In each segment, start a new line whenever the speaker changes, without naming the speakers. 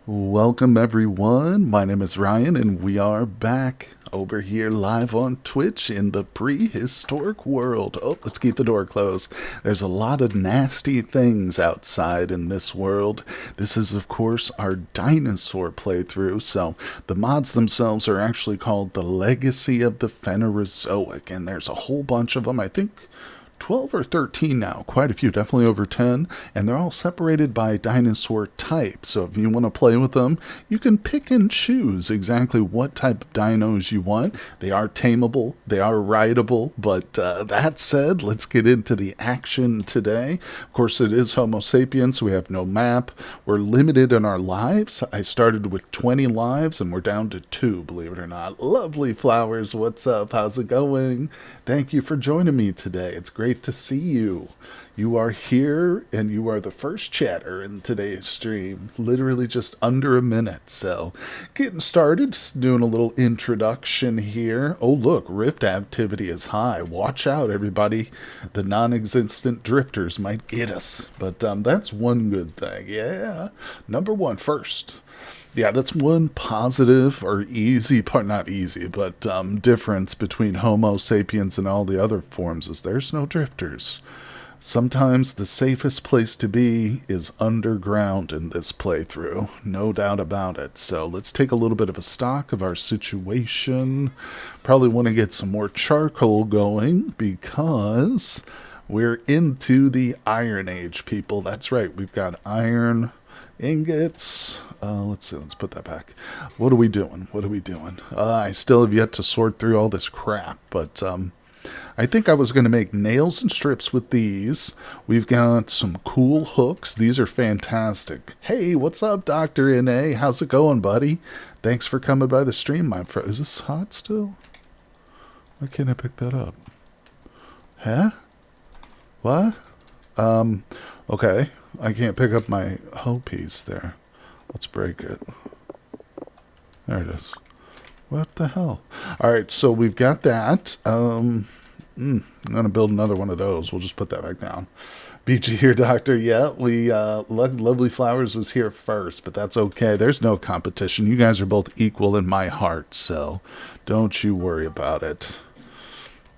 Welcome everyone, my name is Ryan and we are back over here live on Twitch in the prehistoric world. Oh, let's keep the door closed. There's a lot of nasty things outside in this world. This is of course our dinosaur playthrough, so the mods themselves are actually called the Legacy of the Phanerozoic, and there's a whole bunch of them. I think 12 or 13 now, quite a few, definitely over 10, and they're all separated by dinosaur type. So if you want to play with them, you can pick and choose exactly what type of dinos you want. They are tameable, they are rideable, but that said, let's get into the action today. Of course, it is Homo sapiens, so we have no map. We're limited in our lives. I started with 20 lives, and we're down to 2, believe it or not. Lovely flowers, what's up? How's it going? Thank you for joining me today. It's great to see you. You are here, and you are the first chatter in today's stream. Literally just under a minute. So, getting started, just doing a little introduction here. Oh, look, rift activity is high. Watch out, everybody. The non-existent drifters might get us. But that's one good thing. Yeah. Number one, first. Yeah, that's one positive or easy part, not easy, but difference between Homo sapiens and all the other forms is there's no drifters. Sometimes the safest place to be is underground in this playthrough, no doubt about it. So let's take a little bit of a stock of our situation. Probably want to get some more charcoal going because we're into the Iron Age, people. That's right, we've got iron ingots. Let's see, let's put that back. What are we doing? I still have yet to sort through all this crap, but I think I was going to make nails and strips with these. We've got some cool hooks. These are fantastic. Hey, what's up, Dr. Iniidae? How's it going, buddy? Thanks for coming by the stream, my friend. Is this hot still? Why can't I pick that up? Huh? What? Okay. I can't pick up my hoe piece there. Let's break it. There it is. What the hell? Alright, so we've got that. I'm going to build another one of those. We'll just put that back down. Beat you here, Doctor. Yeah, we, Lovely Flowers was here first, but that's okay. There's no competition. You guys are both equal in my heart, so don't you worry about it.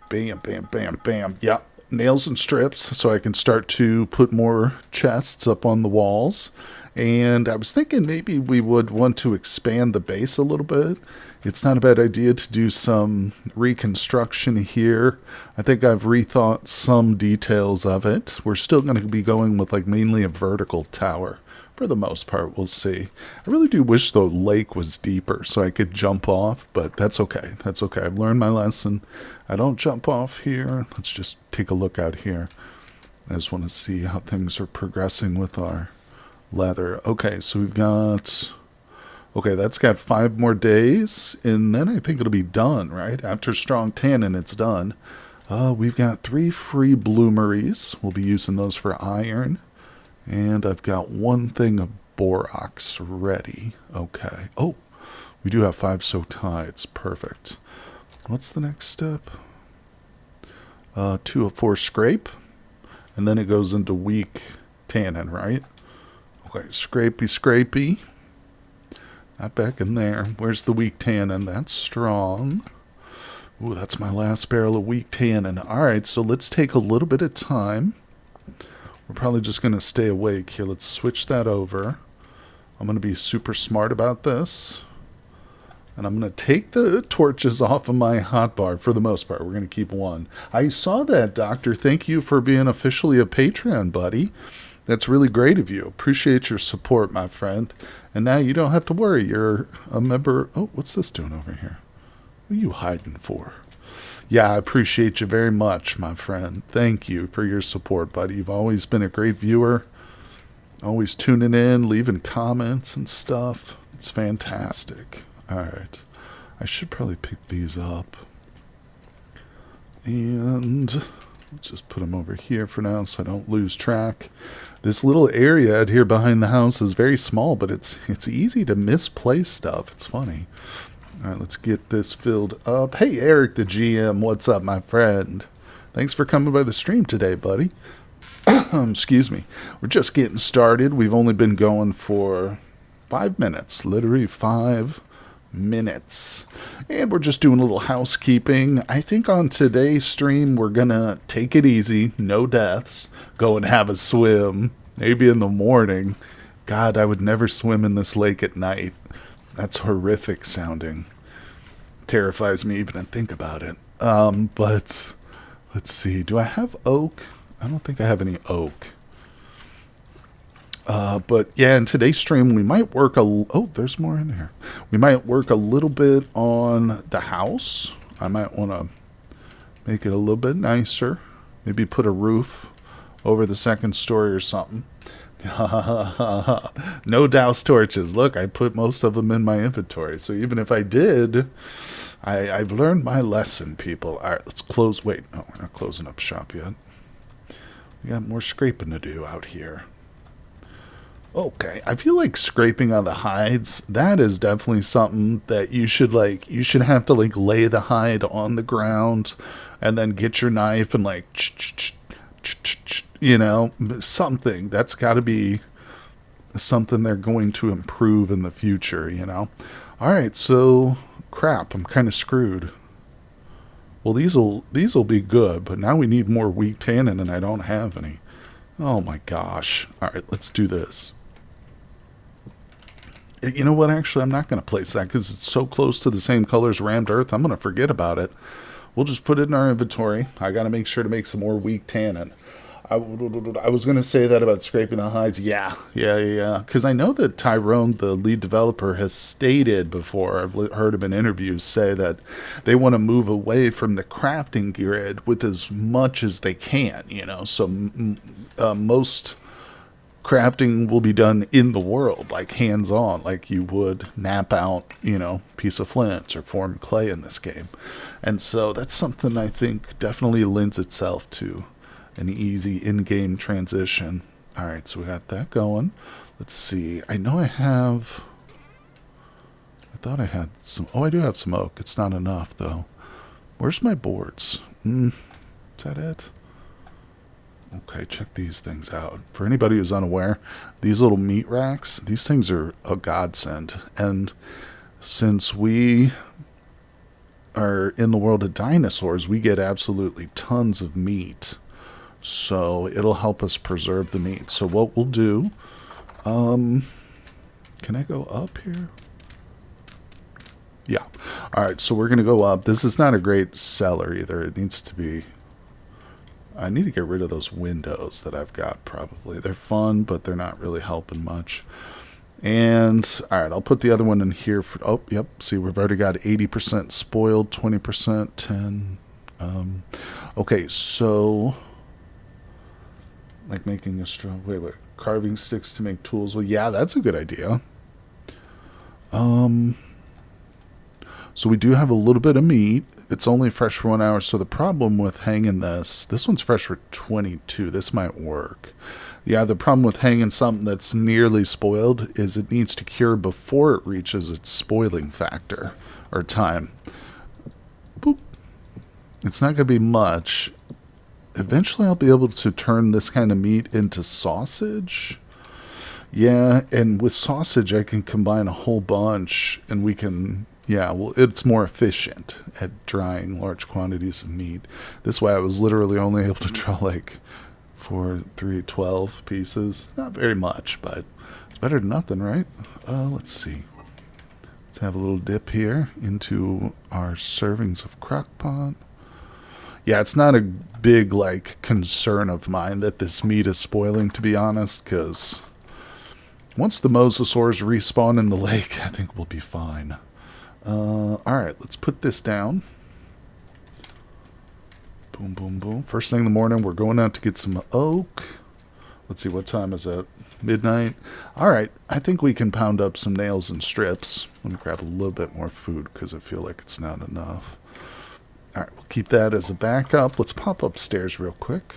Bam, bam, bam, bam. Yep. Nails and strips so I can start to put more chests up on the walls. And I was thinking maybe we would want to expand the base a little bit. It's not a bad idea to do some reconstruction here. I think I've rethought some details of it. We're still going to be going with like mainly a vertical tower. For the most part, we'll see. I really do wish the lake was deeper so I could jump off, but that's okay. That's okay. I've learned my lesson. I don't jump off here. Let's just take a look out here. I just want to see how things are progressing with our leather. Okay, so we've got... Okay, that's got 5 more days, and then I think it'll be done, right? After strong tannin, it's done. We've got 3 free bloomeries. We'll be using those for iron. And I've got 1 thing of borax ready. Okay. Oh, we do have 5 soaked hides. Perfect. What's the next step? 2 of 4 scrape. And then it goes into weak tannin, right? Okay, scrapey. Not back in there. Where's the weak tannin? That's strong. Ooh, that's my last barrel of weak tannin. Alright, so let's take a little bit of time. We're probably just going to stay awake here. Let's switch that over. I'm going to be super smart about this. And I'm going to take the torches off of my hotbar for the most part. We're going to keep 1. I saw that, Doctor. Thank you for being officially a Patreon, buddy. That's really great of you. Appreciate your support, my friend. And now you don't have to worry. You're a member. Oh, what's this doing over here? What are you hiding for? Yeah, I appreciate you very much, my friend. Thank you for your support, buddy. You've always been a great viewer. Always tuning in, leaving comments and stuff. It's fantastic. Alright. I should probably pick these up. And let's just put them over here for now so I don't lose track. This little area out here behind the house is very small, but it's easy to misplace stuff. It's funny. Alright, let's get this filled up. Hey, Eric the GM, what's up, my friend? Thanks for coming by the stream today, buddy. Excuse me. We're just getting started. We've only been going for 5 minutes, literally 5 minutes. And we're just doing a little housekeeping. I think on today's stream, we're going to take it easy, no deaths, go and have a swim, maybe in the morning. God, I would never swim in this lake at night. That's horrific sounding. Terrifies me even to think about it. But let's see. Do I have oak? I don't think I have any oak. But yeah, in today's stream, we might work oh, there's more in here. We might work a little bit on the house. I might want to make it a little bit nicer. Maybe put a roof over the second story or something. No douse torches. Look, I put most of them in my inventory. So even if I did, I've learned my lesson, people. All right, let's close. Wait, no, we're not closing up shop yet. We got more scraping to do out here. Okay, I feel like scraping on the hides, that is definitely something that you should have to lay the hide on the ground and then get your knife and something. That's got to be something they're going to improve in the future, All right, so crap, I'm kind of screwed. Well, these'll be good, but now we need more weak tannin and I don't have any. Oh my gosh. All right, let's do this. You know what? Actually, I'm not going to place that because it's so close to the same color as rammed earth. I'm going to forget about it. We'll just put it in our inventory. I got to make sure to make some more weak tannin. I was going to say that about scraping the hides. Yeah. Because I know that Tyrant, the lead developer, has stated before, I've heard him in interviews say that they want to move away from the crafting grid with as much as they can, So most crafting will be done in the world, like hands-on, like you would nap out, piece of flint or form clay in this game. And so that's something I think definitely lends itself to an easy in-game transition. All right, so we got that going. Let's see. I know I thought I had some. Oh, I do have some oak. It's not enough, though. Where's my boards? Is that it? Okay, check these things out. For anybody who's unaware, these little meat racks, these things are a godsend. And since we are in the world of dinosaurs, we get absolutely tons of meat. So it'll help us preserve the meat. So what we'll do, can I go up here? Yeah. All right, so we're going to go up. This is not a great cellar either. It needs to be... I need to get rid of those windows that I've got probably. They're fun, but they're not really helping much. And, all right, I'll put the other one in here. Oh, yep. See, we've already got 80% spoiled, 20%, 10. Okay, so... Like making a straw. Wait. Carving sticks to make tools. Well, yeah, that's a good idea. So we do have a little bit of meat. It's only fresh for 1 hour. So the problem with hanging this one's fresh for 22. This might work. Yeah, the problem with hanging something that's nearly spoiled is it needs to cure before it reaches its spoiling factor or time. Boop. It's not going to be much. Eventually I'll be able to turn this kind of meat into sausage. Yeah, and with sausage I can combine a whole bunch and we can, yeah, well, it's more efficient at drying large quantities of meat. This way I was literally only able to draw like 4, 3, 12 pieces. Not very much, but it's better than nothing, right? Let's see. Let's have a little dip here into our servings of crockpot. Yeah, it's not a big, concern of mine that this meat is spoiling, to be honest, because once the mosasaurs respawn in the lake, I think we'll be fine. Alright, let's put this down. Boom, boom, boom. First thing in the morning, we're going out to get some oak. Let's see, what time is it? Midnight? Alright, I think we can pound up some nails and strips. Let me grab a little bit more food, because I feel like it's not enough. Alright, we'll keep that as a backup. Let's pop upstairs real quick.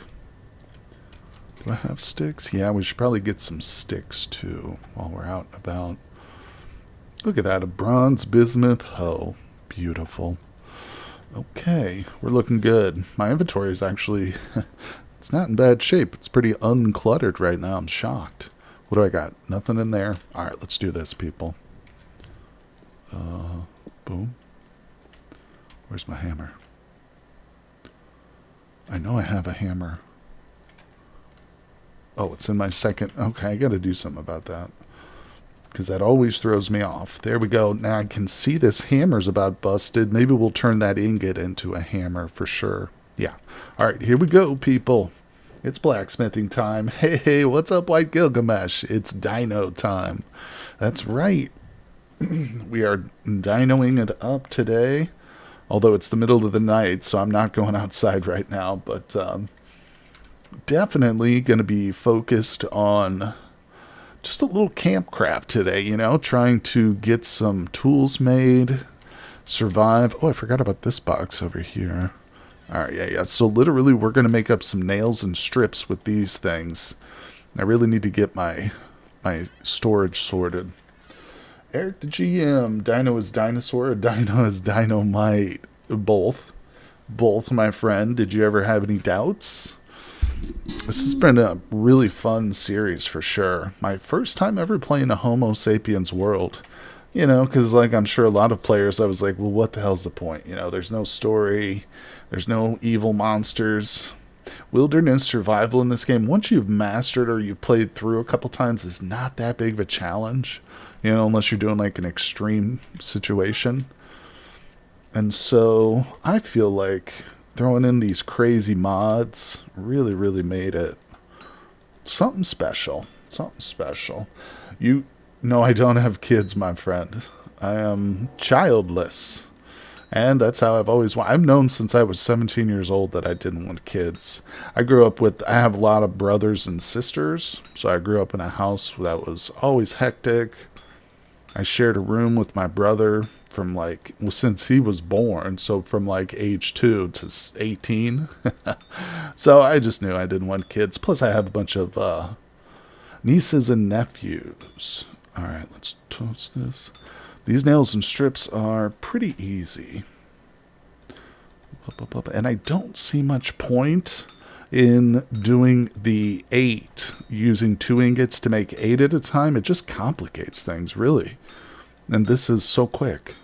Do I have sticks? Yeah, we should probably get some sticks, too, while we're out and about. Look at that, a bronze bismuth hoe. Beautiful. Okay, we're looking good. My inventory is actually... it's not in bad shape. It's pretty uncluttered right now. I'm shocked. What do I got? Nothing in there. All right, let's do this, people. Boom. Where's my hammer? I know I have a hammer. Oh, it's in my second. Okay, I got to do something about that, because that always throws me off. There we go. Now I can see this hammer's about busted. Maybe we'll turn that ingot into a hammer for sure. Yeah. All right, here we go, people. It's blacksmithing time. Hey, what's up, White Gilgamesh? It's dino time. That's right. We are dinoing it up today. Although it's the middle of the night, so I'm not going outside right now. But definitely going to be focused on just a little campcraft today, you know, trying to get some tools made, survive. Oh, I forgot about this box over here. All right, yeah. So literally we're going to make up some nails and strips with these things. I really need to get my storage sorted. Eric the GM, Dino is dinosaur or Dino is dynamite? Both. Both, my friend. Did you ever have any doubts? This has been a really fun series for sure. My first time ever playing a Homo Sapiens world. You know, because like I'm sure a lot of players, I was like, well, what the hell's the point? You know, there's no story. There's no evil monsters. Wilderness survival in this game, once you've mastered or you've played through a couple times, is not that big of a challenge. You know, unless you're doing like an extreme situation. And so I feel like throwing in these crazy mods really, really made it something special. Something special. You know, I don't have kids, my friend. I am childless. And that's how I've always wanted. I've known since I was 17 years old that I didn't want kids. I grew up with, I have a lot of brothers and sisters. So I grew up in a house that was always hectic. I shared a room with my brother from like, well, since he was born. So from like age 2 to 18. So I just knew I didn't want kids. Plus I have a bunch of nieces and nephews. All right, let's toast this. These nails and strips are pretty easy. And I don't see much point in doing the 8, using 2 ingots to make 8 at a time. It just complicates things, really. And this is so quick.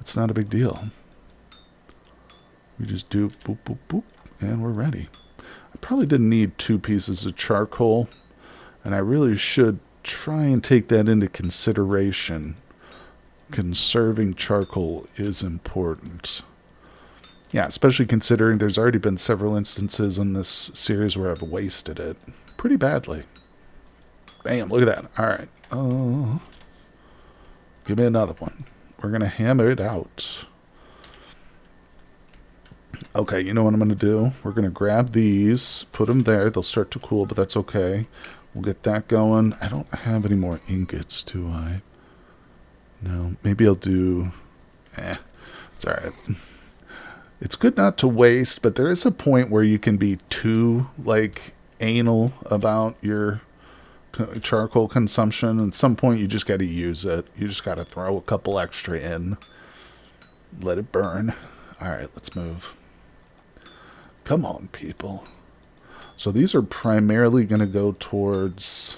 It's not a big deal. We just do boop, boop, boop, and we're ready. I probably didn't need 2 pieces of charcoal, and I really should try and take that into consideration. Conserving charcoal is important. Yeah, especially considering there's already been several instances in this series where I've wasted it pretty badly. Bam, look at that. All right. Give me another one. We're going to hammer it out. Okay, you know what I'm going to do? We're going to grab these, put them there. They'll start to cool, but that's okay. We'll get that going. I don't have any more ingots, do I? No, maybe I'll do... it's alright. It's good not to waste, but there is a point where you can be too, like, anal about your charcoal consumption. At some point, you just got to use it. You just got to throw a couple extra in. Let it burn. Alright, let's move. Come on, people. So these are primarily going to go towards...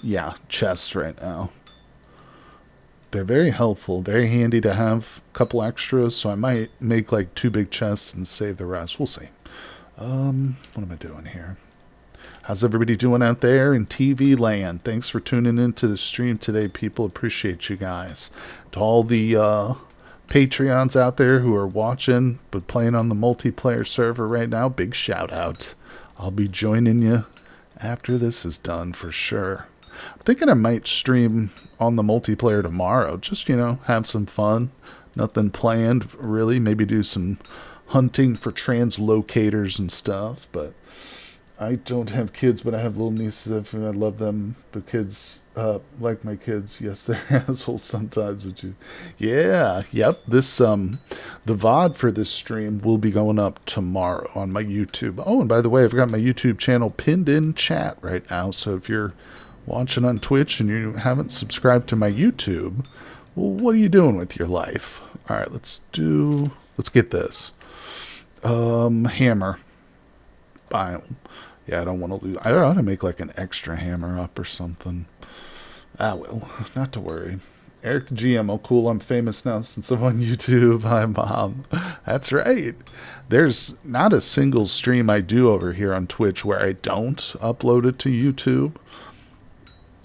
yeah, chests right now. They're very helpful, very handy to have a couple extras, so I might make like 2 big chests and save the rest. We'll see. What am I doing here? How's everybody doing out there in TV land? Thanks for tuning into the stream today, people. Appreciate you guys. To all the Patreons out there who are watching but playing on the multiplayer server right now, big shout out. I'll be joining you after this is done for sure. I'm thinking I might stream on the multiplayer tomorrow. Just, you know, have some fun. Nothing planned, really. Maybe do some hunting for translocators and stuff. But I don't have kids, but I have little nieces, and I love them. But kids, like my kids, yes, they're assholes sometimes. Yeah, yep. This, the VOD for this stream will be going up tomorrow on my YouTube. Oh, and by the way, I've got my YouTube channel pinned in chat right now. So if you're watching on Twitch and you haven't subscribed to my YouTube, well, what are you doing with your life? All right, let's get this. Hammer. Biome. Yeah, I don't want to lose. I ought to make like an extra hammer up or something. Ah, well, not to worry. Eric the GM, oh cool, I'm famous now since I'm on YouTube. Hi, Mom. That's right. There's not a single stream I do over here on Twitch where I don't upload it to YouTube.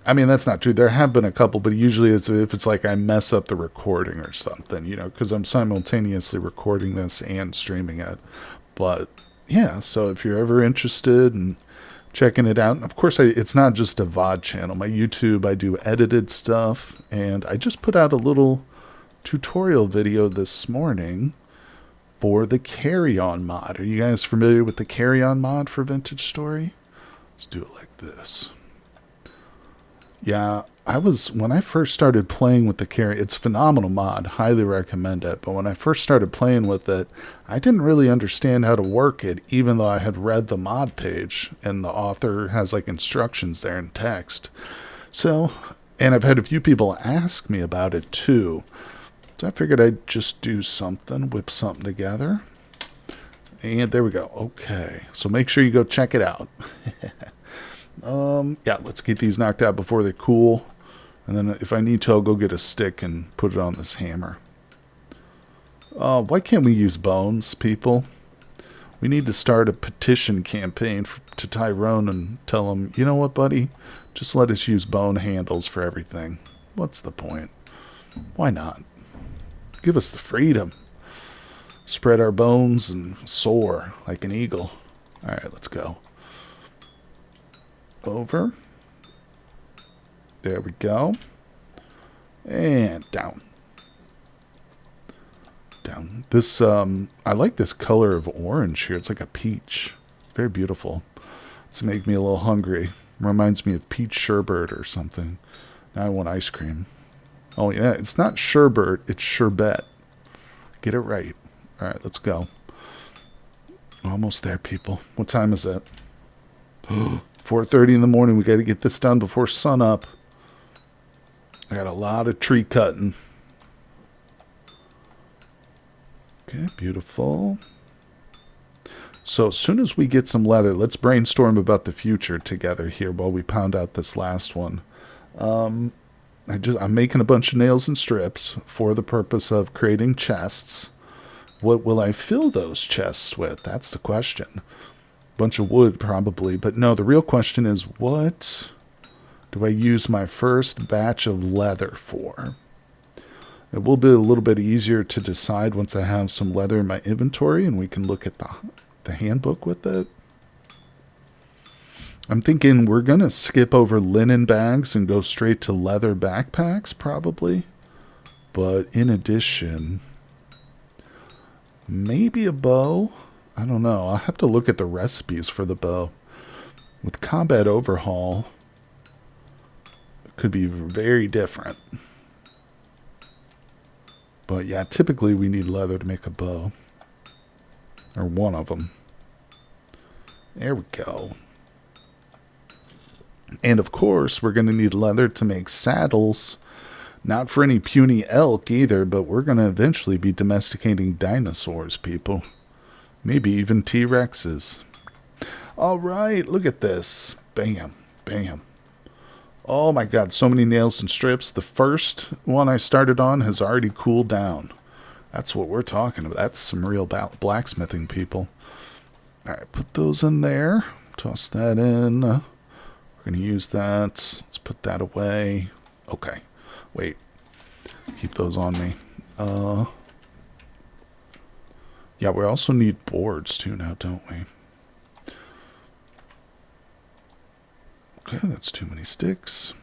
I mean, that's not true. There have been a couple, but usually it's if it's like I mess up the recording or something, you know, because I'm simultaneously recording this and streaming it. But yeah, so if you're ever interested in checking it out, and of course, it's not just a VOD channel. My YouTube, I do edited stuff, and I just put out a little tutorial video this morning for the carry-on mod. Are you guys familiar with the carry-on mod for Vintage Story? Let's do it like this. Yeah, when I first started playing with the carry, it's a phenomenal mod, highly recommend it, but when I first started playing with it, I didn't really understand how to work it, even though I had read the mod page, and the author has like instructions there in text. So, and I've had a few people ask me about it too, so I figured I'd just do something, whip something together, and there we go. Okay, so make sure you go check it out. Yeah, let's get these knocked out before they cool. And then if I need to, I'll go get a stick and put it on this hammer. Why can't we use bones, people? We need to start a petition campaign to Tyrant and tell him, you know what, buddy? Just let us use bone handles for everything. What's the point? Why not? Give us the freedom. Spread our bones and soar like an eagle. Alright, let's go. Over. There we go. And down. Down. This, I like this color of orange here. It's like a peach. Very beautiful. It's make me a little hungry. Reminds me of peach sherbet or something. Now I want ice cream. Oh yeah, it's not sherbet, it's sherbet. Get it right. Alright, let's go. Almost there, people. What time is it? 4:30 in the morning. We got to get this done before sunup. I got a lot of tree cutting. Okay, beautiful. So as soon as we get some leather, let's brainstorm about the future together here while we pound out this last one. I'm making a bunch of nails and strips for the purpose of creating chests. What will I fill those chests with? That's the question. Bunch of wood probably, but no, the real question is, what do I use my first batch of leather for? It will be a little bit easier to decide once I have some leather in my inventory and we can look at the handbook with it. I'm thinking we're gonna skip over linen bags and go straight to leather backpacks probably, but in addition, maybe a bow. I don't know. I'll have to look at the recipes for the bow. With combat overhaul, it could be very different. But yeah, typically we need leather to make a bow. Or one of them. There we go. And of course, we're going to need leather to make saddles. Not for any puny elk either, but we're going to eventually be domesticating dinosaurs, people. Maybe even T-Rexes. Alright, look at this. Bam, bam. Oh my god, so many nails and strips. The first one I started on has already cooled down. That's what we're talking about. That's some real blacksmithing, people. Alright, put those in there. Toss that in. We're going to use that. Let's put that away. Okay. Wait. Keep those on me. Yeah, we also need boards too now, don't we? Okay, that's too many sticks.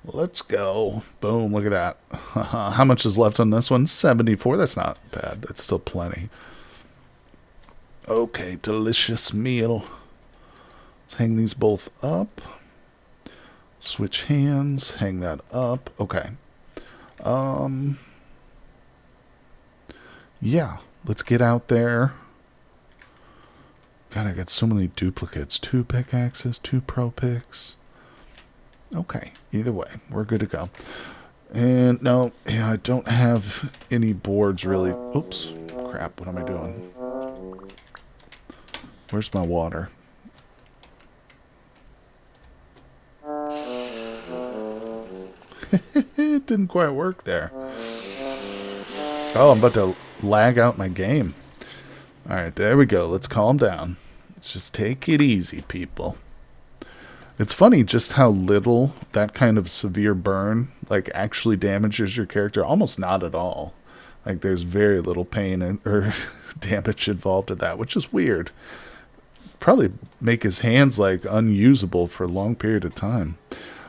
Let's go. Boom, look at that. How much is left on this one? 74. That's not bad. That's still plenty. Okay, delicious meal. Let's hang these both up. Switch hands. Hang that up. Okay. Yeah, let's get out there. God, I got so many duplicates. 2 pickaxes, 2 pro picks. Okay, either way, we're good to go. And no, yeah, I don't have any boards really. Oops, crap, what am I doing? Where's my water? It didn't quite work there. Oh, I'm about to lag out my game. Alright, there we go. Let's calm down. Let's just take it easy, people. It's funny just how little that kind of severe burn like actually damages your character. Almost not at all. Like there's very little pain or damage involved in that, which is weird. Probably make his hands like unusable for a long period of time.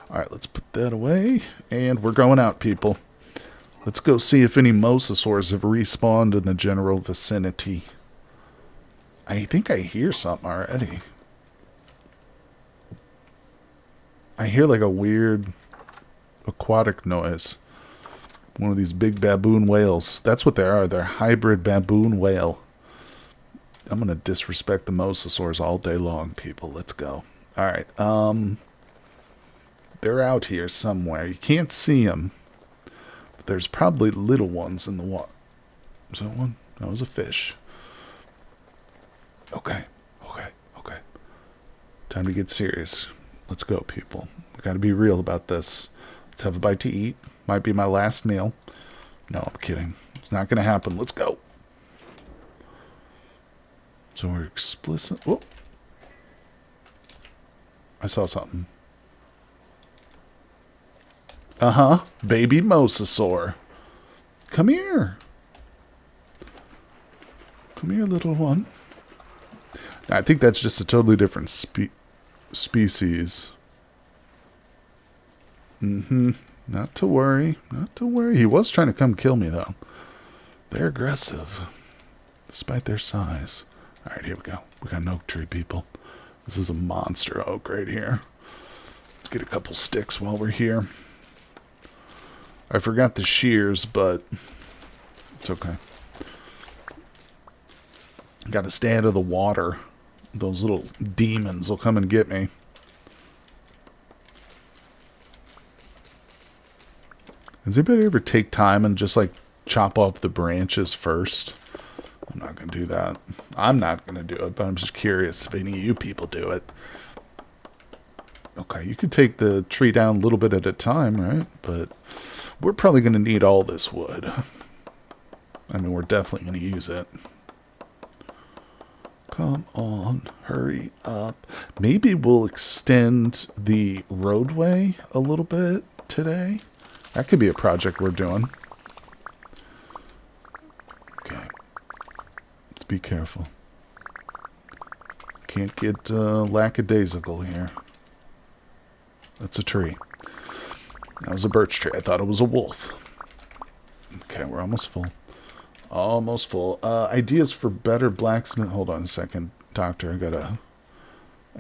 Alright, let's put that away. And we're going out, people. Let's go see if any mosasaurs have respawned in the general vicinity. I think I hear something already. I hear like a weird aquatic noise. One of these big baboon whales. That's what they are. They're hybrid baboon whale. I'm going to disrespect the mosasaurs all day long, people. Let's go. Alright. They're out here somewhere. You can't see them. But there's probably little ones in the water. Was that one? That was a fish. Okay. Time to get serious. Let's go, people. We got to be real about this. Let's have a bite to eat. Might be my last meal. No, I'm kidding. It's not going to happen. Let's go. So we're explicit. Oh, I saw something. Baby mosasaur. Come here. Come here, little one. I think that's just a totally different species. Not to worry. Not to worry. He was trying to come kill me, though. They're aggressive, despite their size. Alright, here we go. We got an oak tree, people. This is a monster oak right here. Let's get a couple sticks while we're here. I forgot the shears, but it's okay. Gotta stay out of the water. Those little demons will come and get me. Does anybody ever take time and just like chop off the branches first? I'm not going to do that. I'm not going to do it, but I'm just curious if any of you people do it. Okay, you could take the tree down a little bit at a time, right? But we're probably going to need all this wood. I mean, we're definitely going to use it. Come on, hurry up. Maybe we'll extend the roadway a little bit today. That could be a project we're doing. Okay. Let's be careful. Can't get lackadaisical here. That's a tree. That was a birch tree. I thought it was a wolf. Okay, we're almost full. Almost full. Ideas for better blacksmith. Hold on a second, doctor. I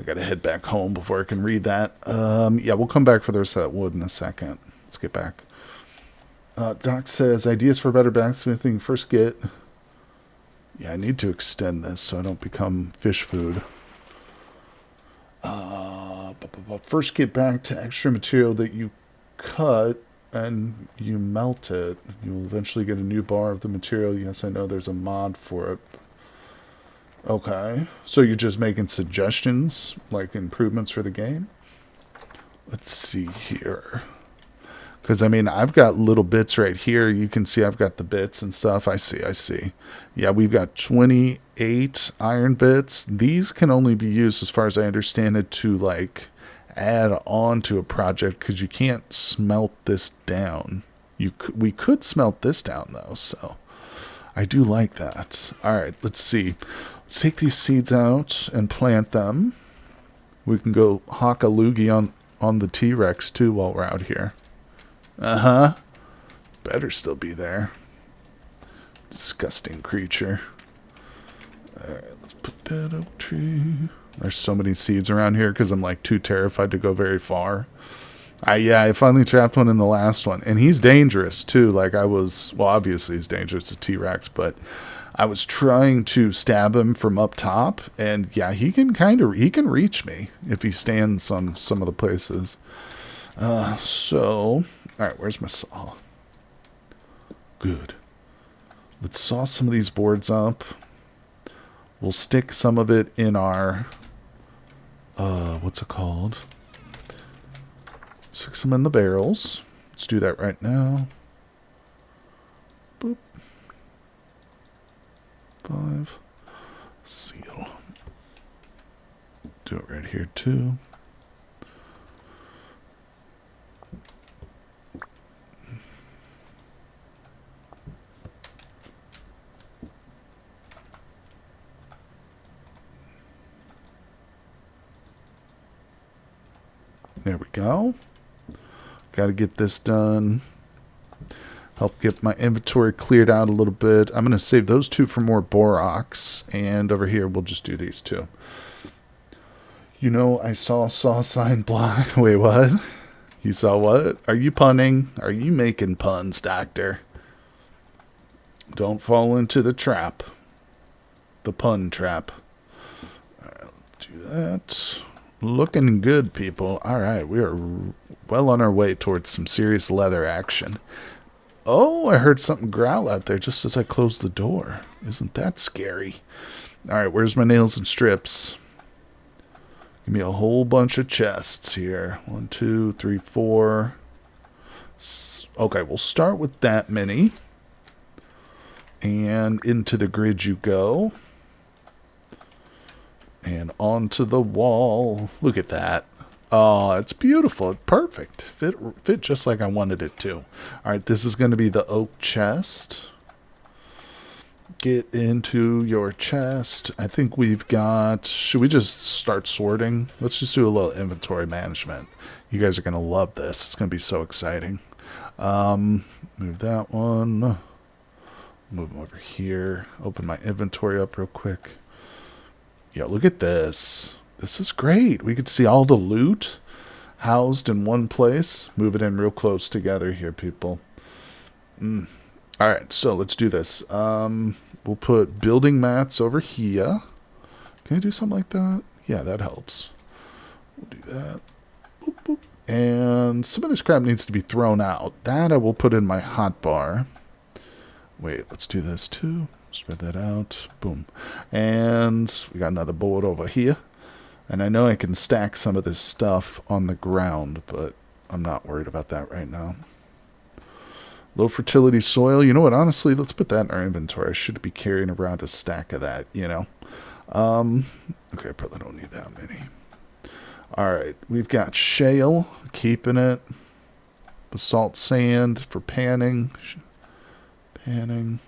gotta head back home before I can read that. Yeah, we'll come back for the rest of that wood in a second. Let's get back. Doc says ideas for better blacksmithing. First get. Yeah, I need to extend this so I don't become fish food. First get back to extra material that you cut and you melt it. You will eventually get a new bar of the material. Yes, I know there's a mod for it. Okay. So you're just making suggestions, like improvements for the game? Let's see here. Because, I mean, I've got little bits right here. You can see I've got the bits and stuff. I see. Yeah, we've got 28 iron bits. These can only be used, as far as I understand it, to, like, add on to a project. Because you can't smelt this down. We could smelt this down, though. So, I do like that. Alright, let's see. Let's take these seeds out and plant them. We can go hawk a loogie on the T-Rex, too, while we're out here. Better still be there. Disgusting creature. Alright, let's put that oak tree. There's so many seeds around here because I'm like too terrified to go very far. I finally trapped one in the last one. And he's dangerous too. Like well, obviously he's dangerous to T-Rex, but I was trying to stab him from up top. And yeah, he can reach me if he stands on some of the places. Alright, where's my saw? Good. Let's saw some of these boards up. We'll stick some of it in our, what's it called? Stick some in the barrels. Let's do that right now. Boop. 5. Seal. Do it right here too. There we go. Got to get this done. Help get my inventory cleared out a little bit. I'm going to save those 2 for more borax. And over here, we'll just do these 2. You know, I saw sign block. Wait, what? You saw what? Are you punning? Are you making puns, Doctor? Don't fall into the trap. The pun trap. All right, let's do that. Looking good, people. All right, we are well on our way towards some serious leather action. Oh, I heard something growl out there just as I closed the door. Isn't that scary? All right, where's my nails and strips? Give me a whole bunch of chests here. 1, 2, 3, 4. Okay, we'll start with that many. And into the grid you go. And onto the wall. Look at that. Oh, it's beautiful. It's perfect. Fit just like I wanted it to. All right, this is going to be the oak chest. Get into your chest. I think we've got... Should we just start sorting? Let's just do a little inventory management. You guys are going to love this. It's going to be so exciting. Move that one. Move them over here. Open my inventory up real quick. Yo, look at this. This is great. We could see all the loot housed in one place. Move it in real close together here, people. All right, so let's do this. We'll put building mats over here. Can I do something like that? Yeah, that helps. We'll do that. Boop, boop. And some of this crap needs to be thrown out. That I will put in my hotbar. Wait, let's do this too. Spread that out. Boom. And we got another board over here. And I know I can stack some of this stuff on the ground, but I'm not worried about that right now. Low fertility soil. You know what? Honestly, let's put that in our inventory. I should be carrying around a stack of that, you know. Okay, I probably don't need that many. All right. We've got shale. Keeping it. Basalt sand for panning. Panning.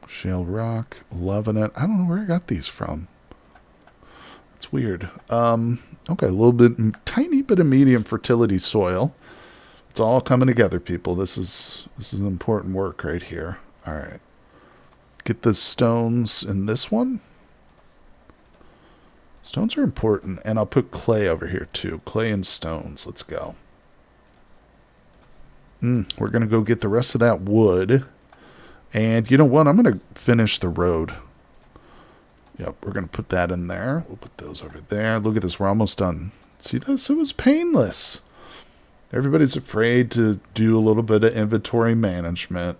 Shale rock. Loving it. I don't know where I got these from. That's weird. Okay, a little bit, tiny bit of medium fertility soil. It's all coming together, people. This is an important work right here. All right. Get the stones in this one. Stones are important, and I'll put clay over here too. Clay and stones. Let's go. We're going to go get the rest of that wood. And you know what? I'm going to finish the road. Yep, we're going to put that in there. We'll put those over there. Look at this. We're almost done. See this? It was painless. Everybody's afraid to do a little bit of inventory management.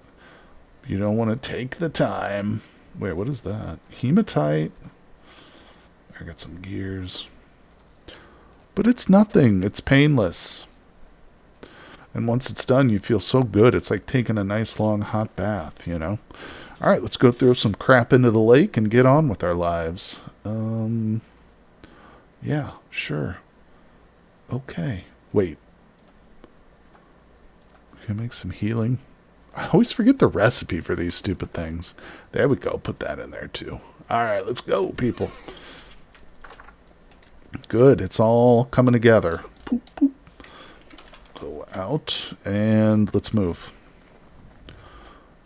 You don't want to take the time. Wait, what is that? Hematite. I got some gears. But it's nothing. It's painless. And once it's done, you feel so good. It's like taking a nice long hot bath, you know? All right, let's go throw some crap into the lake and get on with our lives. Yeah, sure. Okay. Wait. Can I make some healing? I always forget the recipe for these stupid things. There we go. Put that in there too. All right, let's go, people. Good. It's all coming together. Boop, boop. Go out and let's move.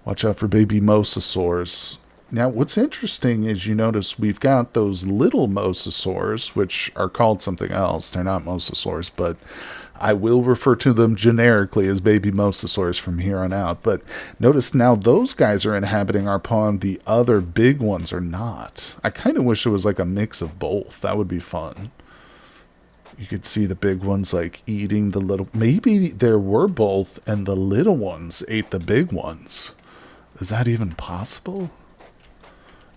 Watch out for baby mosasaurs. Now, what's interesting is you notice we've got those little mosasaurs, which are called something else. They're not mosasaurs, but I will refer to them generically as baby mosasaurs from here on out. But notice now those guys are inhabiting our pond. The other big ones are not. I kind of wish it was like a mix of both. That would be fun. You could see the big ones like eating the little... Maybe there were both and the little ones ate the big ones. Is that even possible?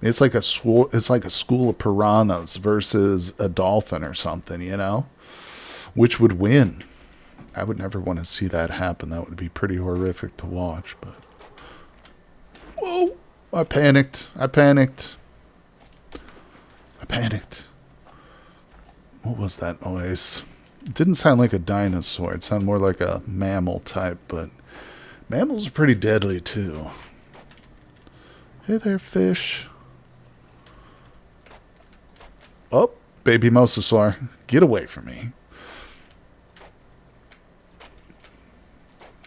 It's like a school of piranhas versus a dolphin or something, you know? Which would win? I would never want to see that happen. That would be pretty horrific to watch, but... Whoa! I panicked. I panicked. I panicked. What was that noise? It didn't sound like a dinosaur. It sounded more like a mammal type, but mammals are pretty deadly too. Hey there, fish. Oh, baby mosasaur. Get away from me.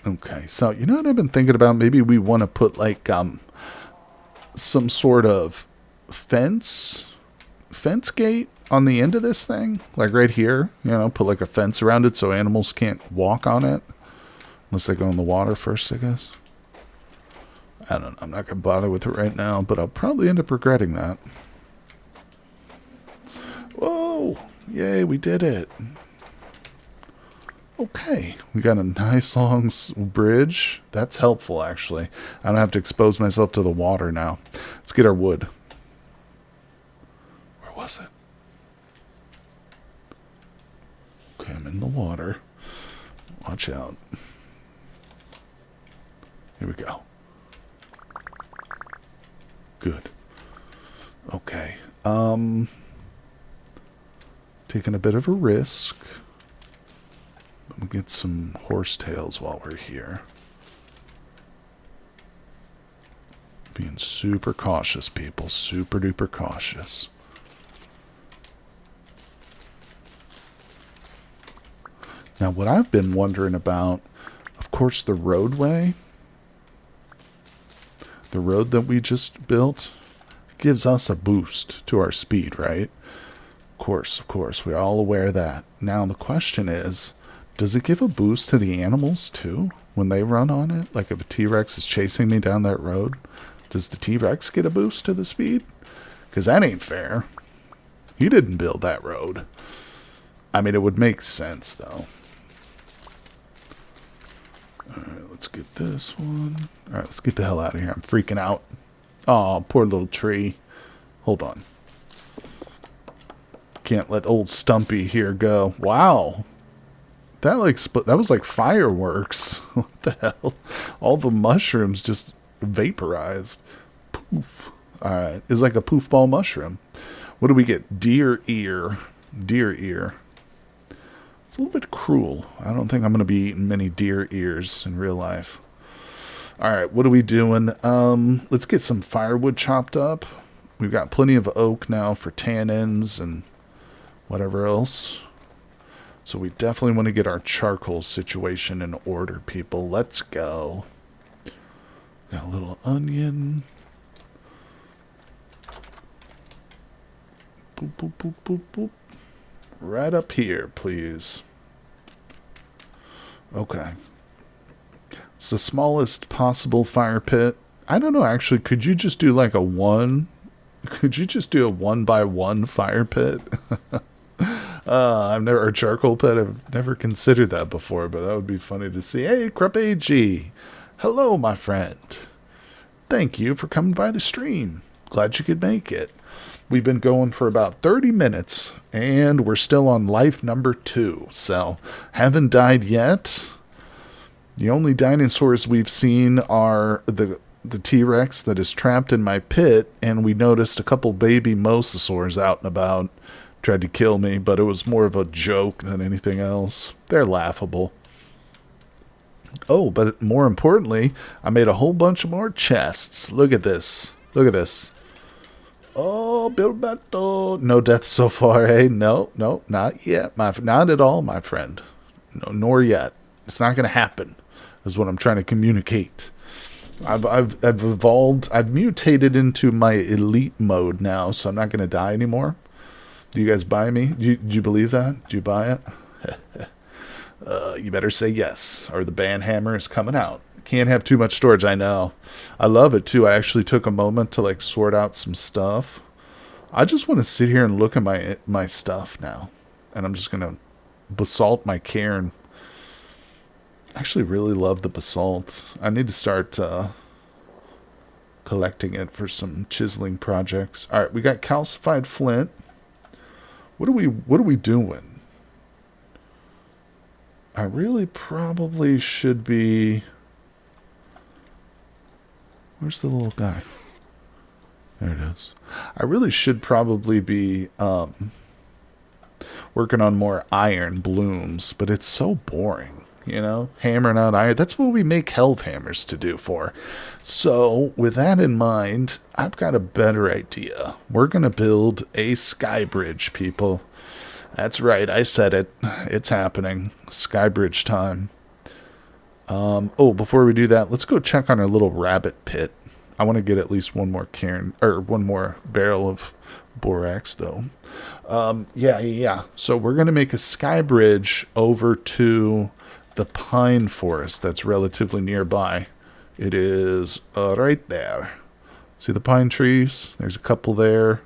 Okay, so you know what I've been thinking about? Maybe we want to put like some sort of fence gate on the end of this thing, like right here, you know, put like a fence around it so animals can't walk on it unless they go in the water first, I guess. I don't know. I'm not going to bother with it right now, but I'll probably end up regretting that. Whoa! Yay, we did it. Okay, we got a nice long bridge. That's helpful, actually. I don't have to expose myself to the water now. Let's get our wood. Where was it? Okay, I'm in the water. Watch out. Here we go. Good. Okay. Taking a bit of a risk. We'll get some horsetails while we're here. Being super cautious, people. Super duper cautious. Now, what I've been wondering about, of course, the roadway. The road that we just built gives us a boost to our speed, right? Of course. We're all aware of that. Now, the question is, does it give a boost to the animals, too, when they run on it? Like, if a T-Rex is chasing me down that road, does the T-Rex get a boost to the speed? Because that ain't fair. He didn't build that road. I mean, it would make sense, though. Alright, let's get this one. Alright, let's get the hell out of here. I'm freaking out. Oh, poor little tree. Hold on. Can't let old Stumpy here go. Wow. That was like fireworks. What the hell? All the mushrooms just vaporized. Poof. Alright, it's like a poof ball mushroom. What do we get? Deer ear. Deer ear. It's a little bit cruel. I don't think I'm going to be eating many deer ears in real life. Alright, what are we doing? Let's get some firewood chopped up. We've got plenty of oak now for tannins and whatever else. So we definitely want to get our charcoal situation in order, people. Let's go. Got a little onion. Boop, boop, boop, boop, boop. Right up here, please. Okay. It's the smallest possible fire pit. I don't know, actually, could you just do like a one? Could you just do a 1x1 fire pit? Or charcoal pit. I've never considered that before, but that would be funny to see. Hey, Crepe. Hello, my friend. Thank you for coming by the stream. Glad you could make it. We've been going for about 30 minutes, and we're still on life number 2. So, haven't died yet. The only dinosaurs we've seen are the T-Rex that is trapped in my pit, and we noticed a couple baby mosasaurs out and about. Tried to kill me, but it was more of a joke than anything else. They're laughable. Oh, but more importantly, I made a whole bunch of more chests. Look at this. Look at this. Oh, Bilberto. No deaths so far, eh? No, not yet. Not at all, my friend. No, nor yet. It's not going to happen, is what I'm trying to communicate. I've evolved. I've mutated into my elite mode now, so I'm not going to die anymore. Do you guys buy me? Do you believe that? Do you buy it? You better say yes, or the band hammer is coming out. Can't have too much storage, I know. I love it, too. I actually took a moment to, like, sort out some stuff. I just want to sit here and look at my stuff now. And I'm just going to basalt my cairn. I actually really love the basalt. I need to start collecting it for some chiseling projects. All right, we got calcified flint. What are we doing? I really probably should be... Where's the little guy? There it is. I really should probably be working on more iron blooms, but it's so boring, you know? Hammering out iron. That's what we make health hammers to do for. So, with that in mind, I've got a better idea. We're going to build a SKYBRIDGE, people. That's right, I said it. It's happening. SKYBRIDGE time. Oh, before we do that, let's go check on our little rabbit pit. I want to get at least one more cairn, or one more barrel of borax, though. Yeah. So we're going to make a SKYBRIDGE over to the pine forest that's relatively nearby. It is right there. See the pine trees? There's a couple there.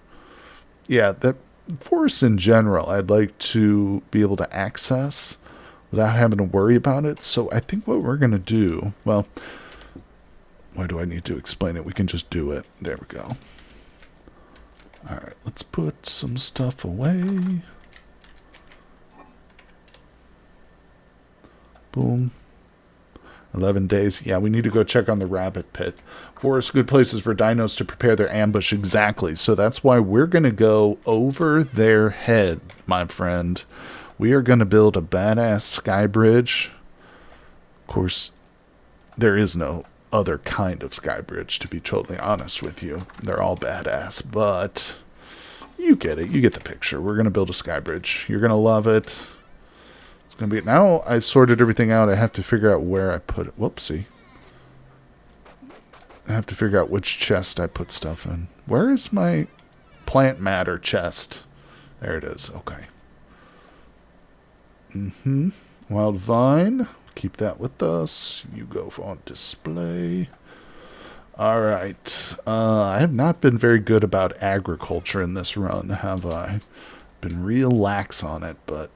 Yeah, that forest in general, I'd like to be able to access without having to worry about it. So I think what we're going to do, well, why do I need to explain it? We can just do it. There we go. All right, let's put some stuff away. Boom. 11 days. Yeah, we need to go check on the rabbit pit. Forest, good places for dinos to prepare their ambush. Exactly. So that's why we're going to go over their head, my friend. We are going to build a badass SKYBRIDGE. Of course, there is no other kind of SKYBRIDGE, to be totally honest with you. They're all badass, but you get it. You get the picture. We're going to build a SKYBRIDGE. You're going to love it. It's going to be... Now I've sorted everything out. I have to figure out where I put it. Whoopsie. I have to figure out which chest I put stuff in. Where is my plant matter chest? There it is. Okay. Wild vine. Keep that with us. You go on display. All right. I have not been very good about agriculture in this run, have I? Been real lax on it, but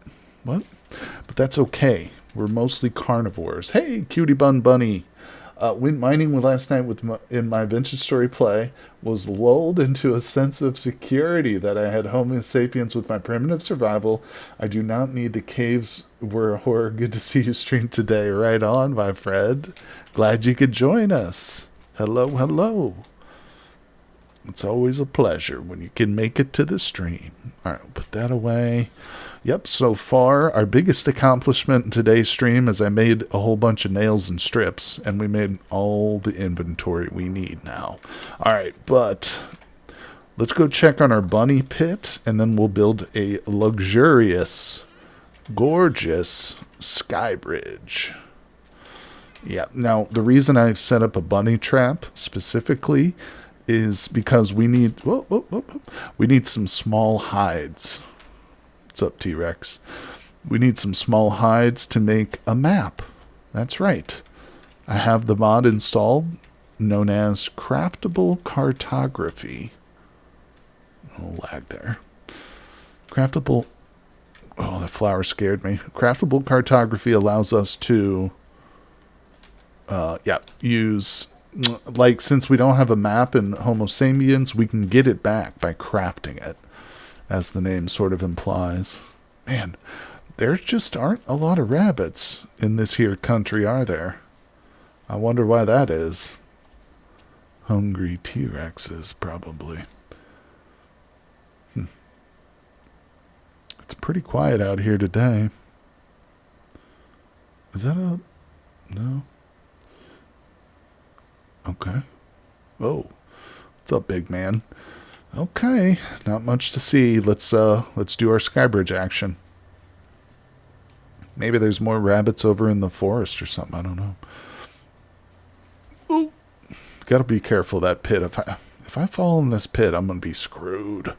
what? But that's okay. We're mostly carnivores. Hey, cutie bun bunny. Went mining last night in my Vintage Story play. Was lulled into a sense of security that I had Homo sapiens with my primitive survival. I do not need the caves. Were a horror. Good to see you stream today. Right on, my friend. Glad you could join us. Hello. It's always a pleasure when you can make it to the stream. All right, I'll put that away. Yep, so far, our biggest accomplishment in today's stream is I made a whole bunch of nails and strips, and we made all the inventory we need now. All right, but let's go check on our bunny pit, and then we'll build a luxurious, gorgeous SKYBRIDGE. Yeah, now, the reason I've set up a bunny trap specifically is because we need... we need some small hides. What's up, T-Rex? We need some small hides to make a map. That's right. I have the mod installed known as Craftable Cartography. Oh, lag there. Craftable... Oh, that flower scared me. Craftable Cartography allows us to... use... Like, since we don't have a map in Homo sapiens, we can get it back by crafting it, as the name sort of implies. Man, there just aren't a lot of rabbits in this here country, are there? I wonder why that is. Hungry T-Rexes, probably. It's pretty quiet out here today. Is that a... No? Okay. Oh. What's up, big man? Okay, not much to see. Let's do our SKYBRIDGE action. Maybe there's more rabbits over in the forest or something. I don't know. Ooh. Gotta be careful of that pit. If I fall in this pit, I'm gonna be screwed.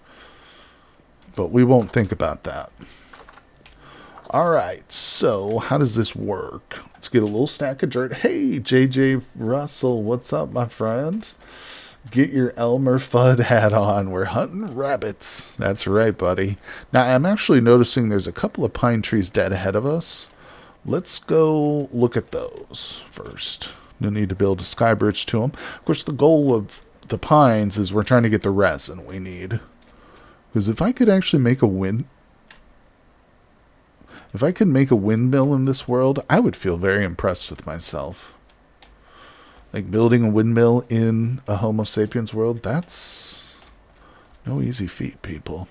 But we won't think about that. Alright, so how does this work? Let's get a little stack of dirt. Hey, JJ Russell, what's up, my friend? Get your Elmer Fudd hat on. We're hunting rabbits. That's right, buddy. Now, I'm actually noticing there's a couple of pine trees dead ahead of us. Let's go look at those first. No need to build a SKYBRIDGE to them. Of course, the goal of the pines is we're trying to get the resin we need. Because if I could actually make a If I could make a windmill in this world, I would feel very impressed with myself. Like, building a windmill in a Homo sapiens world, that's no easy feat, people.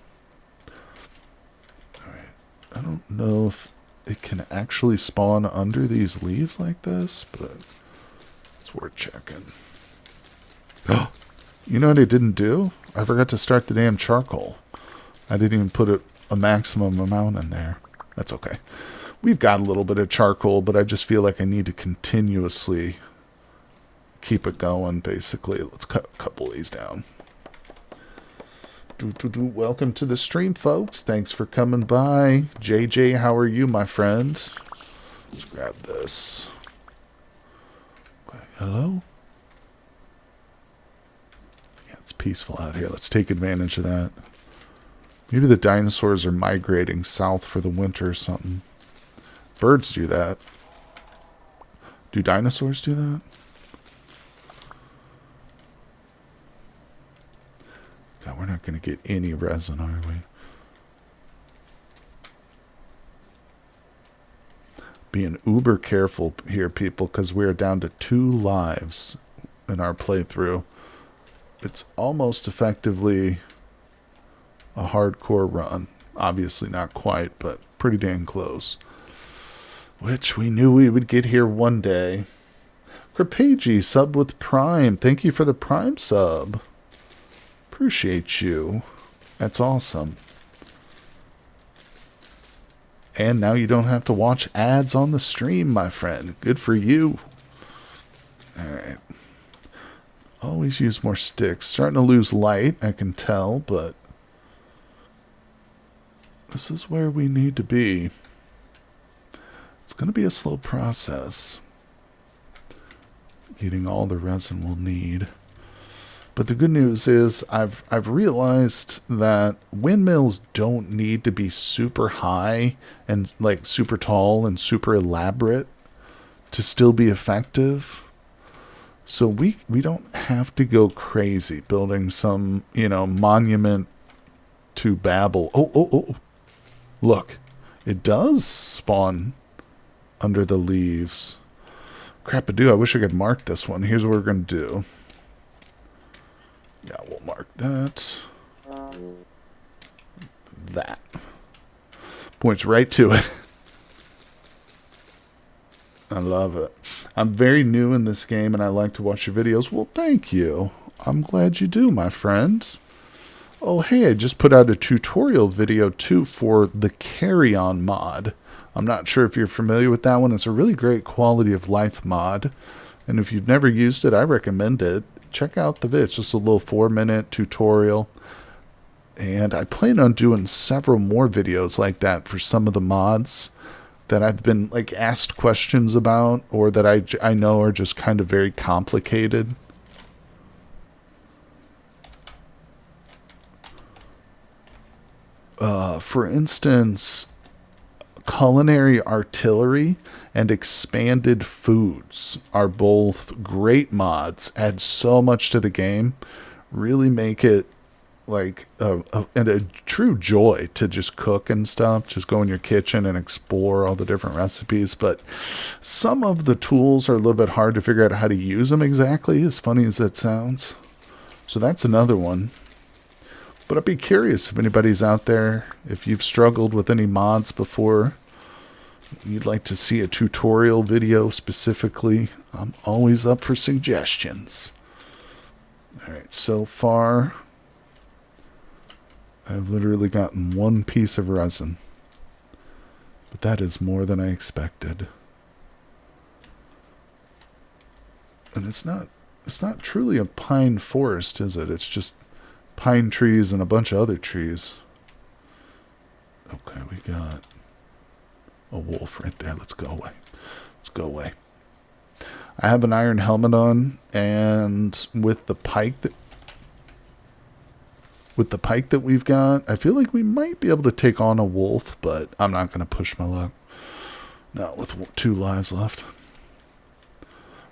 Alright, I don't know if it can actually spawn under these leaves like this, but it's worth checking. Oh, you know what I didn't do? I forgot to start the damn charcoal. I didn't even put a maximum amount in there. That's okay. We've got a little bit of charcoal, but I just feel like I need to continuously keep it going, basically. Let's cut a couple of these down. Welcome to the stream, folks. Thanks for coming by. JJ, how are you, my friend? Let's grab this. Okay, hello? Yeah, it's peaceful out here. Let's take advantage of that. Maybe the dinosaurs are migrating south for the winter or something. Birds do that. Do dinosaurs do that? God, we're not going to get any resin, are we? Being uber careful here, people, because we are down to 2 lives in our playthrough. It's almost effectively a hardcore run. Obviously not quite, but pretty dang close. Which we knew we would get here one day. Crepagi, sub with Prime. Thank you for the Prime sub. Appreciate you. That's awesome. And now you don't have to watch ads on the stream, my friend. Good for you. Alright. Always use more sticks. Starting to lose light, I can tell, but this is where we need to be. It's going to be a slow process. Getting all the resin we'll need. But the good news is I've realized that windmills don't need to be super high and like super tall and super elaborate to still be effective. So we don't have to go crazy building some, you know, monument to Babel. Oh. Look, it does spawn under the leaves. Crap-a-doo, I wish I could mark this one. Here's what we're going to do. Yeah, we'll mark that. That. Points right to it. I love it. I'm very new in this game and I like to watch your videos. Well, thank you. I'm glad you do, my friend. Oh, hey, I just put out a tutorial video, too, for the Carry-On mod. I'm not sure if you're familiar with that one. It's a really great quality of life mod. And if you've never used it, I recommend it. Check out the video. It's just a little 4-minute tutorial. And I plan on doing several more videos like that for some of the mods that I've been like asked questions about or that I know are just kind of very complicated. For instance, culinary artillery and expanded foods are both great mods. Add so much to the game. Really make it like a true joy to just cook and stuff. Just go in your kitchen and explore all the different recipes. But some of the tools are a little bit hard to figure out how to use them exactly, as funny as that sounds. So that's another one. But I'd be curious if anybody's out there, if you've struggled with any mods before, you'd like to see a tutorial video specifically, I'm always up for suggestions. Alright, so far, I've literally gotten 1 piece of resin. But that is more than I expected. And it's not truly a pine forest, is it? It's just pine trees and a bunch of other trees. Okay, we got a wolf right there. Let's go away. Let's go away. I have an iron helmet on, and with the pike that we've got, I feel like we might be able to take on a wolf, but I'm not going to push my luck. Not with 2 lives left.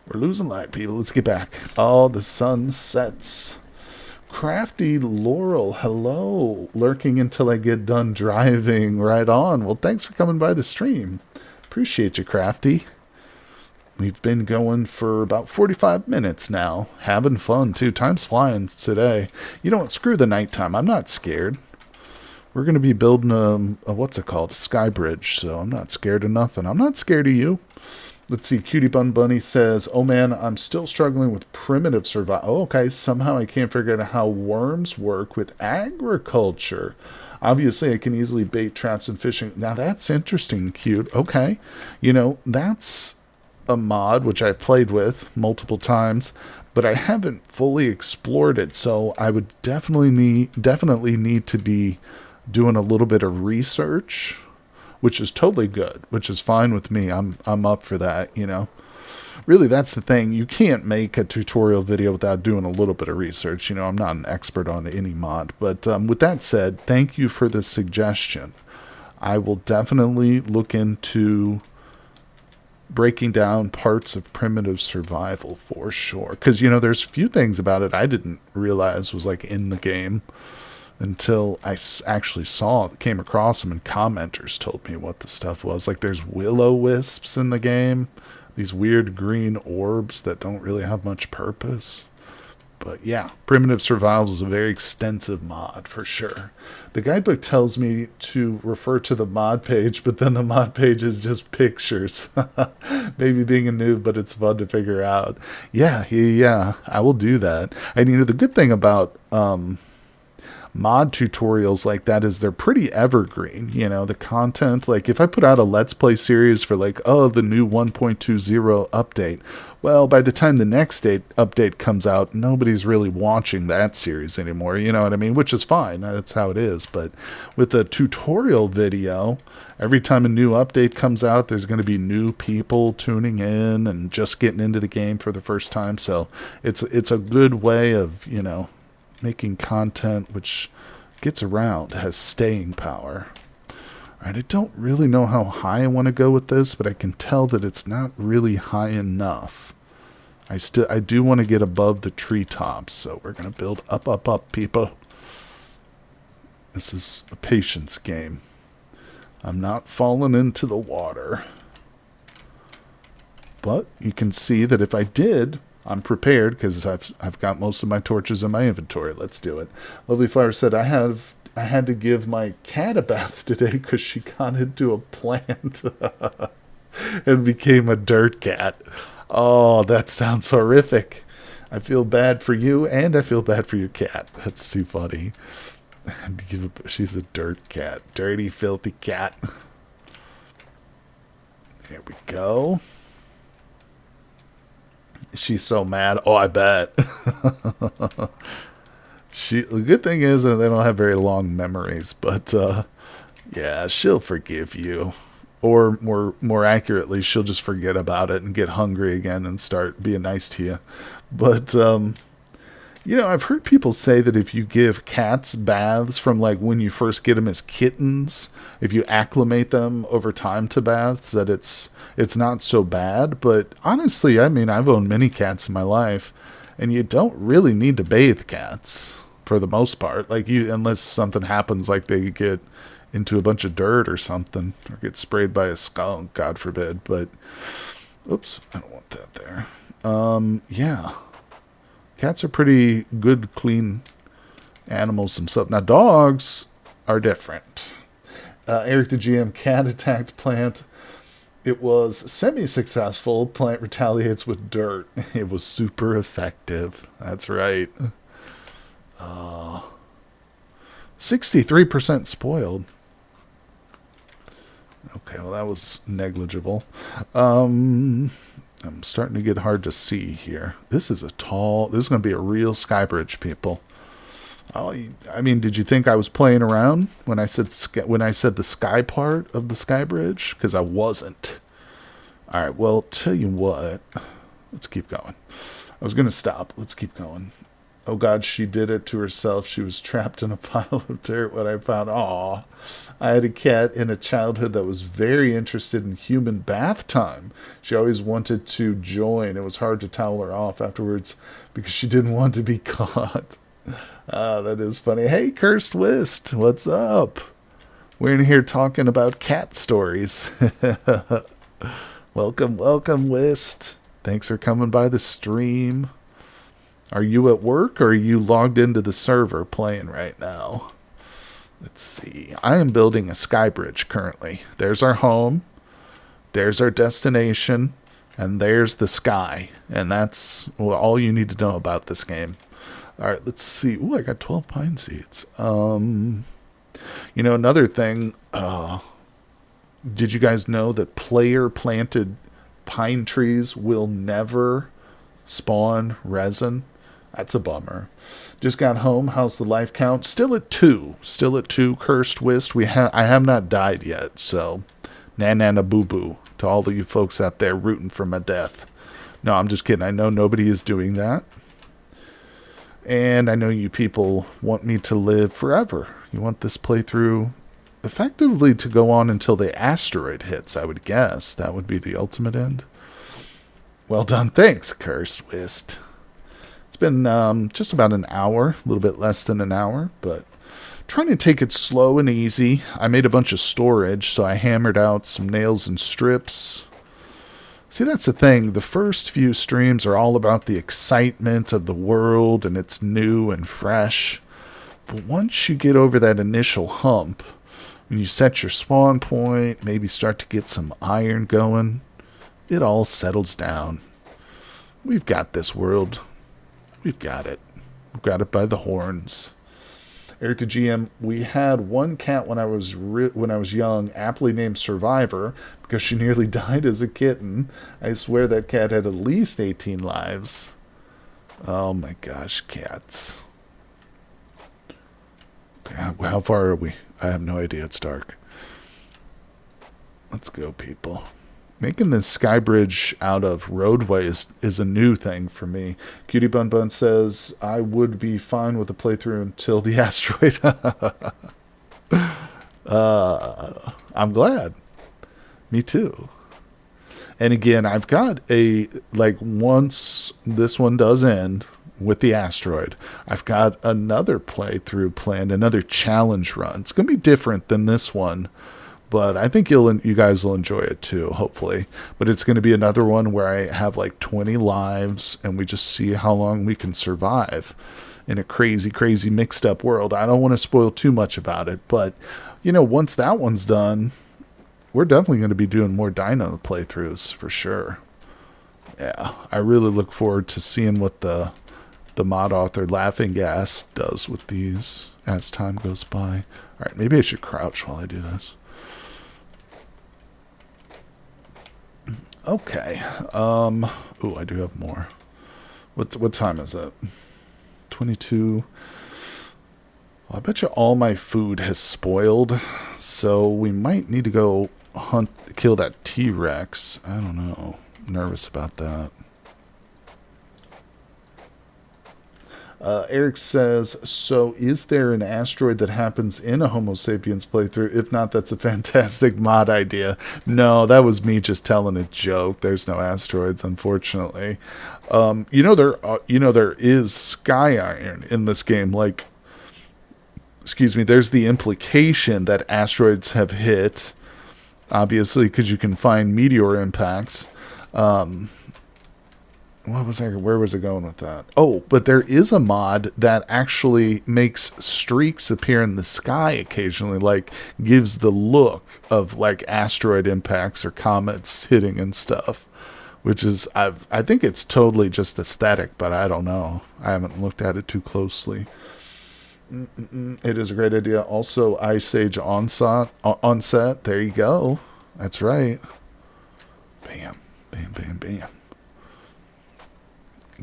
We're losing light, people. Let's get back. Oh, the sun sets. Crafty Laurel, hello. Lurking until I get done driving. Right on. Well, thanks for coming by the stream. Appreciate you, Crafty. We've been going for about 45 minutes now. Having fun, too. Time's flying today. You know what? Screw the nighttime. I'm not scared. We're going to be building a what's it called? A SKYBRIDGE, so I'm not scared of nothing. I'm not scared of you. Let's see. Cutie Bun Bunny says, oh man, I'm still struggling with primitive survival. Oh, okay. Somehow I can't figure out how worms work with agriculture. Obviously, I can easily bait traps and fishing. Now, that's interesting, Cute. Okay. You know, that's a mod which I've played with multiple times, but I haven't fully explored it, so I would definitely need to be doing a little bit of research, which is totally good, which is fine with me. I'm up for that, you know. Really, that's the thing. You can't make a tutorial video without doing a little bit of research. You know, I'm not an expert on any mod, but with that said, thank you for the suggestion. I will definitely look into breaking down parts of primitive survival for sure. Because, you know, there's a few things about it I didn't realize was like in the game until I actually came across them, and commenters told me what the stuff was. Like there's will-o-wisps in the game, these weird green orbs that don't really have much purpose. But yeah, primitive survival is a very extensive mod for sure. The guidebook tells me to refer to the mod page, but then the mod page is just pictures. Maybe being a noob, but it's fun to figure out. Yeah, I will do that. And you know, the good thing about mod tutorials like that is they're pretty evergreen. You know, the content, like if I put out a Let's Play series for like, oh, the new 1.20 update, well, by the time the next update comes out, nobody's really watching that series anymore, you know what I mean? Which is fine, that's how it is. But with a tutorial video, every time a new update comes out, there's going to be new people tuning in and just getting into the game for the first time. So it's a good way of, you know, making content which gets around, has staying power. All right, I don't really know how high I want to go with this, but I can tell that it's not really high enough. I do want to get above the treetops, so we're going to build up, people. This is a patience game. I'm not falling into the water. But you can see that if I did, I'm prepared because I've got most of my torches in my inventory. Let's do it. Lovely Flower said, I had to give my cat a bath today because she got into a plant and became a dirt cat. Oh, that sounds horrific. I feel bad for you and I feel bad for your cat. That's too funny. She's a dirt cat. Dirty, filthy cat. Here we go. She's so mad. Oh, I bet. The good thing is that they don't have very long memories, but yeah, she'll forgive you. Or more accurately, she'll just forget about it and get hungry again and start being nice to you. But you know, I've heard people say that if you give cats baths from like when you first get them as kittens, if you acclimate them over time to baths, that it's not so bad. But honestly, I mean, I've owned many cats in my life, and you don't really need to bathe cats for the most part. Like unless something happens, like they get into a bunch of dirt or something, or get sprayed by a skunk, God forbid. But oops, I don't want that there. Yeah. Cats are pretty good, clean animals themselves. Now, dogs are different. Eric the GM, cat attacked plant. It was semi-successful. Plant retaliates with dirt. It was super effective. That's right. 63% spoiled. Okay, well, that was negligible. I'm starting to get hard to see here. This is going to be a real SKYBRIDGE, people. Oh, I mean, did you think I was playing around when I said the sky part of the SKYBRIDGE? Because I wasn't. All right, well, tell you what. Let's keep going. I was going to stop. Let's keep going. Oh, God, she did it to herself. She was trapped in a pile of dirt when I found... Aw. I had a cat in a childhood that was very interested in human bath time. She always wanted to join. It was hard to towel her off afterwards because she didn't want to be caught. That is funny. Hey, Cursed Whist, what's up? We're in here talking about cat stories. Welcome, welcome, Whist. Thanks for coming by the stream. Are you at work or are you logged into the server playing right now? Let's see. I am building a SKYBRIDGE currently. There's our home. There's our destination. And there's the sky. And that's all you need to know about this game. All right, let's see. Ooh, I got 12 pine seeds. Another thing. Did you guys know that player-planted pine trees will never spawn resin? That's a bummer. Just got home. How's the life count? Still at 2. Still at 2. Cursed Whist. I have not died yet, so na boo boo to all of you folks out there rooting for my death. No, I'm just kidding. I know nobody is doing that. And I know you people want me to live forever. You want this playthrough effectively to go on until the asteroid hits, I would guess. That would be the ultimate end. Well done. Thanks, Cursed Whist. It's been just about an hour, a little bit less than an hour, but trying to take it slow and easy. I made a bunch of storage, so I hammered out some nails and strips. See, that's the thing. The first few streams are all about the excitement of the world, and it's new and fresh. But once you get over that initial hump, when you set your spawn point, maybe start to get some iron going, it all settles down. We've got this world. We've got it. We've got it by the horns. Eric the GM, we had one cat when I was young, aptly named Survivor, because she nearly died as a kitten. I swear that cat had at least 18 lives. Oh my gosh, cats. Okay, how far are we? I have no idea. It's dark. Let's go, people. Making this SKYBRIDGE out of roadway is a new thing for me. Cutie Bun Bun says, I would be fine with the playthrough until the asteroid. I'm glad. Me too. And again, I've got once this one does end with the asteroid, I've got another playthrough planned, another challenge run. It's going to be different than this one. But I think you guys will enjoy it too, hopefully. But it's going to be another one where I have like 20 lives and we just see how long we can survive in a crazy, crazy mixed up world. I don't want to spoil too much about it, but once that one's done, we're definitely going to be doing more dino playthroughs for sure. Yeah, I really look forward to seeing what the mod author Laughing Gas does with these as time goes by. All right, maybe I should crouch while I do this. Okay. Ooh, I do have more. What time is it? 22. Well, I bet you all my food has spoiled, so we might need to go kill that T-Rex. I don't know. I'm nervous about that. Eric says, so is there an asteroid that happens in a Homo Sapiens playthrough? If not, that's a fantastic mod idea. No, that was me just telling a joke. There's no asteroids, unfortunately. There is sky iron in this game. There's the implication that asteroids have hit, obviously, because you can find meteor impacts. Where was I going with that? Oh, but there is a mod that actually makes streaks appear in the sky occasionally, gives the look of asteroid impacts or comets hitting and stuff, which is, I think it's totally just aesthetic, but I don't know. I haven't looked at it too closely. It is a great idea. Also, Ice Age onset. There you go. That's right. Bam, bam, bam, bam.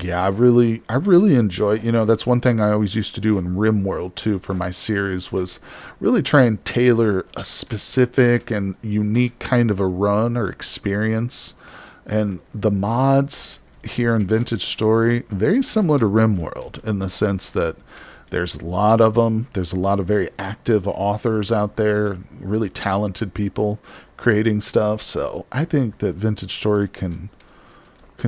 Yeah, I really enjoy it. That's one thing I always used to do in RimWorld too for my series, was really try and tailor a specific and unique kind of a run or experience. And the mods here in Vintage Story, very similar to RimWorld in the sense that there's a lot of them. There's a lot of very active authors out there, really talented people creating stuff. So I think that Vintage Story can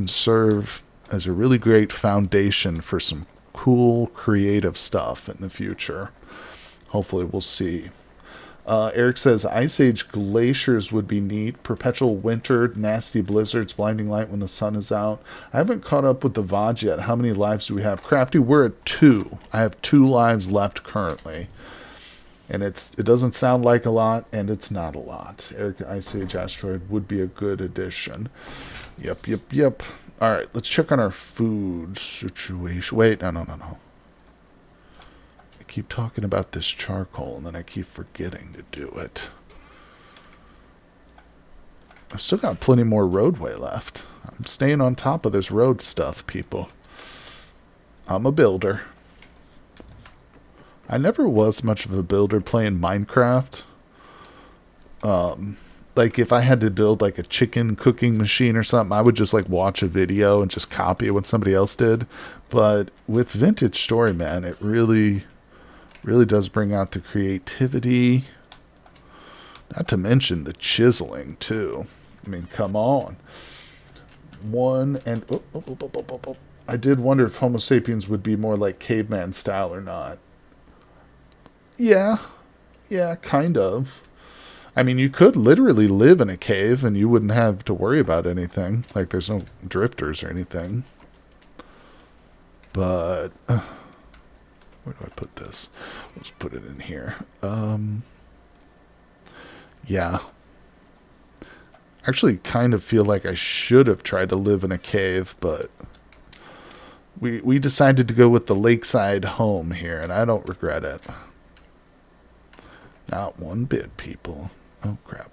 serve as a really great foundation for some cool, creative stuff in the future. Hopefully we'll see. Eric says, Ice Age glaciers would be neat. Perpetual winter, nasty blizzards, blinding light when the sun is out. I haven't caught up with the VOD yet. How many lives do we have? Crafty, we're at 2. I have 2 lives left currently. And it doesn't sound like a lot, and it's not a lot. Eric, Ice Age asteroid would be a good addition. Yep. All right, let's check on our food situation. Wait, no. I keep talking about this charcoal, and then I keep forgetting to do it. I've still got plenty more roadway left. I'm staying on top of this road stuff, people. I'm a builder. I never was much of a builder playing Minecraft. Like, if I had to build, like, a chicken cooking machine or something, I would just, like, watch a video and just copy what somebody else did. But with Vintage Story, man, it really does bring out the creativity. Not to mention the chiseling, too. I mean, come on. I did wonder if Homo sapiens would be more like caveman style or not. Yeah, kind of. I mean, you could literally live in a cave and you wouldn't have to worry about anything. Like, there's no drifters or anything. But where do I put this? Let's put it in here. Yeah. Actually, kind of feel like I should have tried to live in a cave, but we decided to go with the lakeside home here, and I don't regret it. Not one bit, people. Oh, crap.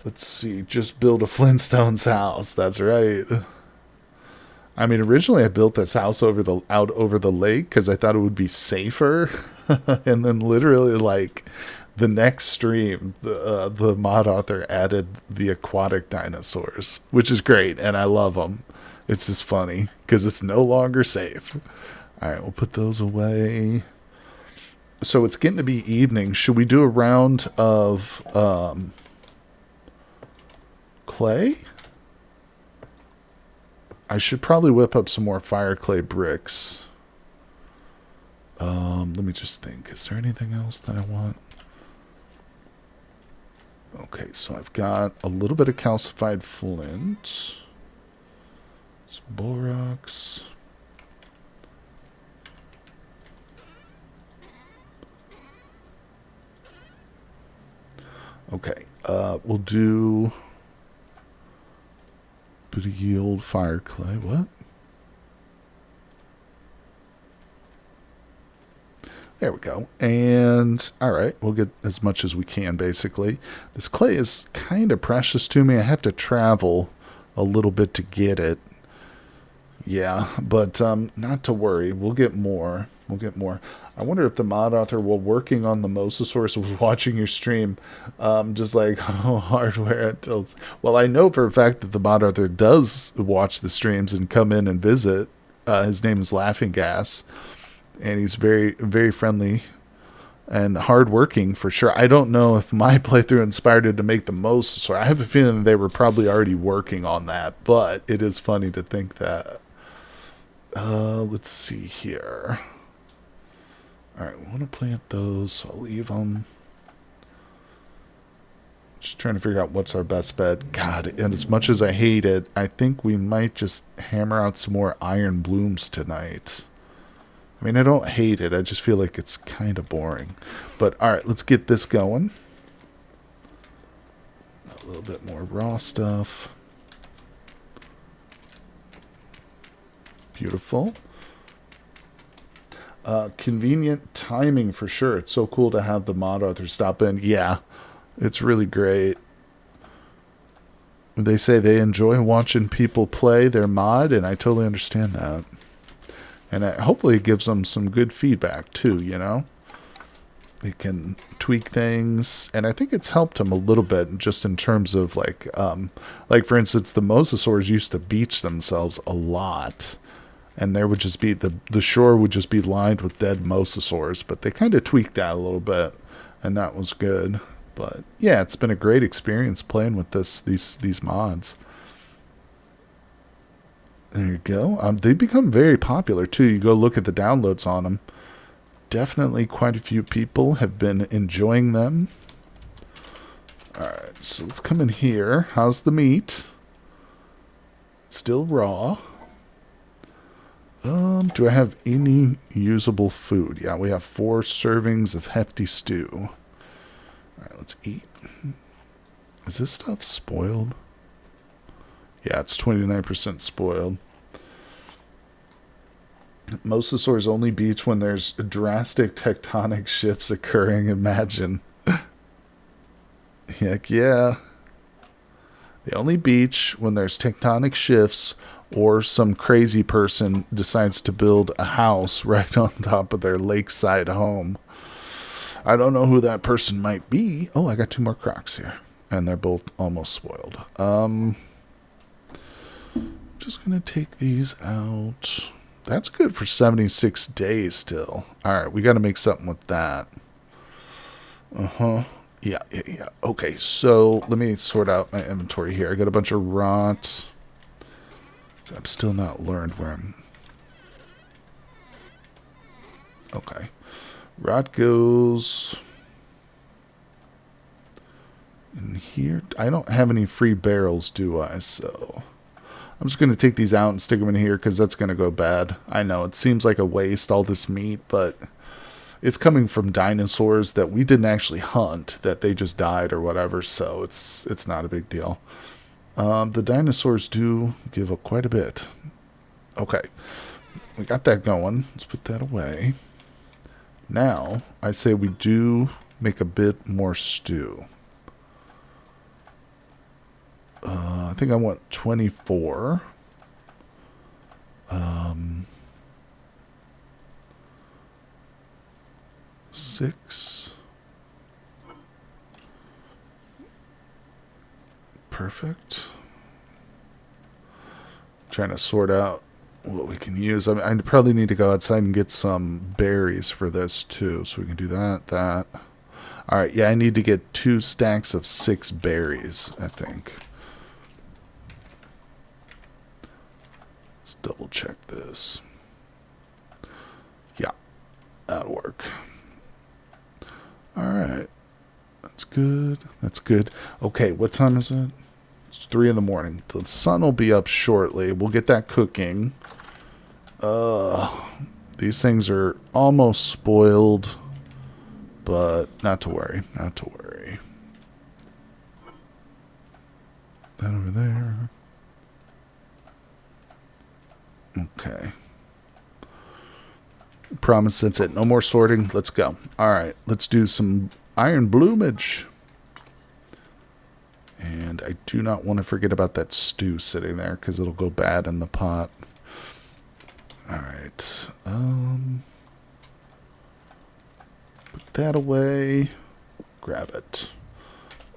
Let's see. Just build a Flintstones house. That's right. I mean, originally I built this house out over the lake because I thought it would be safer. And then literally, like, the next stream, the mod author added the aquatic dinosaurs, which is great, and I love them. It's just funny because it's no longer safe. All right, we'll put those away. So it's getting to be evening. Should we do a round of clay? I should probably whip up some more fire clay bricks. Let me just think. Is there anything else that I want? Okay, so I've got a little bit of calcified flint. Some borax. Okay, we'll do a bit of yield fire clay. What? There we go. And, all right, we'll get as much as we can, basically. This clay is kind of precious to me. I have to travel a little bit to get it. Yeah, but not to worry. We'll get more. I wonder if the mod author, while working on the Mosasaurus, was watching your stream, just like, hardware until... Well, I know for a fact that the mod author does watch the streams and come in and visit. His name is Laughing Gas, and he's very, very friendly and hardworking for sure. I don't know if my playthrough inspired him to make the Mosasaur. I have a feeling that they were probably already working on that, but it is funny to think that. Let's see here. Alright, we want to plant those, so I'll leave them. Just trying to figure out what's our best bet. God, and as much as I hate it, I think we might just hammer out some more iron blooms tonight. I mean, I don't hate it, I just feel like it's kind of boring. But, alright, let's get this going. A little bit more raw stuff. Beautiful. Convenient timing for sure. It's so cool to have the mod author stop in. Yeah, it's really great. They say they enjoy watching people play their mod, and I totally understand that. And hopefully it gives them some good feedback too, you know? They can tweak things, and I think it's helped them a little bit just in terms of like for instance, the mosasaurs used to beach themselves a lot. And there would just be, the shore would just be lined with dead mosasaurs. But they kind of tweaked that a little bit. And that was good. But yeah, it's been a great experience playing with these mods. There you go. They become very popular, too. You go look at the downloads on them. Definitely quite a few people have been enjoying them. Alright, so let's come in here. How's the meat? Still raw. Do I have any usable food? Yeah, we have 4 servings of hefty stew. Alright, let's eat. Is this stuff spoiled? Yeah, it's 29% spoiled. Mosasaurs only beach when there's drastic tectonic shifts occurring. Imagine. Heck yeah. They only beach when there's tectonic shifts or some crazy person decides to build a house right on top of their lakeside home. I don't know who that person might be. Oh, I got 2 more crocs here. And they're both almost spoiled. Just going to take these out. That's good for 76 days still. Alright, we got to make something with that. Yeah. Okay, so let me sort out my inventory here. I got a bunch of rot. I'm still not learned where I'm... Okay. Rot goes... in here. I don't have any free barrels, do I? So... I'm just going to take these out and stick them in here because that's going to go bad. I know, it seems like a waste, all this meat, but it's coming from dinosaurs that we didn't actually hunt, that they just died or whatever, so it's not a big deal. The dinosaurs do give up quite a bit. Okay, we got that going. Let's put that away. Now, I say we do make a bit more stew. I think I want 24. 6. Perfect. Trying to sort out what we can use. I mean, I probably need to go outside and get some berries for this too, so we can do that. All right, yeah, I need to get 2 stacks of 6 berries, I think. Let's double check this. Yeah, that'll work. All right, that's good. That's good. Okay, what time is it? It's 3 in the morning. The sun will be up shortly. We'll get that cooking. These things are almost spoiled, but not to worry. Not to worry. That over there. Okay. Promise that's it. No more sorting. Let's go. All right. Let's do some iron bloomage. And I do not want to forget about that stew sitting there because it'll go bad in the pot. All right. Put that away. Grab it.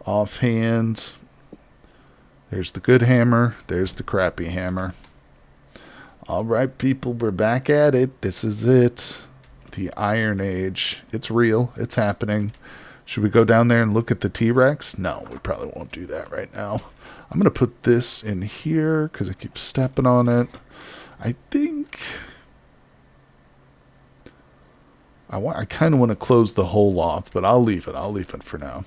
Offhand. There's the good hammer. There's the crappy hammer. All right, people, we're back at it. This is it. The Iron Age. It's real. It's happening. Should we go down there and look at the T-Rex? No, we probably won't do that right now. I'm going to put this in here because I keep stepping on it. I think... I kind of want to close the hole off, but I'll leave it. I'll leave it for now.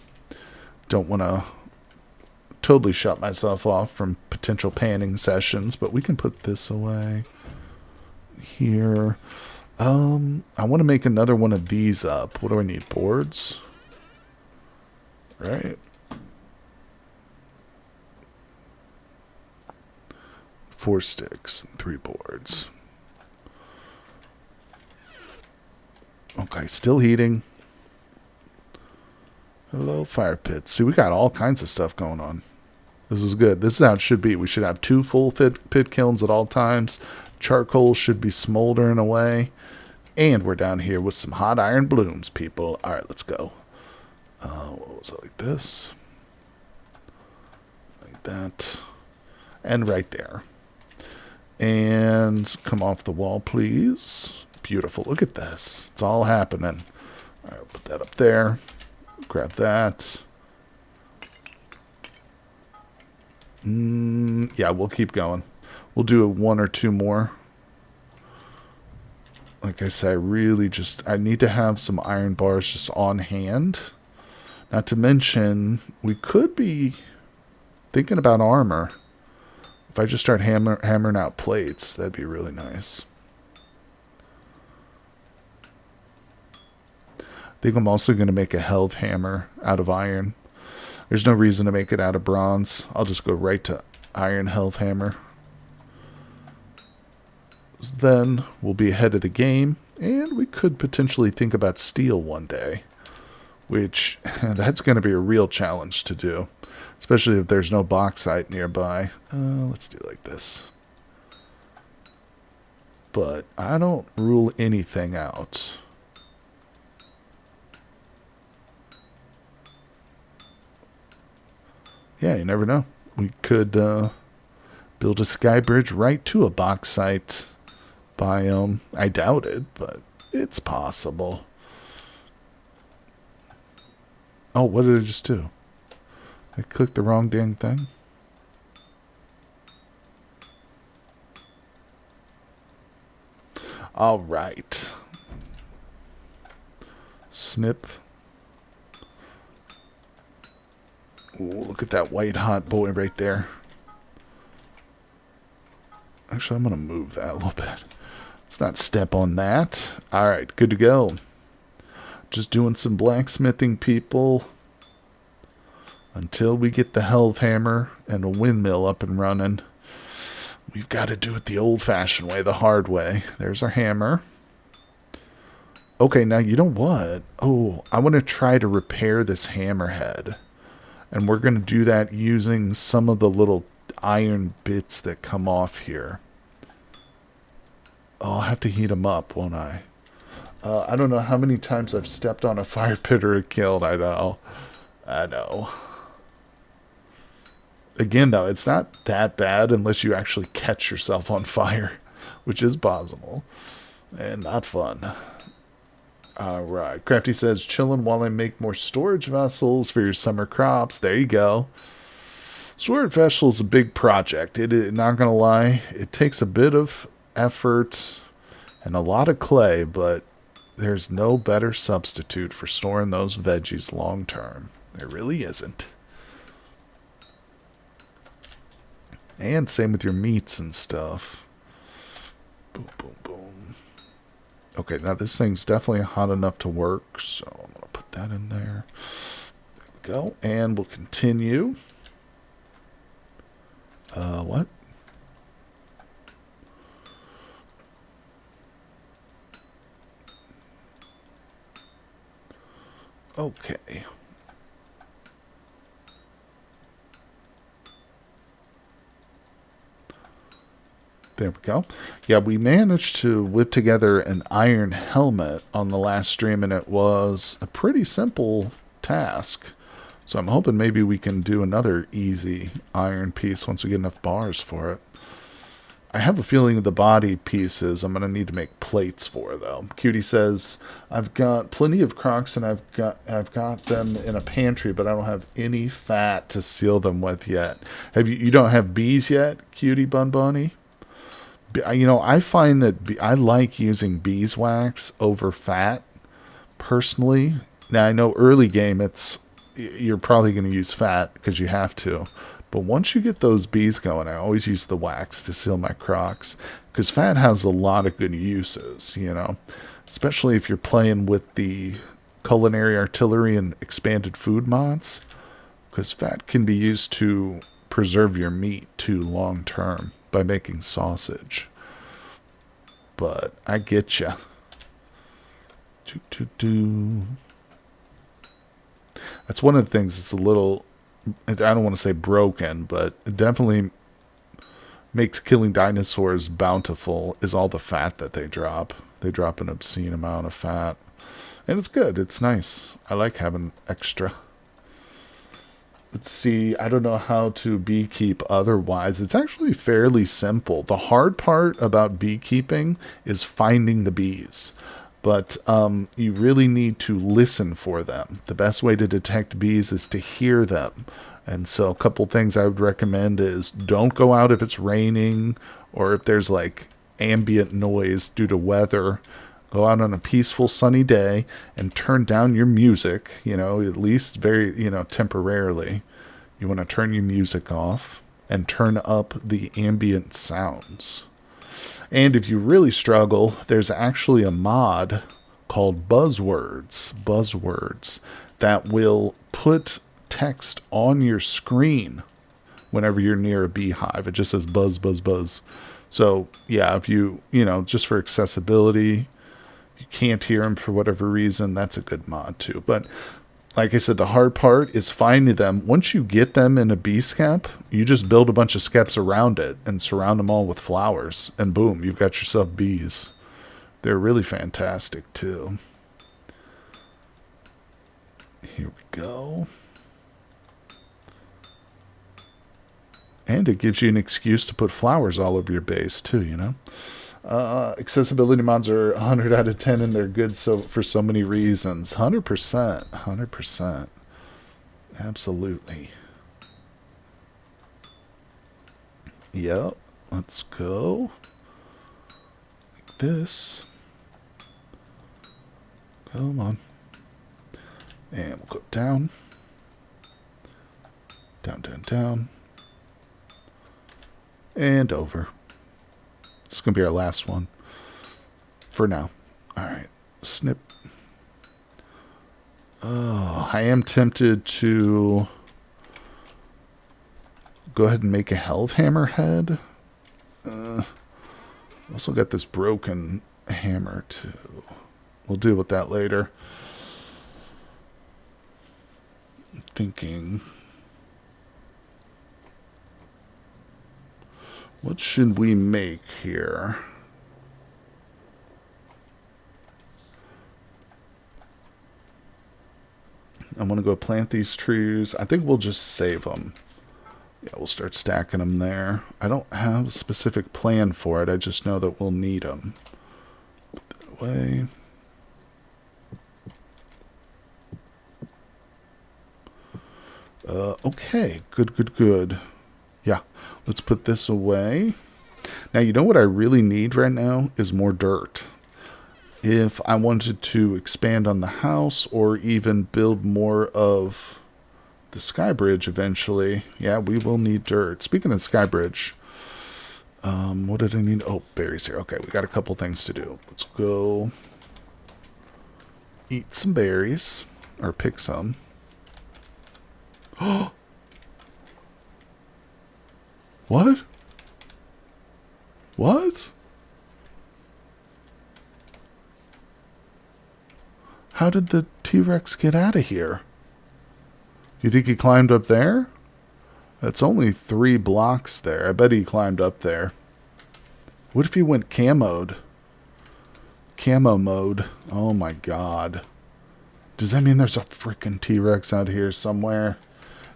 Don't want to totally shut myself off from potential panning sessions, but we can put this away here. I want to make another one of these up. What do I need? Boards? Right. 4 sticks and 3 boards. Okay, still heating. Hello, fire pits. See, we got all kinds of stuff going on. This is good. This is how it should be. We should have 2 full pit kilns at all times. Charcoal should be smoldering away. And we're down here with some hot iron blooms, people. All right, let's go. What was it, like this? Like that. And right there. And come off the wall, please. Beautiful. Look at this. It's all happening. All right, put that up there. Grab that. Yeah, we'll keep going. We'll do one or two more. Like I said, I need to have some iron bars just on hand. Not to mention, we could be thinking about armor. If I just start hammering out plates, that'd be really nice. I think I'm also going to make a helve hammer out of iron. There's no reason to make it out of bronze. I'll just go right to iron helve hammer. Then we'll be ahead of the game, and we could potentially think about steel one day, which that's going to be a real challenge to do, especially if there's no bauxite nearby. Let's do it like this. But I don't rule anything out. Yeah, you never know. We could build a sky bridge right to a bauxite biome. I doubt it, but it's possible. Oh, what did I just do? I clicked the wrong dang thing. All right. Snip. Ooh, look at that white hot boy right there. Actually, I'm going to move that a little bit. Let's not step on that. All right, good to go. Just doing some blacksmithing, people, until we get the helve hammer and a windmill up and running. We've got to do it the old-fashioned way, the hard way. There's our hammer. Okay, now you know what? Oh, I want to try to repair this hammerhead. And we're going to do that using some of the little iron bits that come off here. Oh, I'll have to heat them up, won't I? I don't know how many times I've stepped on a fire pit or a kiln. I know. Again, though, it's not that bad unless you actually catch yourself on fire, which is possible and not fun. All right. Crafty says, chilling while I make more storage vessels for your summer crops. There you go. Storage vessel is a big project. Not going to lie, it takes a bit of effort and a lot of clay, but there's no better substitute for storing those veggies long term. There really isn't. And same with your meats and stuff. Boom, boom, boom. Okay, now this thing's definitely hot enough to work, so I'm going to put that in there. There we go. And we'll continue. What? Okay. There we go. Yeah, we managed to whip together an iron helmet on the last stream, and it was a pretty simple task. So I'm hoping maybe we can do another easy iron piece once we get enough bars for it. I have a feeling the body pieces I'm going to need to make plates for, though. Cutie says, I've got plenty of crocs and I've got them in a pantry, but I don't have any fat to seal them with yet. You don't have bees yet, Cutie Bun Bunny? You know, I find that I like using beeswax over fat, personally. Now, I know early game you're probably going to use fat because you have to. But once you get those bees going, I always use the wax to seal my crocs. Because fat has a lot of good uses, you know. Especially if you're playing with the culinary artillery and expanded food mods. Because fat can be used to preserve your meat too long term by making sausage. But I get ya. That's one of the things that's a little, I don't want to say broken, but it definitely makes killing dinosaurs bountiful is all the fat that they drop. They drop an obscene amount of fat. And it's good. It's nice. I like having extra. Let's see. I don't know how to beekeep otherwise. It's actually fairly simple. The hard part about beekeeping is finding the bees. But you really need to listen for them. The best way to detect bees is to hear them. And so a couple things I would recommend is don't go out if it's raining or if there's like ambient noise due to weather, go out on a peaceful sunny day and turn down your music, at least very, temporarily. You want to turn your music off and turn up the ambient sounds. And if you really struggle, there's actually a mod called buzzwords that will put text on your screen whenever you're near a beehive. It just says buzz, buzz, buzz. So yeah, if you, just for accessibility, you can't hear them for whatever reason, that's a good mod too. But like I said, the hard part is finding them. Once you get them in a bee skep, you just build a bunch of skeps around it and surround them all with flowers. And boom, you've got yourself bees. They're really fantastic too. Here we go. And it gives you an excuse to put flowers all over your base too, accessibility mods are 100 out of 10 and they're good for so many reasons. 100%. Absolutely. Yep. Let's go. Like this. Come on. And we'll go down. Down, down, down. And over. This is going to be our last one. For now. Alright. Snip. Oh, I am tempted to go ahead and make a Hellhammer head. Also got this broken hammer too. We'll deal with that later. I'm thinking, what should we make here? I'm going to go plant these trees. I think we'll just save them. Yeah, we'll start stacking them there. I don't have a specific plan for it. I just know that we'll need them. Put that away. Okay, good. Yeah, let's put this away. Now, you know what I really need right now is more dirt. If I wanted to expand on the house or even build more of the SKYBRIDGE eventually, yeah, we will need dirt. Speaking of SKYBRIDGE, what did I need? Oh, berries here. Okay, we got a couple things to do. Let's go eat some berries, or pick some. Oh! What? What? How did the T-Rex get out of here? You think he climbed up there? That's only 3 blocks there. I bet he climbed up there. What if he went camoed? Camo mode. Oh my god. Does that mean there's a freaking T-Rex out here somewhere?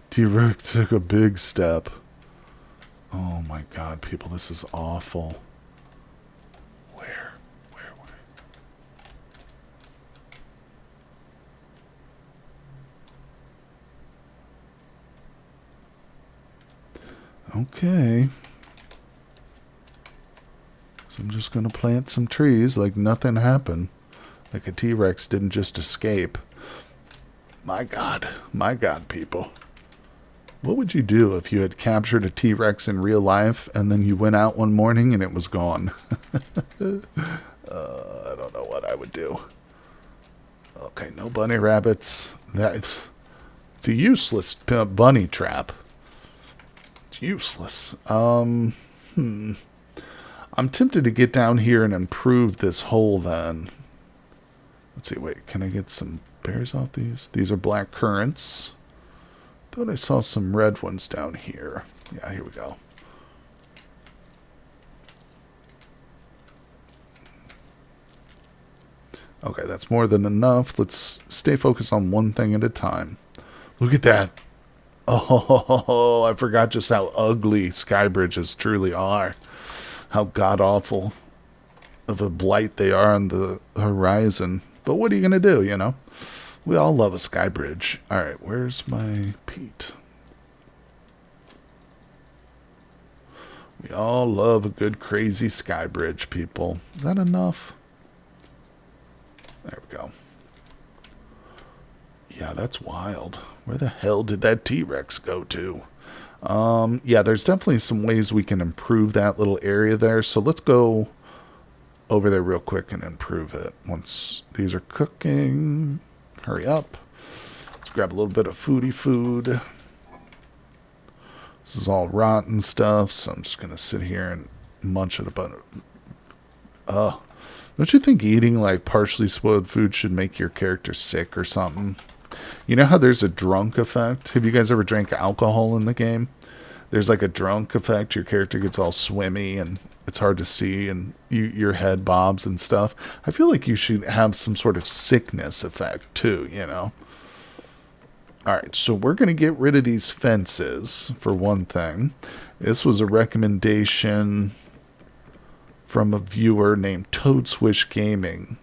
T-Rex took a big step. Oh my god, people, this is awful. Where? Okay. So I'm just going to plant some trees like nothing happened. Like a T-Rex didn't just escape. My god, people. What would you do if you had captured a T-Rex in real life and then you went out one morning and it was gone? I don't know what I would do. Okay, no bunny rabbits. It's a useless bunny trap. It's useless. I'm tempted to get down here and improve this hole then. Let's see, wait, can I get some berries off these? These are black currants. Thought I saw some red ones down here. Yeah, here we go. Okay, that's more than enough. Let's stay focused on one thing at a time. Look at that. Oh, I forgot just how ugly SKYBRIDGEs truly are. How god-awful of a blight they are on the horizon. But what are you going to do, you know? We all love a SKYBRIDGE. Alright, where's my peat? We all love a good crazy SKYBRIDGE, people. Is that enough? There we go. Yeah, that's wild. Where the hell did that T-Rex go to? Yeah, there's definitely some ways we can improve that little area there. So let's go over there real quick and improve it. Once these are cooking, hurry up. Let's grab a little bit of foodie food. This is all rotten stuff, so I'm just going to sit here and munch it about it. Don't you think eating like partially spoiled food should make your character sick or something? You know how there's a drunk effect? Have you guys ever drank alcohol in the game? There's like a drunk effect. Your character gets all swimmy and it's hard to see and your head bobs and stuff. I feel like you should have some sort of sickness effect too, you know? Alright, so we're going to get rid of these fences, for one thing. This was a recommendation from a viewer named Toadswish Gaming,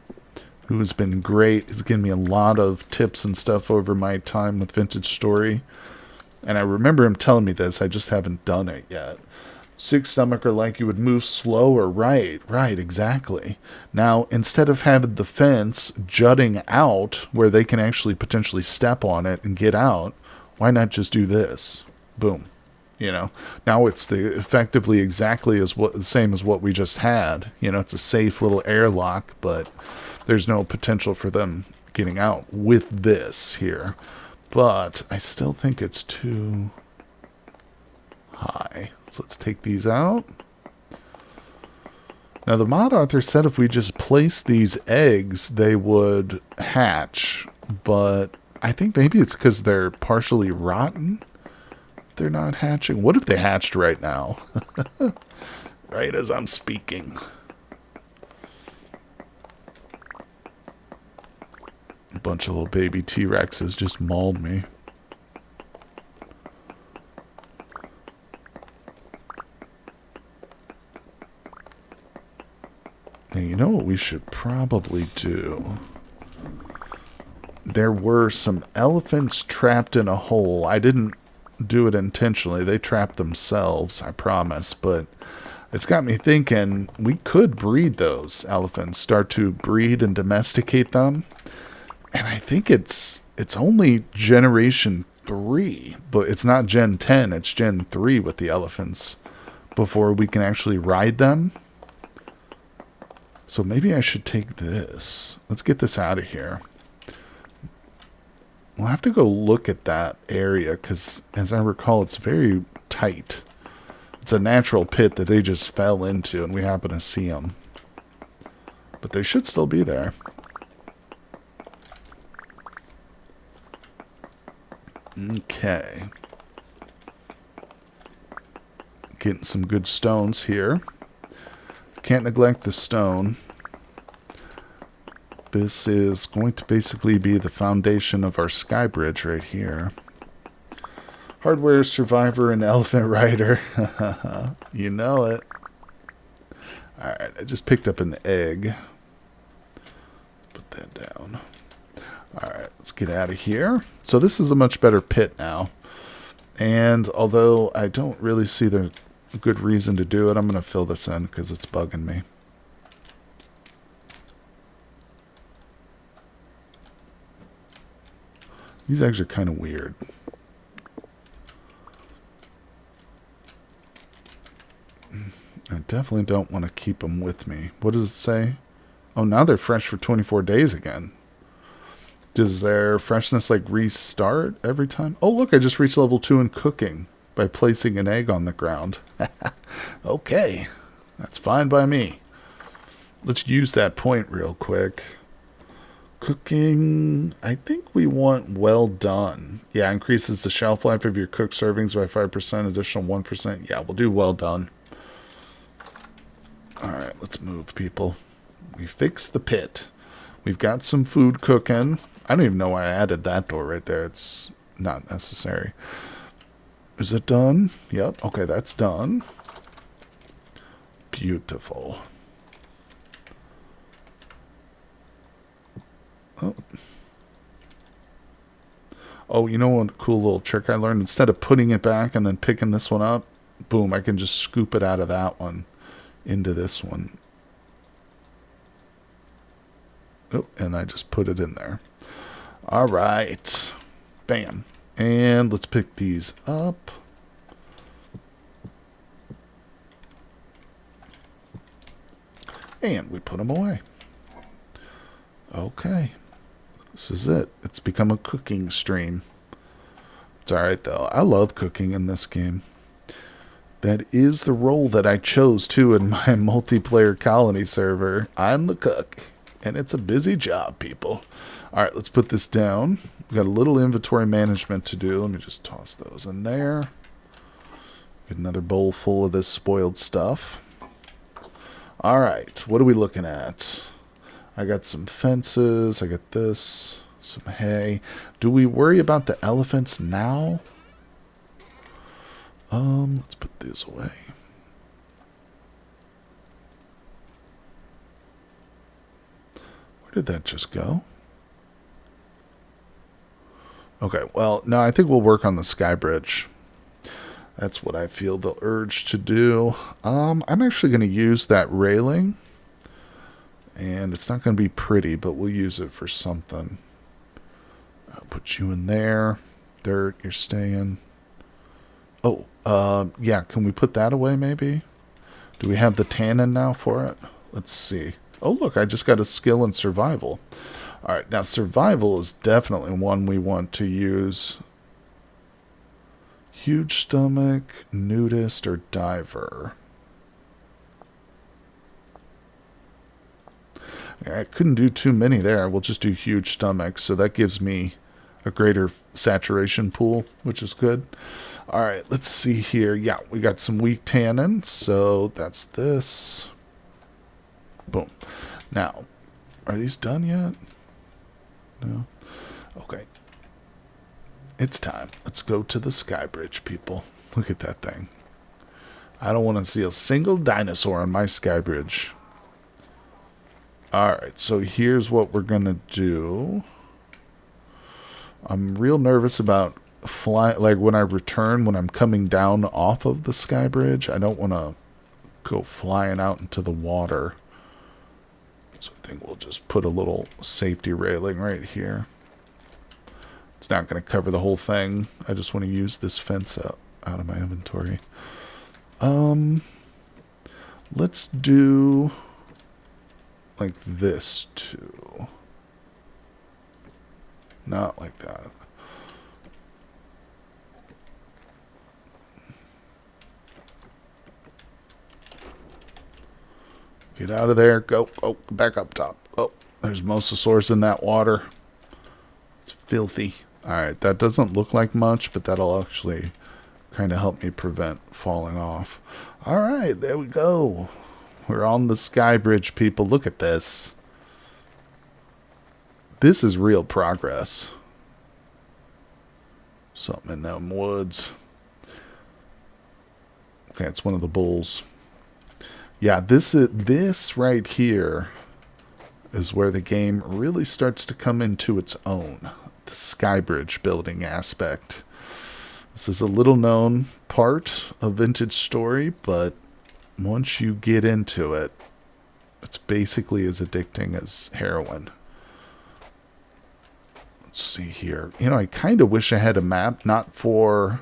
who has been great. He's given me a lot of tips and stuff over my time with Vintage Story. And I remember him telling me this, I just haven't done it yet. Sick stomach or like you would move slower. Right, exactly. Now, instead of having the fence jutting out where they can actually potentially step on it and get out, why not just do this? Boom. You know, now it's effectively exactly the same as what we just had. You know, it's a safe little airlock, but there's no potential for them getting out with this here. But I still think it's too high. So let's take these out. Now the mod author said if we just place these eggs, they would hatch. But I think maybe it's because they're partially rotten. They're not hatching. What if they hatched right now? Right as I'm speaking. A bunch of little baby T-Rexes just mauled me. Now, you know what we should probably do? There were some elephants trapped in a hole. I didn't do it intentionally. They trapped themselves, I promise. But it's got me thinking we could breed those elephants, start to breed and domesticate them. And I think it's only generation 3, but it's not Gen 10, it's Gen 3 with the elephants before we can actually ride them. So maybe I should take this. Let's get this out of here. We'll have to go look at that area because, as I recall, it's very tight. It's a natural pit that they just fell into and we happen to see them. But they should still be there. Okay. Getting some good stones here. Can't neglect the stone. This is going to basically be the foundation of our SKYBRIDGE right here. Hardware Survivor and Elephant Rider. You know it. Alright, I just picked up an egg. Put that down. Alright, let's get out of here. So this is a much better pit now. And although I don't really see the good reason to do it, I'm going to fill this in because it's bugging me. These eggs are kind of weird. I definitely don't want to keep them with me. What does it say? Oh, now they're fresh for 24 days again. Does their freshness like restart every time? Oh, look, I just reached level 2 in cooking by placing an egg on the ground. Okay, that's fine by me. Let's use that point real quick. Cooking, I think we want well done. Yeah, increases the shelf life of your cooked servings by 5%, additional 1%. Yeah, we'll do well done. Alright, let's move, people. We fixed the pit. We've got some food cooking. I don't even know why I added that door right there. It's not necessary. Is it done? Yep. Okay, that's done. Beautiful. Oh, you know what cool little trick I learned? Instead of putting it back and then picking this one up, boom, I can just scoop it out of that one into this one. Oh, and I just put it in there. All right. Bam. And let's pick these up. And we put them away. Okay. This is it. It's become a cooking stream. It's alright, though. I love cooking in this game. That is the role that I chose, too, in my multiplayer colony server. I'm the cook. And it's a busy job, people. Alright, let's put this down. We've got a little inventory management to do. Let me just toss those in there. Get another bowl full of this spoiled stuff. Alright, what are we looking at? I got some fences. I got this. Some hay. Do we worry about the elephants now? Let's put these away. Where did that just go? Okay, well, no, I think we'll work on the SKYBRIDGE. That's what I feel the urge to do. I'm actually going to use that railing. And it's not going to be pretty, but we'll use it for something. I'll put you in there. Dirt, you're staying. Oh, yeah, can we put that away maybe? Do we have the tannin now for it? Let's see. Oh, look, I just got a skill in survival. All right, now survival is definitely one we want to use. Huge stomach, nudist, or diver. I couldn't do too many there. We'll just do huge stomach, so that gives me a greater saturation pool, which is good. All right, let's see here. Yeah, we got some weak tannin, so that's this. Boom. Now, are these done yet? No? Okay. It's time. Let's go to the SKYBRIDGE, people. Look at that thing. I don't want to see a single dinosaur on my SKYBRIDGE. Alright, so here's what we're going to do. I'm real nervous about like when I return, when I'm coming down off of the SKYBRIDGE. I don't want to go flying out into the water. So I think we'll just put a little safety railing right here. It's not going to cover the whole thing. I just want to use this fence out of my inventory. Let's do like this too. Not like that. Get out of there. Go. Oh, back up top. Oh, there's mosasaurs in that water. It's filthy. Alright, that doesn't look like much, but that'll actually kind of help me prevent falling off. Alright, there we go. We're on the SKYBRIDGE, people. Look at this. This is real progress. Something in them woods. Okay, it's one of the bulls. Yeah, this right here is where the game really starts to come into its own. The SKYBRIDGE building aspect. This is a little known part of Vintage Story, but once you get into it, it's basically as addicting as heroin. Let's see here. You know, I kind of wish I had a map, not for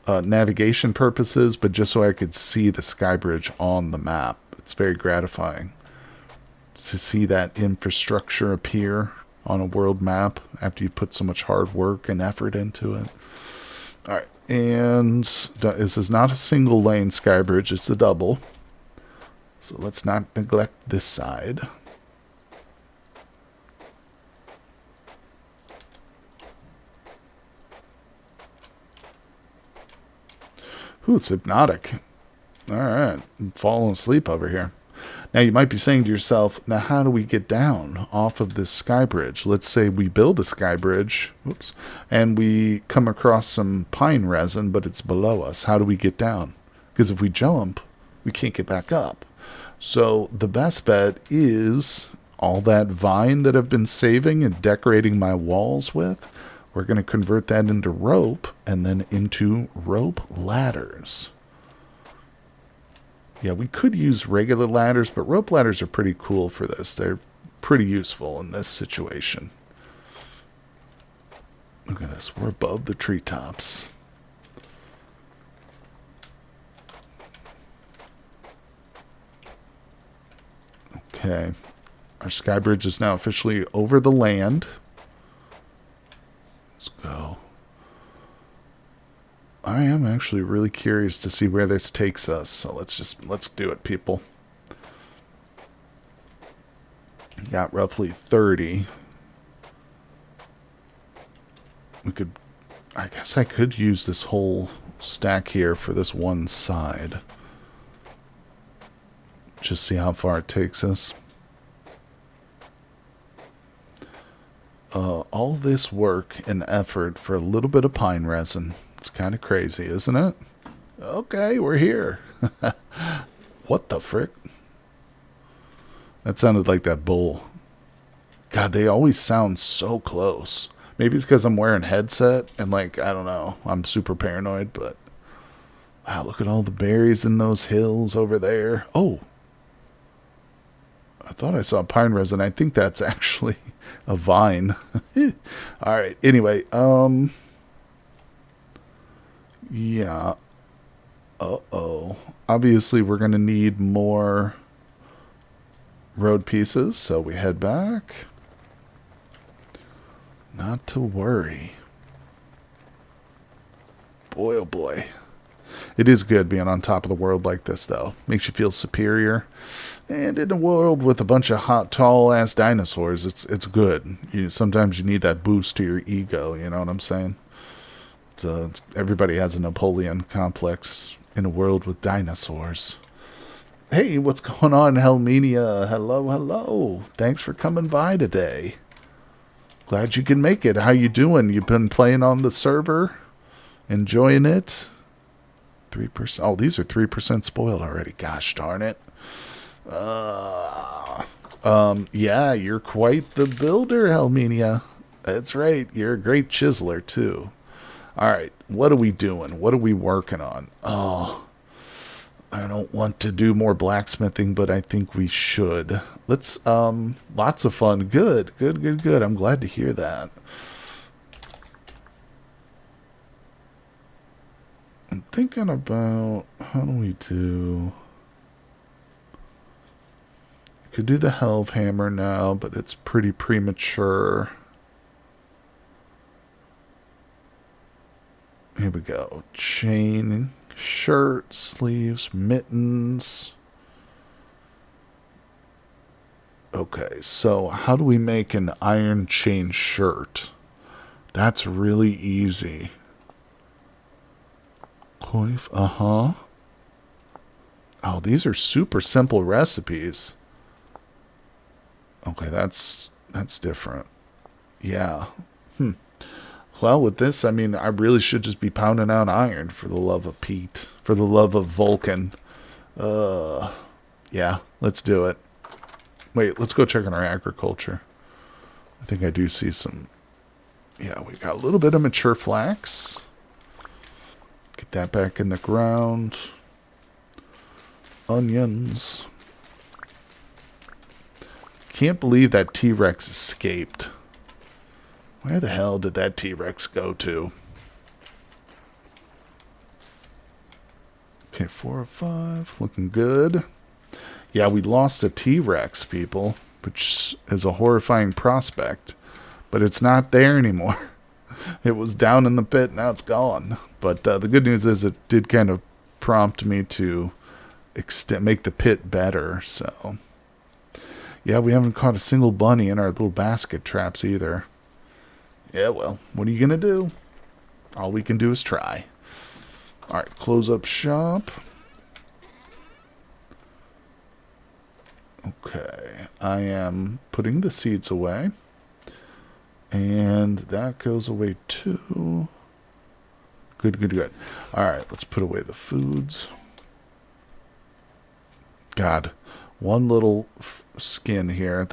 navigation purposes, but just so I could see the SKYBRIDGE on the map. It's very gratifying to see that infrastructure appear on a world map after you put so much hard work and effort into it. Alright, and this is not a single lane SKYBRIDGE, it's a double. So let's not neglect this side. Ooh, it's hypnotic. Alright, I'm falling asleep over here. Now you might be saying to yourself, now how do we get down off of this SKYBRIDGE? Let's say we build a SKYBRIDGE, oops, and we come across some pine resin, but it's below us. How do we get down? Because if we jump, we can't get back up. So the best bet is all that vine that I've been saving and decorating my walls with. We're going to convert that into rope and then into rope ladders. Yeah, we could use regular ladders, but rope ladders are pretty cool for this. They're pretty useful in this situation. Look at this. We're above the treetops. Okay. Our sky bridge is now officially over the land. Let's go. I am actually really curious to see where this takes us. So let's do it, people. Got roughly 30. I guess I could use this whole stack here for this one side. Just see how far it takes us. All this work and effort for a little bit of pine resin. It's kind of crazy, isn't it? Okay, we're here. What the frick? That sounded like that bull. God, they always sound so close. Maybe it's because I'm wearing a headset and, like, I don't know. I'm super paranoid, but... Wow, look at all the berries in those hills over there. Oh! I thought I saw pine resin. I think that's actually a vine. Alright, anyway, yeah. Uh-oh. Obviously, we're going to need more road pieces, so we head back. Not to worry. Boy, oh boy. It is good being on top of the world like this, though. Makes you feel superior. And in a world with a bunch of hot, tall-ass dinosaurs, it's good. Sometimes you need that boost to your ego, you know what I'm saying? Everybody has a Napoleon complex in a world with dinosaurs. Hey, what's going on, Helmenia? Hello, hello. Thanks for coming by today. Glad you can make it. How you doing? You've been playing on the server? Enjoying it? 3%. Oh, these are 3% spoiled already. Gosh darn it. Yeah, you're quite the builder, Helmenia. That's right. You're a great chiseler, too. Alright, what are we doing? What are we working on? Oh, I don't want to do more blacksmithing, but I think we should. Let's, lots of fun. Good, good, good, good. I'm glad to hear that. I'm thinking about, how do we do... I could do the Helve Hammer now, but it's pretty premature. Here we go. Chain, shirt, sleeves, mittens. Okay, so how do we make an iron chain shirt? That's really easy. Coif, uh-huh. Oh, these are super simple recipes. Okay, that's different. Yeah. Well, with this, I mean, I really should just be pounding out iron for the love of Pete. For the love of Vulcan. Yeah, let's do it. Wait, let's go check on our agriculture. I think I do see some... Yeah, we got a little bit of mature flax. Get that back in the ground. Onions. Can't believe that T-Rex escaped. Where the hell did that T-Rex go to? Okay, 4 of 5. Looking good. Yeah, we lost a T-Rex, people, which is a horrifying prospect. But it's not there anymore. It was down in the pit, now it's gone. But the good news is it did kind of prompt me to make the pit better, so... Yeah, we haven't caught a single bunny in our little basket traps either. Yeah, well, what are you going to do? All we can do is try. Alright, close up shop. Okay, I am putting the seeds away. And that goes away too. Good, good, good. Alright, let's put away the foods. God, one little skin here.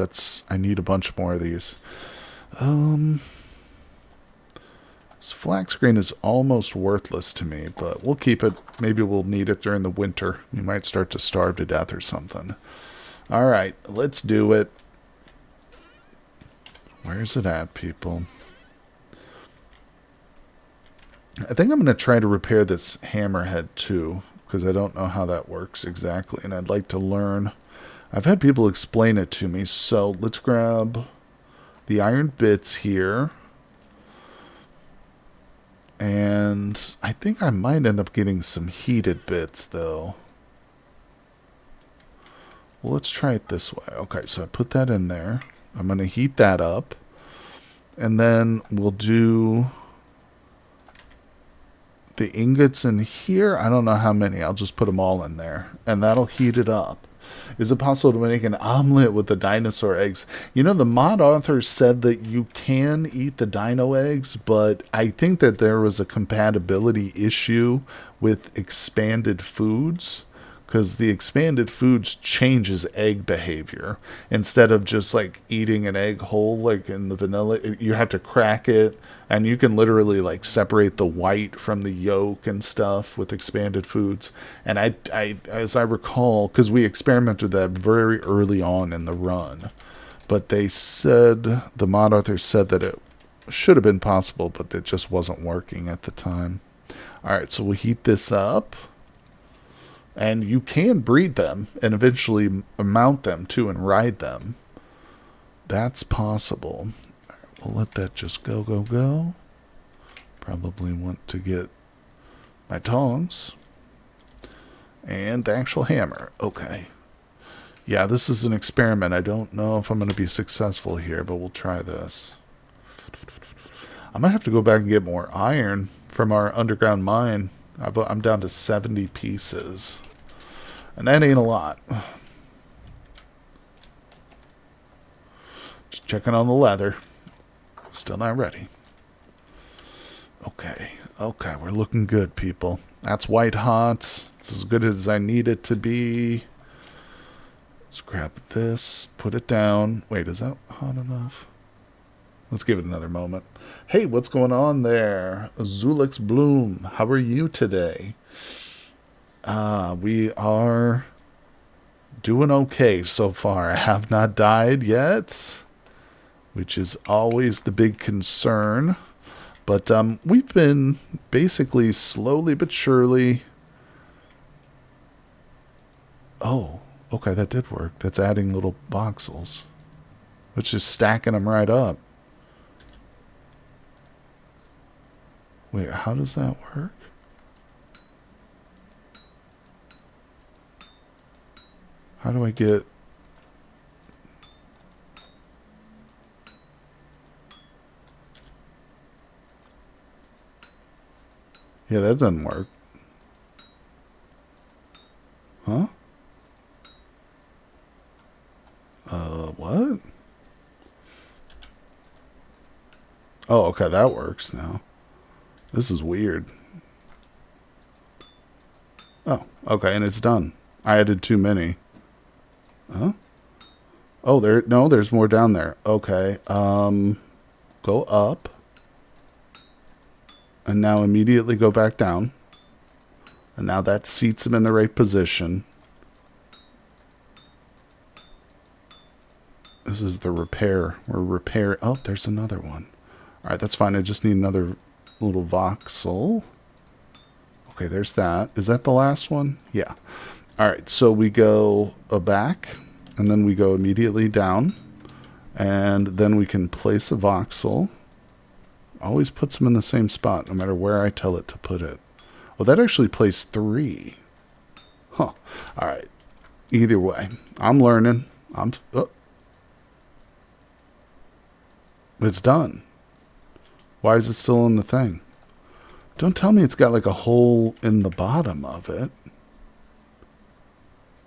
I need a bunch more of these. This flax grain is almost worthless to me, but we'll keep it. Maybe we'll need it during the winter. We might start to starve to death or something. All right, let's do it. Where's it at, people? I think I'm going to try to repair this hammerhead too, because I don't know how that works exactly, and I'd like to learn. I've had people explain it to me, so let's grab the iron bits here. And I think I might end up getting some heated bits, though. Well, let's try it this way. Okay, so I put that in there. I'm going to heat that up. And then we'll do the ingots in here. I don't know how many. I'll just put them all in there. And that'll heat it up. Is it possible to make an omelet with the dinosaur eggs? You know, the mod author said that you can eat the dino eggs, but I think that there was a compatibility issue with expanded foods, because the expanded foods changes egg behavior. Instead of just like eating an egg whole, like in the vanilla, you have to crack it, and you can literally like separate the white from the yolk and stuff with expanded foods. And I as I recall, because we experimented that very early on in the run, but they said, the mod author said that it should have been possible, but it just wasn't working at the time. All right, so we'll heat this up. And you can breed them and eventually mount them too and ride them. That's possible. All right, we'll let that just go. Probably want to get my tongs. And the actual hammer. Okay. Yeah, this is an experiment. I don't know if I'm going to be successful here, but we'll try this. I might have to go back and get more iron from our underground mine. I'm down to 70 pieces. And that ain't a lot. Just checking on the leather. Still not ready. Okay, we're looking good, people. That's white hot. It's as good as I need it to be. Let's grab this, put it down. Wait, is that hot enough? Let's give it another moment. Hey, what's going on there? Zulix Bloom, how are you today? We are doing okay so far. I have not died yet, which is always the big concern. But we've been basically slowly but surely... Oh, okay, that did work. That's adding little voxels, which is stacking them right up. Wait, how does that work? How do I get... Yeah, that doesn't work. Huh? What? Oh, okay, that works now. This is weird. Oh, okay, and it's done. I added too many. Huh? Oh, there's more down there. Okay, go up. And now immediately go back down. And now that seats him in the right position. This is the repair. We're repair. Oh, there's another one. All right, that's fine. I just need another little voxel. Okay, there's that. Is that the last one? Yeah. All right, so we go back, and then we go immediately down, and then we can place a voxel. Always puts them in the same spot, no matter where I tell it to put it. Well, that actually placed 3. Huh. All right. Either way, I'm learning. It's done. Why is it still in the thing? Don't tell me it's got like a hole in the bottom of it.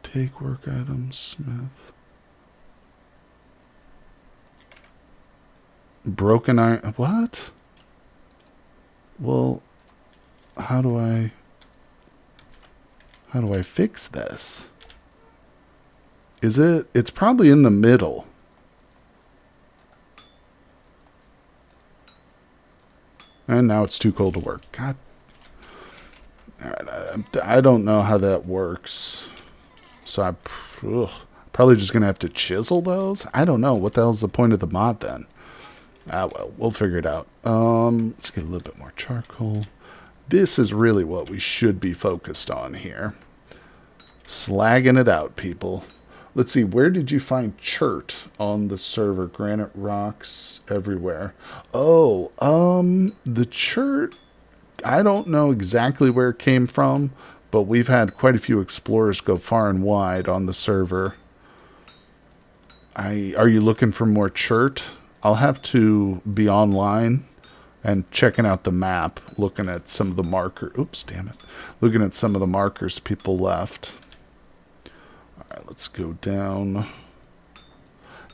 Take work items, Smith. Broken iron. What? Well, how do I fix this? It's probably in the middle. And now it's too cold to work. God. I don't know how that works. So probably just going to have to chisel those. I don't know. What the hell's the point of the mod then? Ah, well, we'll figure it out. Let's get a little bit more charcoal. This is really what we should be focused on here. Slagging it out, people. Let's see, where did you find chert on the server? Granite rocks everywhere. Oh, the chert, I don't know exactly where it came from, but we've had quite a few explorers go far and wide on the server. Are you looking for more chert? I'll have to be online and checking out the map, looking at some of the markers. Oops, damn it. Looking at some of the markers people left. All right, let's go down.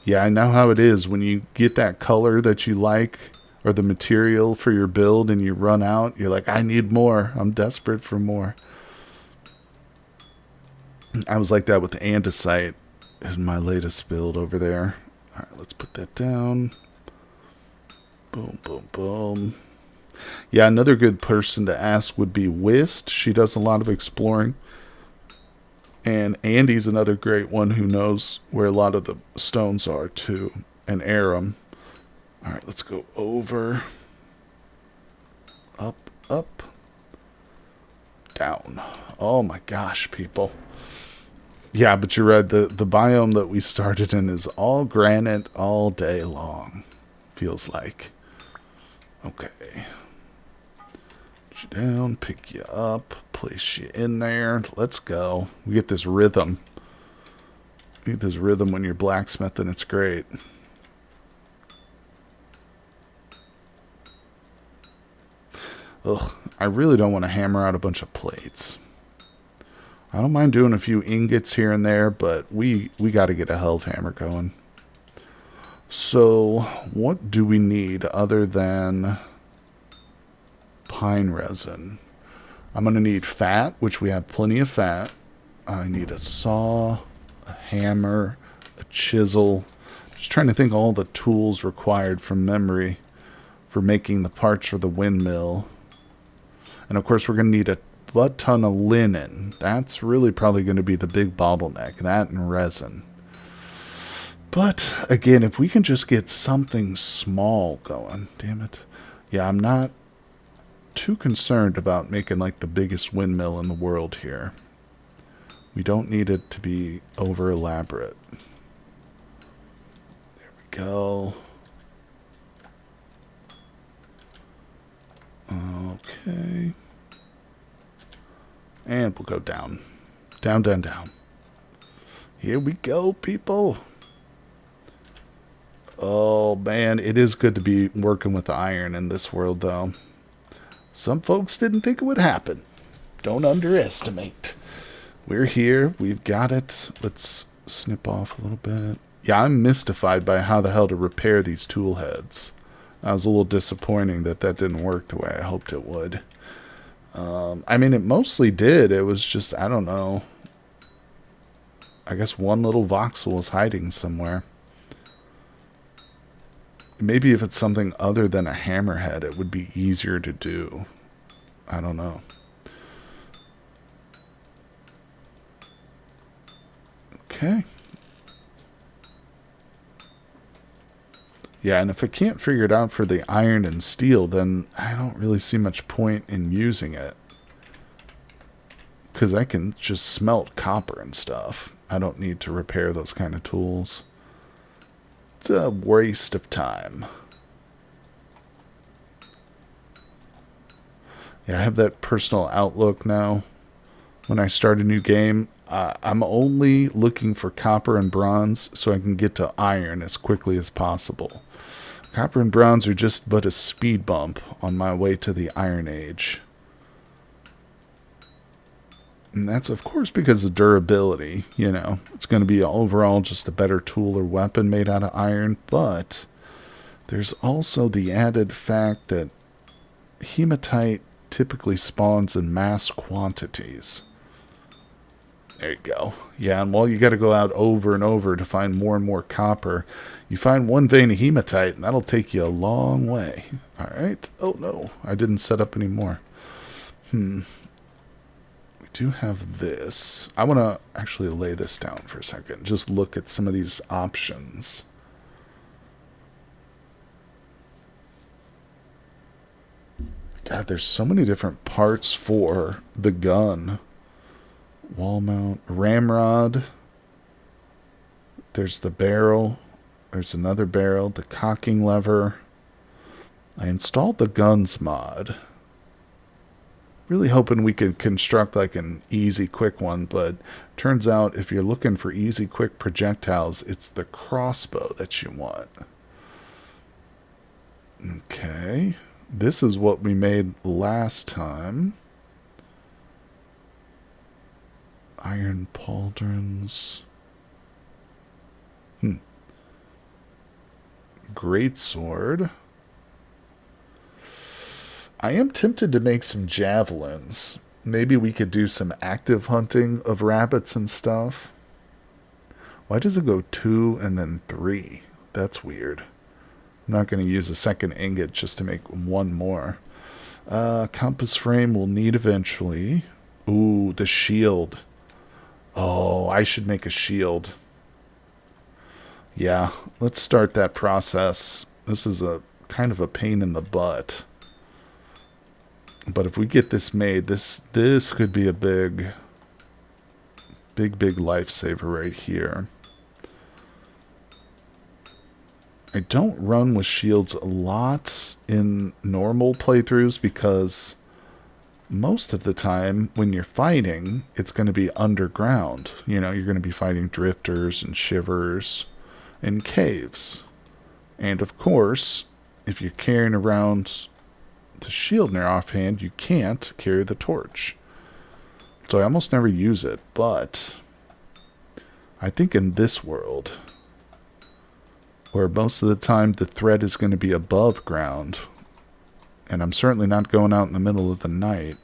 Yeah, I know how it is when you get that color that you like or the material for your build and you run out. You're like, I need more. I'm desperate for more. I was like that with andesite in my latest build over there. All right, let's put that down. Boom, boom, boom. Yeah, another good person to ask would be Wist. She does a lot of exploring. And Andy's another great one who knows where a lot of the stones are too. And Aram. All right, let's go over. Up, up. Down. Oh my gosh, people. Yeah, but you're right. The biome that we started in is all granite all day long. Feels like. Okay. Put you down, pick you up, place you in there. Let's go. We get this rhythm. You get this rhythm when you're blacksmithing. It's great. Ugh, I really don't want to hammer out a bunch of plates. I don't mind doing a few ingots here and there, but we got to get a hell of hammer going. So, what do we need other than pine resin? I'm going to need fat, which we have plenty of fat. I need a saw, a hammer, a chisel. Just trying to think all the tools required from memory for making the parts for the windmill. And of course, we're going to need a butt ton of linen. That's really probably going to be the big bottleneck. That and resin. But again, if we can just get something small going, damn it. Yeah, I'm not too concerned about making like the biggest windmill in the world here. We don't need it to be over elaborate. There we go. Okay. And we'll go down. Down, down, down. Here we go, people. Oh, man. It is good to be working with iron in this world, though. Some folks didn't think it would happen. Don't underestimate. We're here. We've got it. Let's snip off a little bit. Yeah, I'm mystified by how the hell to repair these tool heads. I was a little disappointing that that didn't work the way I hoped it would. I mean, it mostly did. It was just, I don't know. I guess one little voxel was hiding somewhere. Maybe if it's something other than a hammerhead, it would be easier to do. I don't know. Okay. Yeah, and if I can't figure it out for the iron and steel, then I don't really see much point in using it. Because I can just smelt copper and stuff. I don't need to repair those kind of tools. It's a waste of time. Yeah, I have that personal outlook now. When I start a new game, I'm only looking for copper and bronze so I can get to iron as quickly as possible. Copper and bronze are just but a speed bump on my way to the Iron Age. And that's, of course, because of durability. You know, it's going to be overall just a better tool or weapon made out of iron. But there's also the added fact that hematite typically spawns in mass quantities. There you go. Yeah, and while you got to go out over and over to find more and more copper, you find one vein of hematite, and that'll take you a long way. All right. Oh, no. I didn't set up any more. We do have this. I want to actually lay this down for a second. Just look at some of these options. God, there's so many different parts for the gun. Wall mount, ramrod. There's the barrel. There's another barrel, the cocking lever. I installed the guns mod. Really hoping we could construct like an easy, quick one, but turns out if you're looking for easy, quick projectiles, it's the crossbow that you want. Okay. This is what we made last time. Iron pauldrons. Great sword. I am tempted to make some javelins. Maybe we could do some active hunting of rabbits and stuff. Why does it go 2 and then 3? That's weird. I'm not going to use a second ingot just to make one more. Compass frame we'll need eventually. Ooh, the shield. Oh, I should make a shield. Yeah, let's start that process. This is a kind of a pain in the butt. But if we get this made, this could be a big lifesaver right here. I don't run with shields a lot in normal playthroughs because most of the time when you're fighting, it's going to be underground. You know, you're going to be fighting drifters and shivers and caves. And of course, if you're carrying around the shield in your offhand, you can't carry the torch. So I almost never use it, but I think in this world, where most of the time the threat is going to be above ground, and I'm certainly not going out in the middle of the night,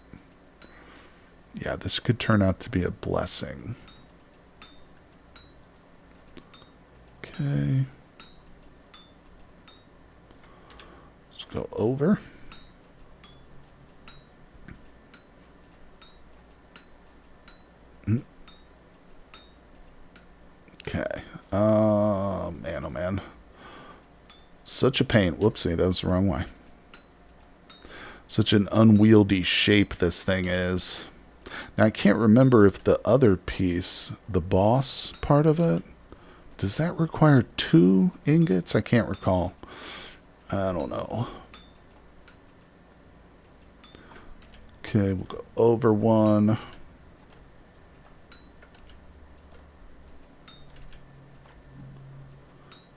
yeah, this could turn out to be a blessing. Okay. Let's go over. Okay. Man, oh man. Such a pain. Whoopsie, that was the wrong way. Such an unwieldy shape this thing is. Now, I can't remember if the other piece, the boss part of it, does that require 2 ingots? I can't recall. I don't know. Okay, we'll go over 1.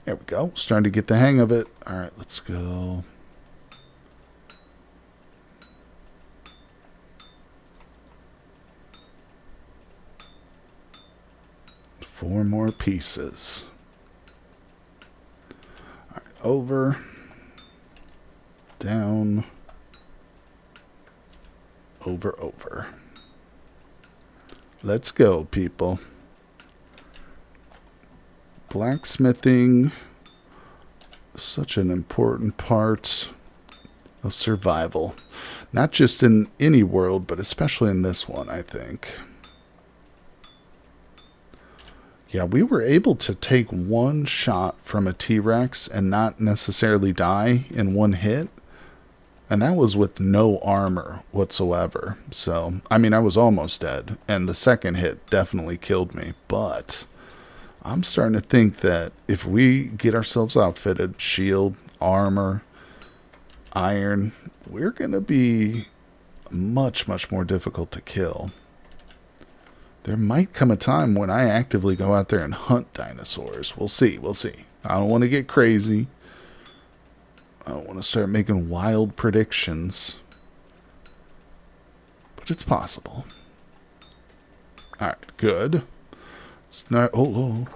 There we go. Starting to get the hang of it. All right, let's go. Four more pieces. All right, over, down, over. Let's go, people. Blacksmithing, such an important part of survival. Not just in any world, but especially in this one, I think. Yeah, we were able to take one shot from a T-Rex and not necessarily die in one hit. And that was with no armor whatsoever. So, I mean, I was almost dead. And the second hit definitely killed me. But I'm starting to think that if we get ourselves outfitted, shield, armor, iron, we're going to be much, much more difficult to kill. There might come a time when I actively go out there and hunt dinosaurs. We'll see, we'll see. I don't want to get crazy. I don't want to start making wild predictions. But it's possible. Alright, good. It's not... Oh.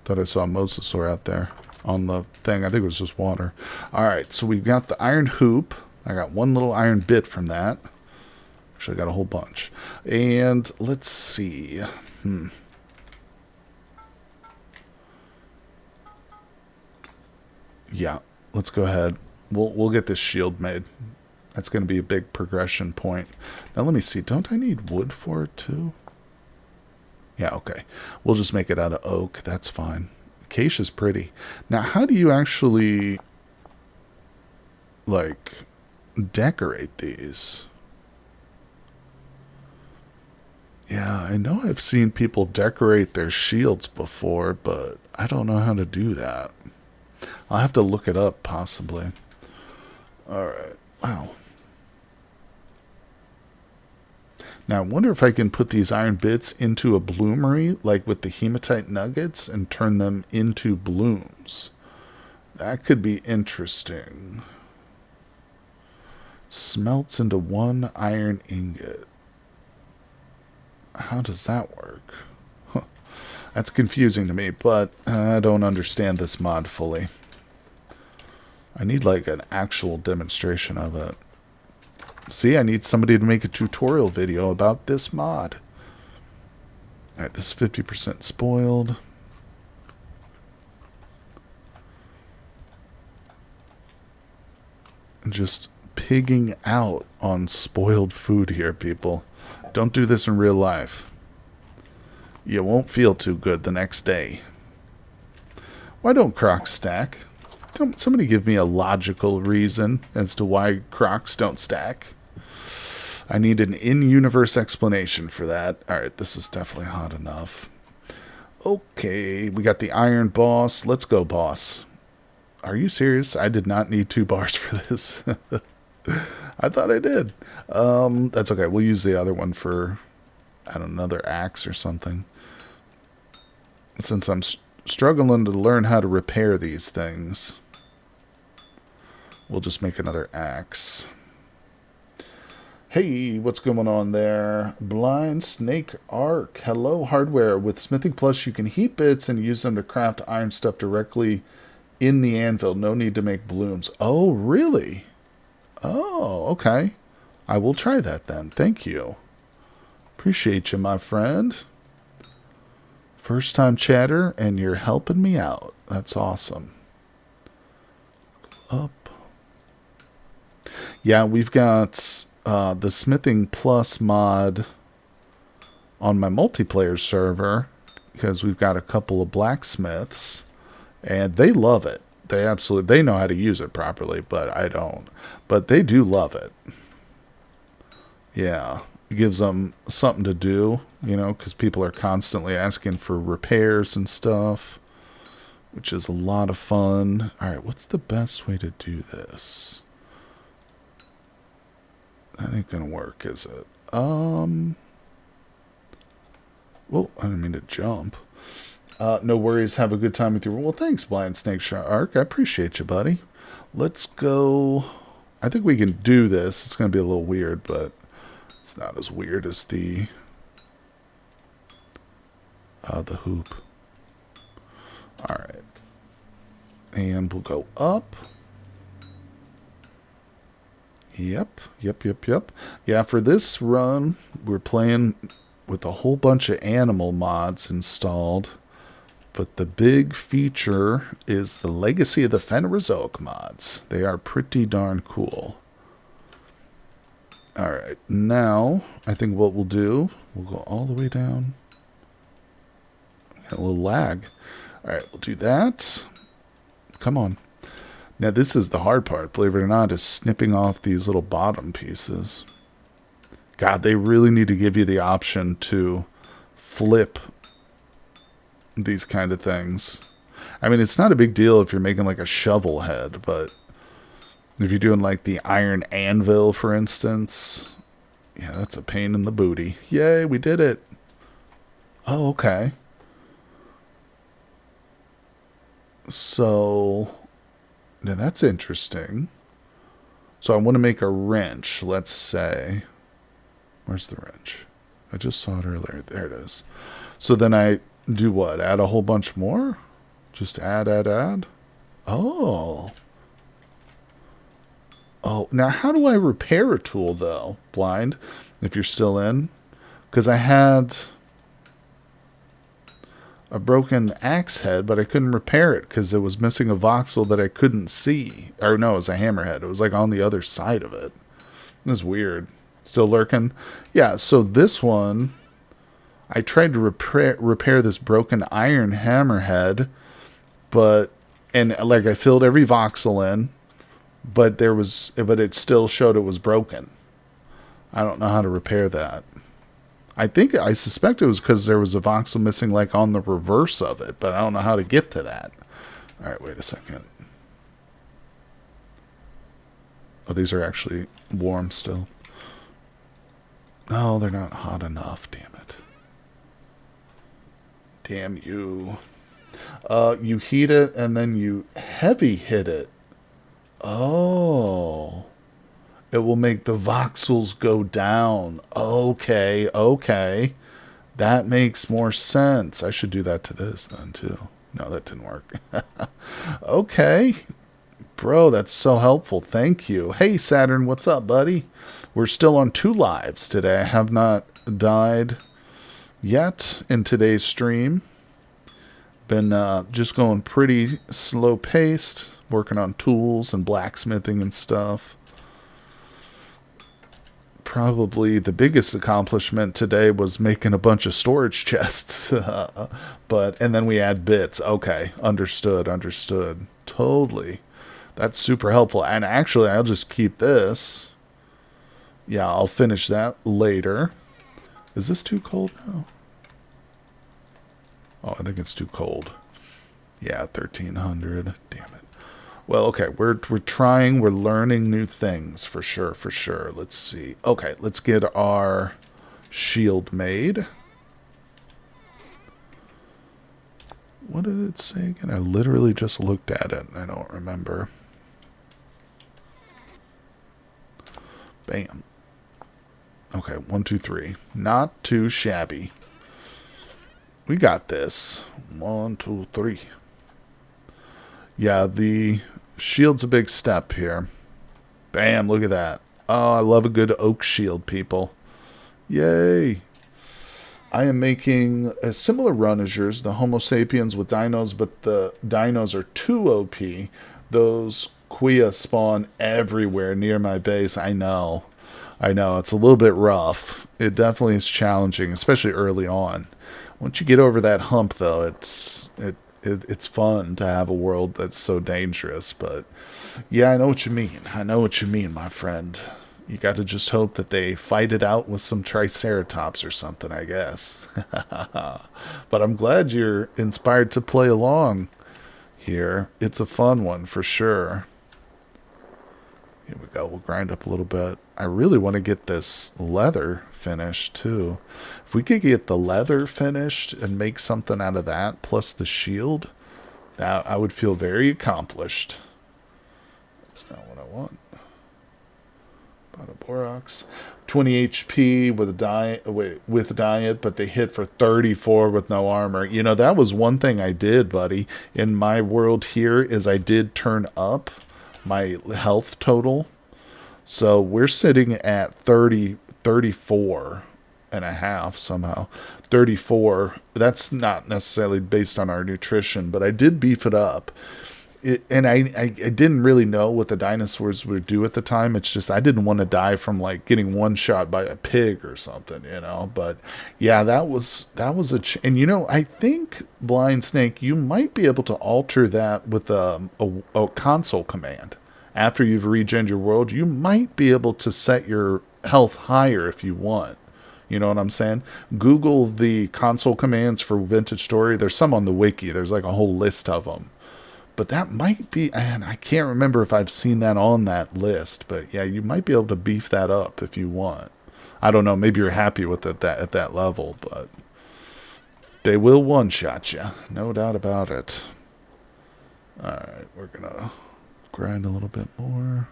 Thought I saw a mosasaur out there on the thing. I think it was just water. Alright, so we've got the iron hoop. I got one little iron bit from that. Actually, I got a whole bunch. And let's see. Yeah, let's go ahead. We'll get this shield made. That's going to be a big progression point. Now let me see. Don't I need wood for it too? Yeah, okay. We'll just make it out of oak. That's fine. Acacia's pretty. Now, how do you actually, like, decorate these? Yeah, I know I've seen people decorate their shields before, but I don't know how to do that. I'll have to look it up, possibly. Alright. Wow. Now, I wonder if I can put these iron bits into a bloomery, like with the hematite nuggets, and turn them into blooms. That could be interesting. Smelts into 1 iron ingot. How does that work? Huh. That's confusing to me, but I don't understand this mod fully. I need like an actual demonstration of it. See, I need somebody to make a tutorial video about this mod. Alright, this is 50% spoiled. And just pigging out on spoiled food here, people. Don't do this in real life. You won't feel too good the next day. Why don't crocs stack? Don't somebody give me a logical reason as to why crocs don't stack. I need an in-universe explanation for that. Alright, this is definitely hot enough. Okay, we got the iron boss. Let's go, boss. Are you serious? I did not need 2 bars for this. I thought I did. That's okay. We'll use the other one for, I don't know, another axe or something. Since I'm struggling to learn how to repair these things, we'll just make another axe. Hey, what's going on there? Blind Snake Arc. Hello, hardware. With Smithing Plus, you can heat bits and use them to craft iron stuff directly in the anvil. No need to make blooms. Oh, really? Oh, okay. I will try that then. Thank you. Appreciate you, my friend. First time chatter, and you're helping me out. That's awesome. Up. Yeah, we've got the Smithing Plus mod on my multiplayer server because we've got a couple of blacksmiths, and they love it. They know how to use it properly, but I don't. But they do love it. Yeah, it gives them something to do, you know, because people are constantly asking for repairs and stuff, which is a lot of fun. All right, what's the best way to do this? That ain't gonna work, is it? Whoa, I didn't mean to jump. No worries. Have a good time with your... Well, thanks, Blind Snake Shark. I appreciate you, buddy. Let's go... I think we can do this. It's going to be a little weird, but it's not as weird as the hoop. Alright. And we'll go up. Yep. Yeah, for this run, we're playing with a whole bunch of animal mods installed. But the big feature is the Legacy of the Phanerozoic mods. They are pretty darn cool. Alright, now I think what we'll do, we'll go all the way down. Got a little lag. Alright, we'll do that. Come on. Now this is the hard part, believe it or not, is snipping off these little bottom pieces. God, they really need to give you the option to flip these kind of things. I mean, it's not a big deal if you're making like a shovel head, but if you're doing like the iron anvil, for instance, yeah, that's a pain in the booty. Yay, we did it. Oh, okay. So, now that's interesting. So I want to make a wrench, let's say. Where's the wrench? I just saw it earlier. There it is. So then I do what? Add a whole bunch more? Just add. Oh. Oh, now how do I repair a tool, though, Blind? if you're still in. Because I had a broken axe head, but I couldn't repair it because it was missing a voxel that I couldn't see. Or no, it was a hammerhead. It was like on the other side of it. It was weird. Still lurking? Yeah, so this one, I tried to repair this broken iron hammerhead, and like I filled every voxel in, but it still showed it was broken. I don't know how to repair that. I suspect it was because there was a voxel missing like on the reverse of it, but I don't know how to get to that. All right, wait a second. Oh, these are actually warm still. No, they're not hot enough, damn it. Damn you. You heat it and then you heavy hit it. Oh. It will make the voxels go down. Okay, okay. That makes more sense. I should do that to this then, too. No, that didn't work. Okay. Bro, that's so helpful. Thank you. Hey, Saturn, what's up, buddy? We're still on 2 lives today. I have not died yet in today's stream. Been just going pretty slow-paced, working on tools and blacksmithing and stuff. Probably the biggest accomplishment today was making a bunch of storage chests. And then we add bits. Okay, understood. Totally. That's super helpful. And actually, I'll just keep this. Yeah, I'll finish that later. Is this too cold now? Oh, I think it's too cold. Yeah, 1300. Damn it. Well, okay, we're trying, we're learning new things for sure. Let's see. Okay, let's get our shield made. What did it say again? I literally just looked at it and I don't remember. Bam. Okay, 1, 2, 3. Not too shabby. We got this. 1, 2, 3. Yeah, the shield's a big step here. Bam, look at that. Oh, I love a good oak shield, people. Yay. I am making a similar run as yours, the Homo sapiens with dinos, but the dinos are too OP. Those Quia spawn everywhere near my base. I know. It's a little bit rough. It definitely is challenging, especially early on. Once you get over that hump, though, it's fun to have a world that's so dangerous. But yeah, I know what you mean, my friend. You got to just hope that they fight it out with some triceratops or something, I guess. But I'm glad you're inspired to play along here. It's a fun one for sure. Here we go. We'll grind up a little bit. I really want to get this leather finished too. If we could get the leather finished and make something out of that, plus the shield, that I would feel very accomplished. That's not what I want. Borax, 20 HP with a diet, but they hit for 34 with no armor. You know, that was one thing I did, buddy. In my world here is I did turn up my health total. So we're sitting at 34 and a half somehow. 34. That's not necessarily based on our nutrition, but I did beef it up. I didn't really know what the dinosaurs would do at the time. It's just I didn't want to die from like getting one shot by a pig or something, you know. But yeah, that was and you know, I think Blind Snake, you might be able to alter that with a console command. After you've regened your world, you might be able to set your health higher if you want. You know what I'm saying? Google the console commands for Vintage Story. There's some on the wiki. There's like a whole list of them. But that might be, and I can't remember if I've seen that on that list. But yeah, you might be able to beef that up if you want. I don't know. Maybe you're happy with it at that level, but they will one-shot you. No doubt about it. All right, we're going to grind a little bit more.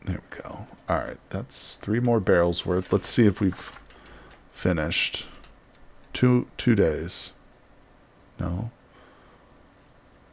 There we go. All right, that's 3 more barrels worth. Let's see if we've finished. 2 days. No.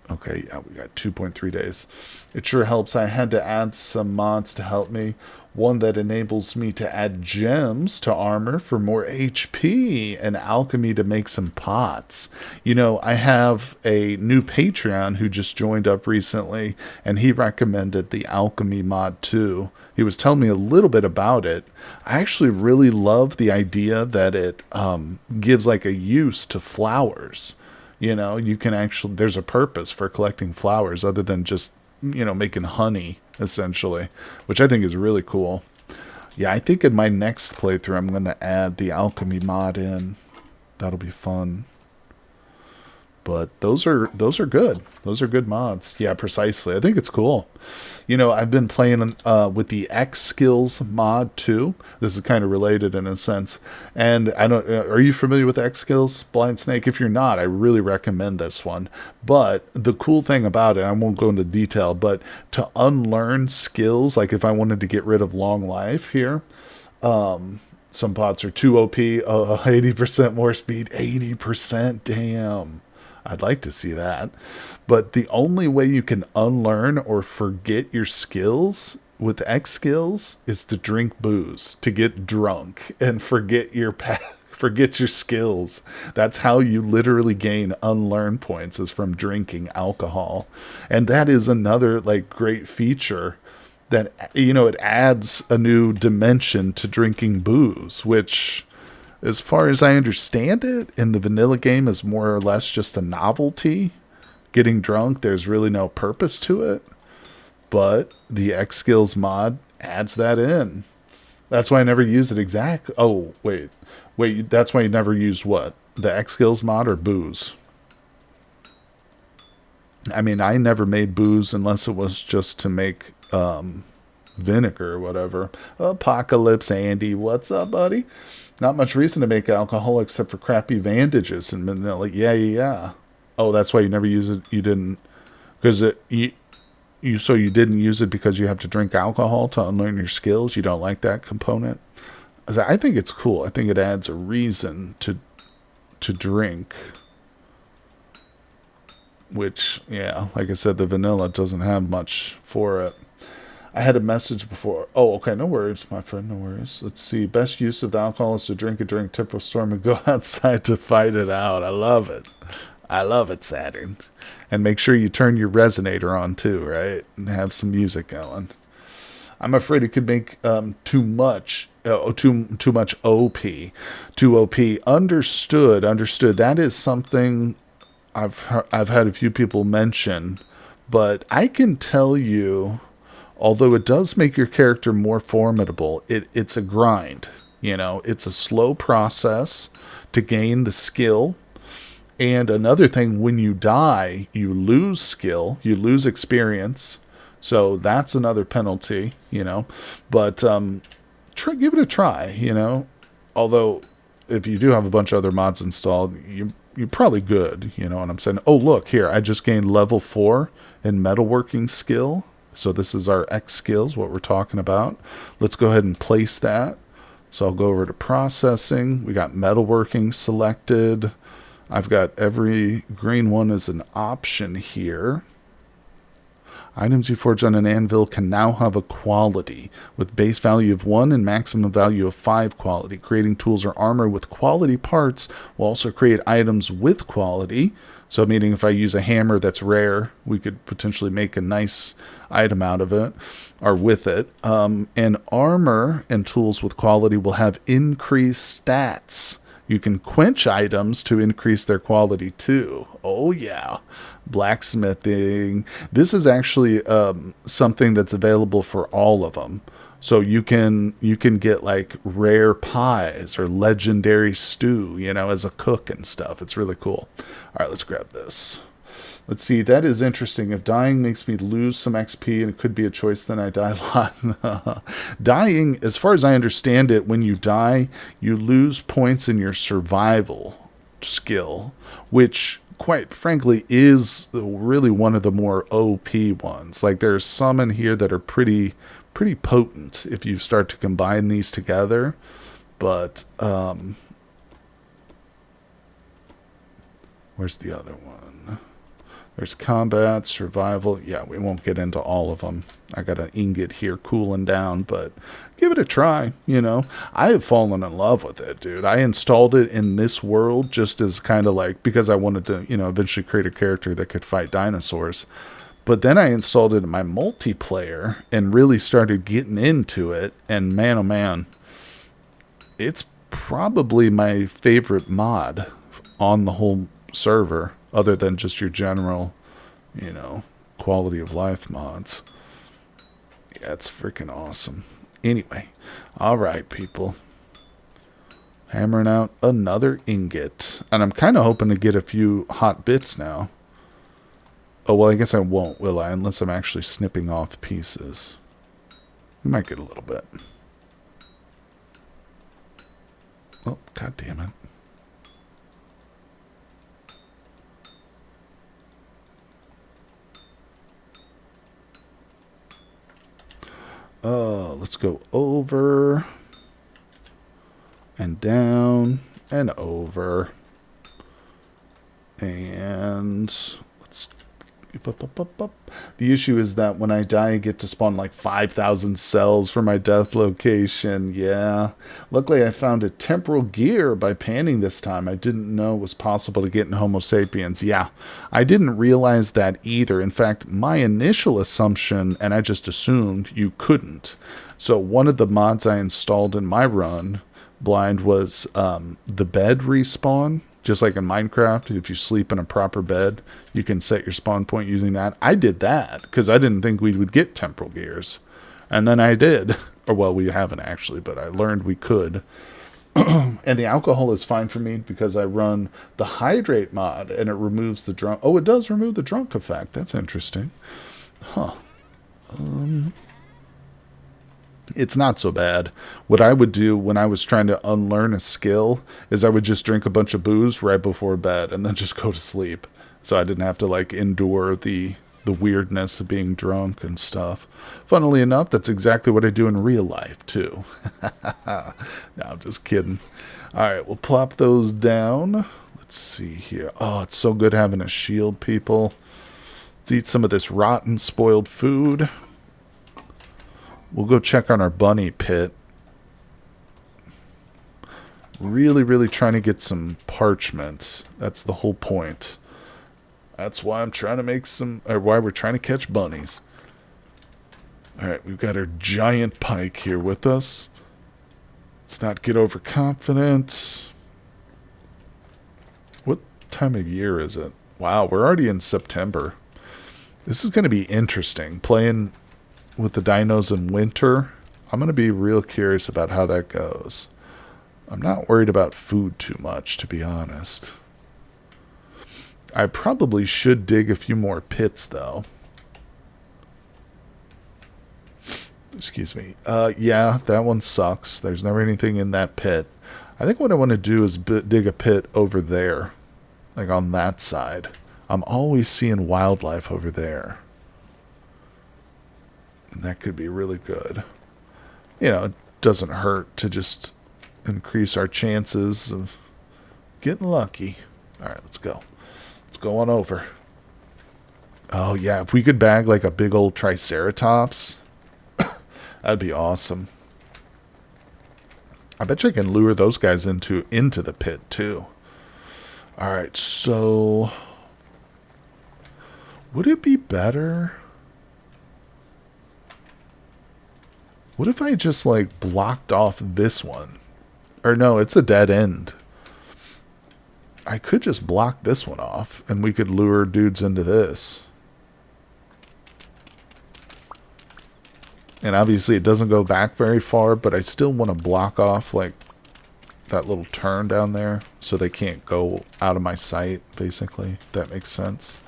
Okay, yeah, we got 2.3 days. It sure helps. I had to add some mods to help me. One that enables me to add gems to armor for more HP and alchemy to make some pots. You know, I have a new Patreon who just joined up recently, and he recommended the alchemy mod too. He was telling me a little bit about it. I actually really love the idea that it gives like a use to flowers. You know, you can actually, there's a purpose for collecting flowers other than just, you know, making honey, essentially, which I think is really cool. Yeah, I think in my next playthrough, I'm going to add the alchemy mod in. That'll be fun. But those are good. Those are good mods. Yeah, precisely. I think it's cool. You know, I've been playing with the X skills mod too. This is kind of related in a sense. And I don't. Are you familiar with X skills, Blind Snake? If you're not, I really recommend this one. But the cool thing about it, I won't go into detail, but to unlearn skills, like if I wanted to get rid of long life here, some pots are too OP. 80% more speed. 80%. Damn. I'd like to see that. But the only way you can unlearn or forget your skills with X skills is to drink booze, to get drunk and forget your skills. That's how you literally gain unlearn points, is from drinking alcohol. And that is another like great feature that, you know, it adds a new dimension to drinking booze, which, as far as I understand it, in the vanilla game is more or less just a novelty. Getting drunk, there's really no purpose to it. But the X Skills mod adds that in. That's why I never use it exactly. Oh, wait. That's why you never used what? The X Skills mod or booze? I mean, I never made booze unless it was just to make vinegar or whatever. Apocalypse Andy, what's up, buddy? Not much reason to make alcohol except for crappy bandages and vanilla. Yeah. Oh, that's why you never use it. You didn't, because you didn't use it because you have to drink alcohol to unlearn your skills. You don't like that component. I think it's cool. I think it adds a reason to drink. Which, yeah, like I said, the vanilla doesn't have much for it. I had a message before. Oh, okay, no worries, my friend, no worries. Let's see. Best use of the alcohol is to drink a drink, tip a storm, and go outside to fight it out. I love it. I love it, Saturn. And make sure you turn your resonator on too, right? And have some music going. I'm afraid it could make too much OP. Too OP. Understood. That is something I've had a few people mention, but I can tell you, although it does make your character more formidable, it's a grind. You know, it's a slow process to gain the skill. And another thing, when you die, you lose skill, you lose experience. So that's another penalty, you know. But give it a try, you know. Although, if you do have a bunch of other mods installed, you're probably good, you know what I'm saying. Oh, look, here, I just gained level 4 in metalworking skill. So this is our X skills, what we're talking about. Let's go ahead and place that. So I'll go over to processing. We got metalworking selected. I've got every green one as an option here. Items you forge on an anvil can now have a quality with base value of 1 and maximum value of 5 quality. Creating tools or armor with quality parts will also create items with quality. So meaning if I use a hammer that's rare, we could potentially make a nice item out of it or with it. And armor and tools with quality will have increased stats. You can quench items to increase their quality too. Oh yeah. Blacksmithing. This is actually something that's available for all of them. So you can get like rare pies or legendary stew, you know, as a cook and stuff. It's really cool. All right, let's grab this. Let's see, that is interesting. If dying makes me lose some XP and it could be a choice, then I die a lot. Dying, as far as I understand it, when you die, you lose points in your survival skill, which, quite frankly, is really one of the more OP ones. Like, there's some in here that are pretty potent if you start to combine these together. But, where's the other one? There's combat, survival. Yeah, we won't get into all of them. I got an ingot here cooling down, but give it a try, you know. I have fallen in love with it, dude. I installed it in this world just as kind of like, because I wanted to, you know, eventually create a character that could fight dinosaurs. But then I installed it in my multiplayer and really started getting into it. And man, oh man, it's probably my favorite mod on the whole server, other than just your general, you know, quality of life mods. Yeah, it's freaking awesome. Anyway, all right, people. Hammering out another ingot. And I'm kind of hoping to get a few hot bits now. Oh, well, I guess I won't, will I? Unless I'm actually snipping off pieces. We might get a little bit. Oh, god damn it. Let's go over and down and over. And let's... The issue is that when I die, I get to spawn like 5,000 cells for my death location. Yeah. Luckily, I found a temporal gear by panning this time. I didn't know it was possible to get in Homo sapiens. Yeah, I didn't realize that either. In fact, my initial assumption, and I just assumed you couldn't. So one of the mods I installed in my run, blind, was the bed respawn. Just like in Minecraft, if you sleep in a proper bed, you can set your spawn point using that. I did that because I didn't think we would get temporal gears. And then I did. Or, well, we haven't actually, but I learned we could. And the alcohol is fine for me because I run the hydrate mod and it removes the drunk. Oh, it does remove the drunk effect. That's interesting. Huh. It's not so bad. What I would do when I was trying to unlearn a skill is I would just drink a bunch of booze right before bed and then just go to sleep. So I didn't have to like endure the weirdness of being drunk and stuff. Funnily enough, that's exactly what I do in real life too. No, I'm just kidding. All right, we'll plop those down. Let's see here. Oh, it's so good having a shield, people. Let's eat some of this rotten, spoiled food. We'll go check on our bunny pit. Really, really trying to get some parchment. That's the whole point. That's why I'm trying to make some, or why we're trying to catch bunnies. Alright, we've got our giant pike here with us. Let's not get overconfident. What time of year is it? Wow, we're already in September. This is going to be interesting. Playing with the dinos in winter, I'm going to be real curious about how that goes. I'm not worried about food too much, to be honest. I probably should dig a few more pits, though. Excuse me. Yeah, that one sucks. There's never anything in that pit. I think what I want to do is dig a pit over there. Like on that side. I'm always seeing wildlife over there. And that could be really good. You know, it doesn't hurt to just increase our chances of getting lucky. Alright, let's go. Let's go on over. Oh, yeah. If we could bag like a big old Triceratops, that'd be awesome. I bet you I can lure those guys into the pit, too. Alright, so would it be better? What if I just, like, blocked off this one? Or no, it's a dead end. I could just block this one off, and we could lure dudes into this. And obviously it doesn't go back very far, but I still want to block off, like, that little turn down there, so they can't go out of my sight, basically. If that makes sense.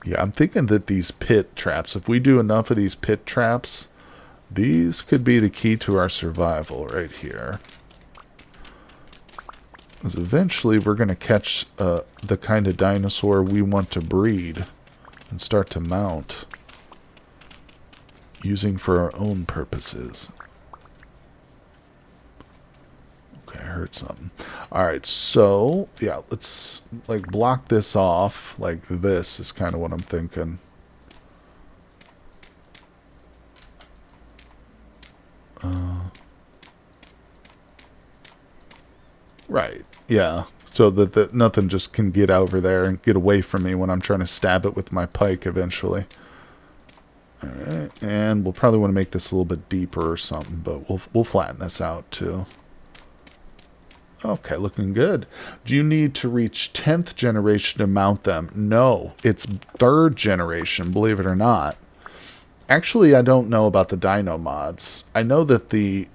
Yeah, I'm thinking that these pit traps, if we do enough of these pit traps, these could be the key to our survival right here. Because eventually we're going to catch the kind of dinosaur we want to breed and start to mount, using for our own purposes. Okay, I heard heard something. Alright, so, yeah, let's, like, block this off. Like this is kind of what I'm thinking. Right, yeah. So that nothing just can get over there and get away from me when I'm trying to stab it with my pike eventually. Alright, and we'll probably want to make this a little bit deeper or something, but we'll flatten this out too. Okay, looking good. Do you need to reach 10th generation to mount them? No, it's 3rd generation, believe it or not. Actually, I don't know about the dino mods. I know that the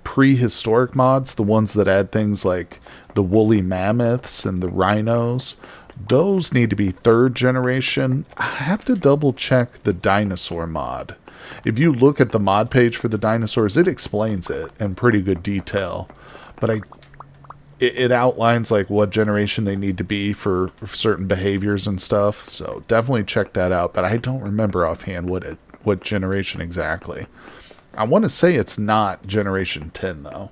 prehistoric mods, the ones that add things like the woolly mammoths and the rhinos, those need to be 3rd generation. I have to double check the dinosaur mod. If you look at the mod page for the dinosaurs, it explains it in pretty good detail. But it outlines like what generation they need to be for certain behaviors and stuff. So definitely check that out. But I don't remember offhand what generation exactly. I want to say it's not generation 10 though.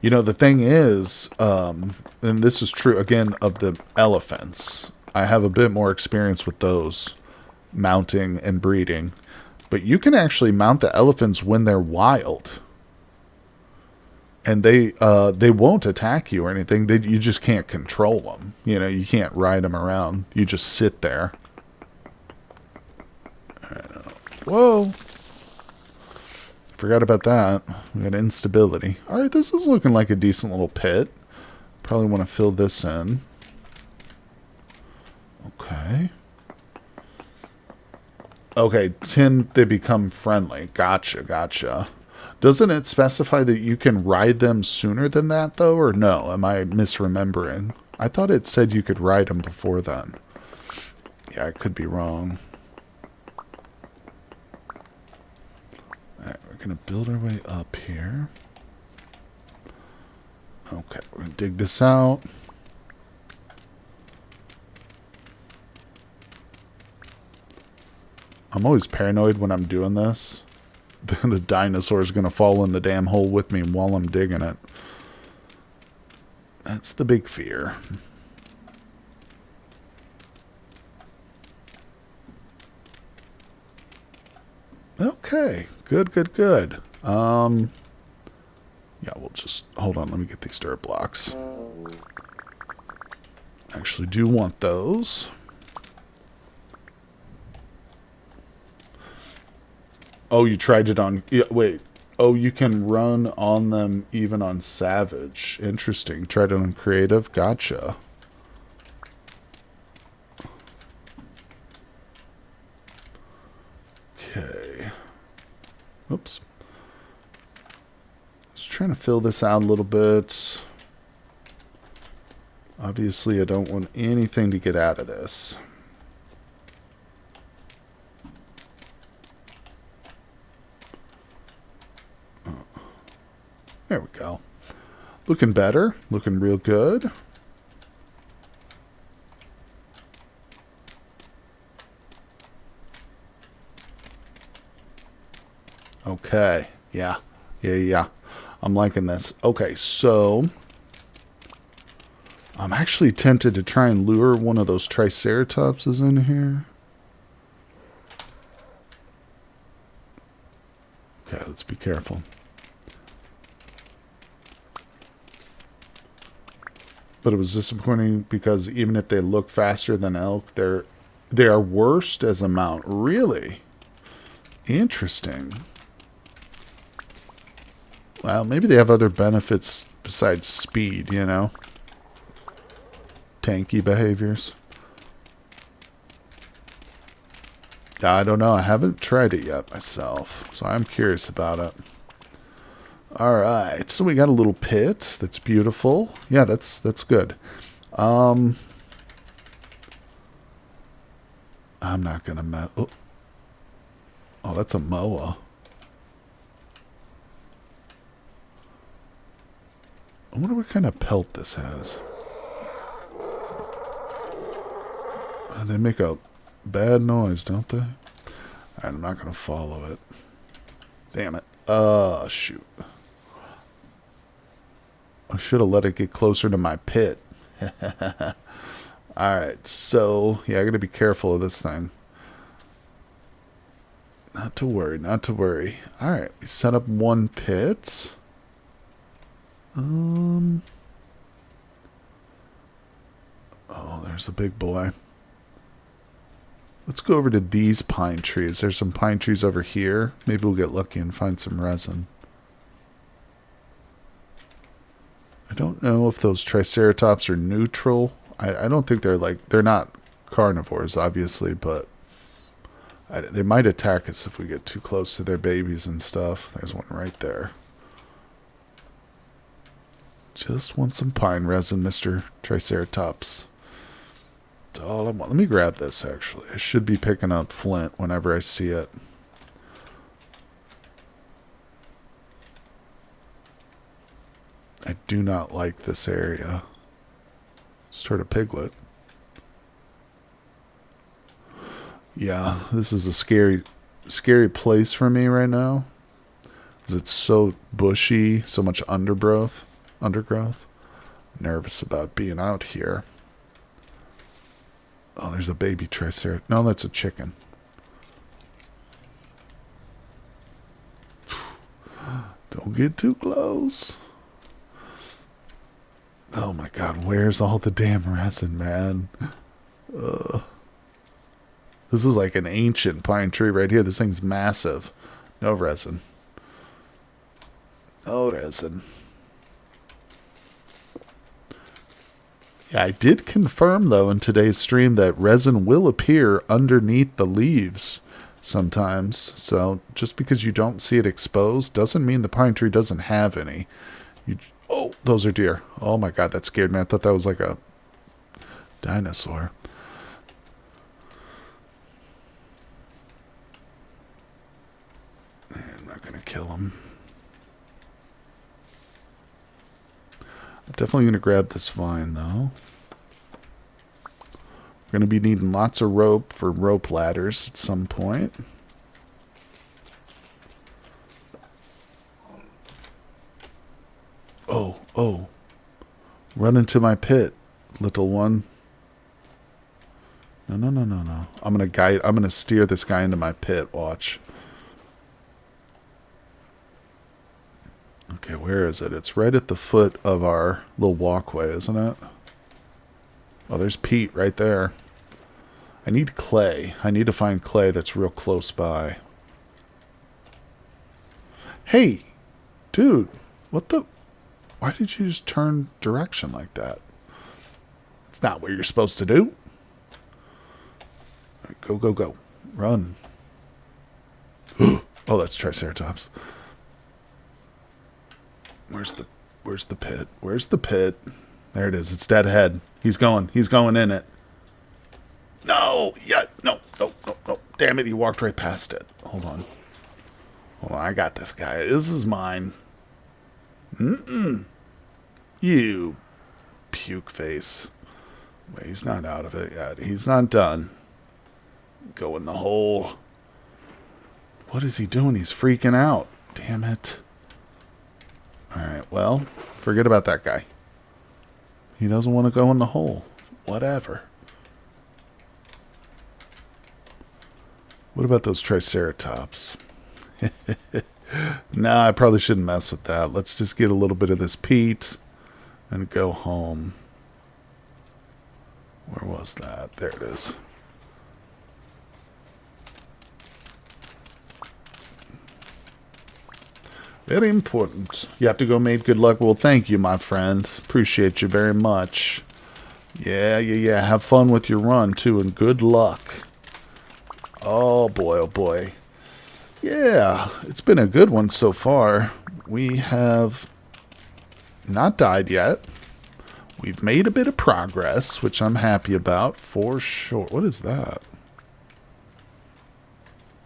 You know, the thing is, and this is true again of the elephants. I have a bit more experience with those mounting and breeding. But you can actually mount the elephants when they're wild. And they won't attack you or anything. You just can't control them. You know, you can't ride them around. You just sit there. Whoa. Forgot about that. We got instability. Alright, this is looking like a decent little pit. Probably want to fill this in. Okay. Okay, 10, they become friendly. Gotcha, gotcha. Doesn't it specify that you can ride them sooner than that, though, or no? Am I misremembering? I thought it said you could ride them before then. Yeah, I could be wrong. Alright, we're going to build our way up here. Okay, we're going to dig this out. I'm always paranoid when I'm doing this. The dinosaur is going to fall in the damn hole with me while I'm digging it. That's the big fear. Okay. Good, good, good. Yeah, we'll just... Hold on, let me get these dirt blocks. Actually do want those. Oh, you tried it on... Yeah, wait. Oh, you can run on them even on Savage. Interesting. Tried it on Creative. Gotcha. Okay. Oops. Just trying to fill this out a little bit. Obviously, I don't want anything to get out of this. There we go. Looking better. Looking real good. Okay. Yeah. Yeah. I'm liking this. Okay, so... I'm actually tempted to try and lure one of those Triceratopses in here. Okay, let's be careful. But it was disappointing because even if they look faster than elk, they are worst as a mount. Really? Interesting. Well, maybe they have other benefits besides speed, you know? Tanky behaviors. I don't know. I haven't tried it yet myself, so I'm curious about it. Alright, so we got a little pit. That's beautiful. Yeah, that's good. I'm not gonna oh, that's a moa. I wonder what kind of pelt this has. They make a bad noise, don't they? I'm not gonna follow it. Damn it. Shoot. I should have let it get closer to my pit. Alright, so, yeah, I gotta be careful of this thing. Not to worry, not to worry. Alright, we set up one pit. Oh, there's a big boy. Let's go over to these pine trees. There's some pine trees over here. Maybe we'll get lucky and find some resin. I don't know if those Triceratops are neutral. I don't think they're not carnivores, obviously, but they might attack us if we get too close to their babies and stuff. There's one right there. Just want some pine resin, Mr. Triceratops. That's all I want. Let me grab this, actually. I should be picking up flint whenever I see it. I do not like this area. Start a piglet. Yeah, this is a scary place for me right now. Because it's so bushy, so much undergrowth. Nervous about being out here. Oh, there's a baby triceratops. No, that's a chicken. Don't get too close. Oh my god, where's all the damn resin, man? This is like an ancient pine tree right here. This thing's massive. No resin. No resin. Yeah, I did confirm, though, in today's stream that resin will appear underneath the leaves sometimes. So just because you don't see it exposed doesn't mean the pine tree doesn't have any. Oh, those are deer. Oh my god, that scared me. I thought that was like a dinosaur. I'm not going to kill him. I'm definitely going to grab this vine, though. We're going to be needing lots of rope for rope ladders at some point. Oh. Run into my pit, little one. No. I'm going to steer this guy into my pit, watch. Okay, where is it? It's right at the foot of our little walkway, isn't it? Oh, there's Pete right there. I need clay. I need to find clay that's real close by. Hey, dude, what the... Why did you just turn direction like that? It's not what you're supposed to do. All right, go. Run. Oh, that's Triceratops. Where's the pit? Where's the pit? There it is. It's dead ahead. He's going in it. No. Damn it, he walked right past it. Hold on, I got this guy. This is mine. You puke face. Wait, he's not out of it yet. He's not done. Go in the hole. What is he doing? He's freaking out. Damn it. Alright, well, forget about that guy. He doesn't want to go in the hole. Whatever. What about those Triceratops? Nah, I probably shouldn't mess with that. Let's just get a little bit of this peat and go home. Where was that? There it is. Very important. You have to go, mate. Good luck. Well, thank you, my friend. Appreciate you very much. Yeah. Have fun with your run, too, and good luck. Oh, boy. Yeah, it's been a good one so far. We have not died yet. We've made a bit of progress, which I'm happy about, for sure. What is that?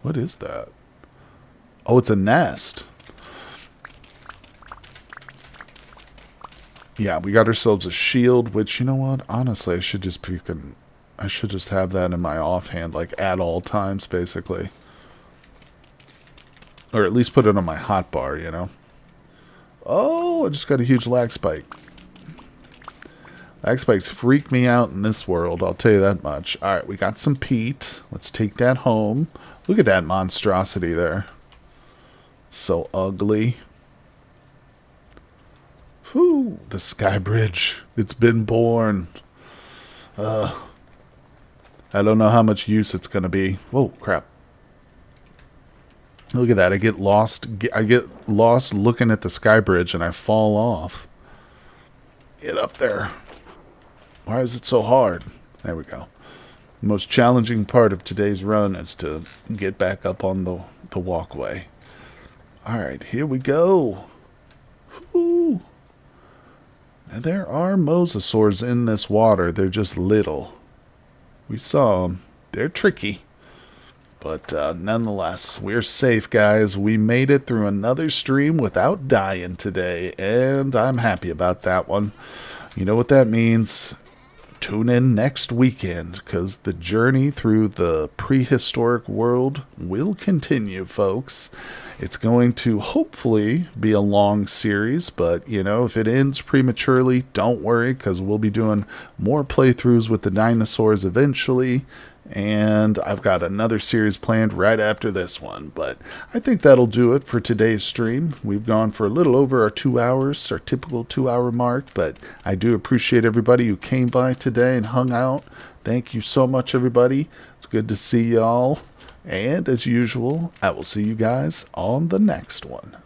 What is that? Oh, it's a nest. Yeah, we got ourselves a shield, which, you know what? Honestly, I should just have that in my offhand, like, at all times, basically. Or at least put it on my hot bar, you know. Oh, I just got a huge lag spike. Lag spikes freak me out in this world, I'll tell you that much. Alright, we got some peat. Let's take that home. Look at that monstrosity there. So ugly. Whew, the SKYBRIDGE. It's been born. I don't know how much use it's going to be. Whoa, crap. Look at that. I get lost looking at the SKYBRIDGE and I fall off. Get up there. Why is it so hard? There we go. The most challenging part of today's run is to get back up on the walkway. Alright, here we go. Whew. Now, there are mosasaurs in this water. They're just little. We saw them. They're tricky. But nonetheless, we're safe, guys. We made it through another stream without dying today. And I'm happy about that one. You know what that means? Tune in next weekend, because the journey through the prehistoric world will continue, folks. It's going to hopefully be a long series, but, you know, if it ends prematurely, don't worry, because we'll be doing more playthroughs with the dinosaurs eventually, and I've got another series planned right after this one. But I think that'll do it for today's stream. We've gone for a little over our 2 hours, our typical 2-hour mark, but I do appreciate everybody who came by today and hung out. Thank you so much, everybody. It's good to see y'all. And as usual, I will see you guys on the next one.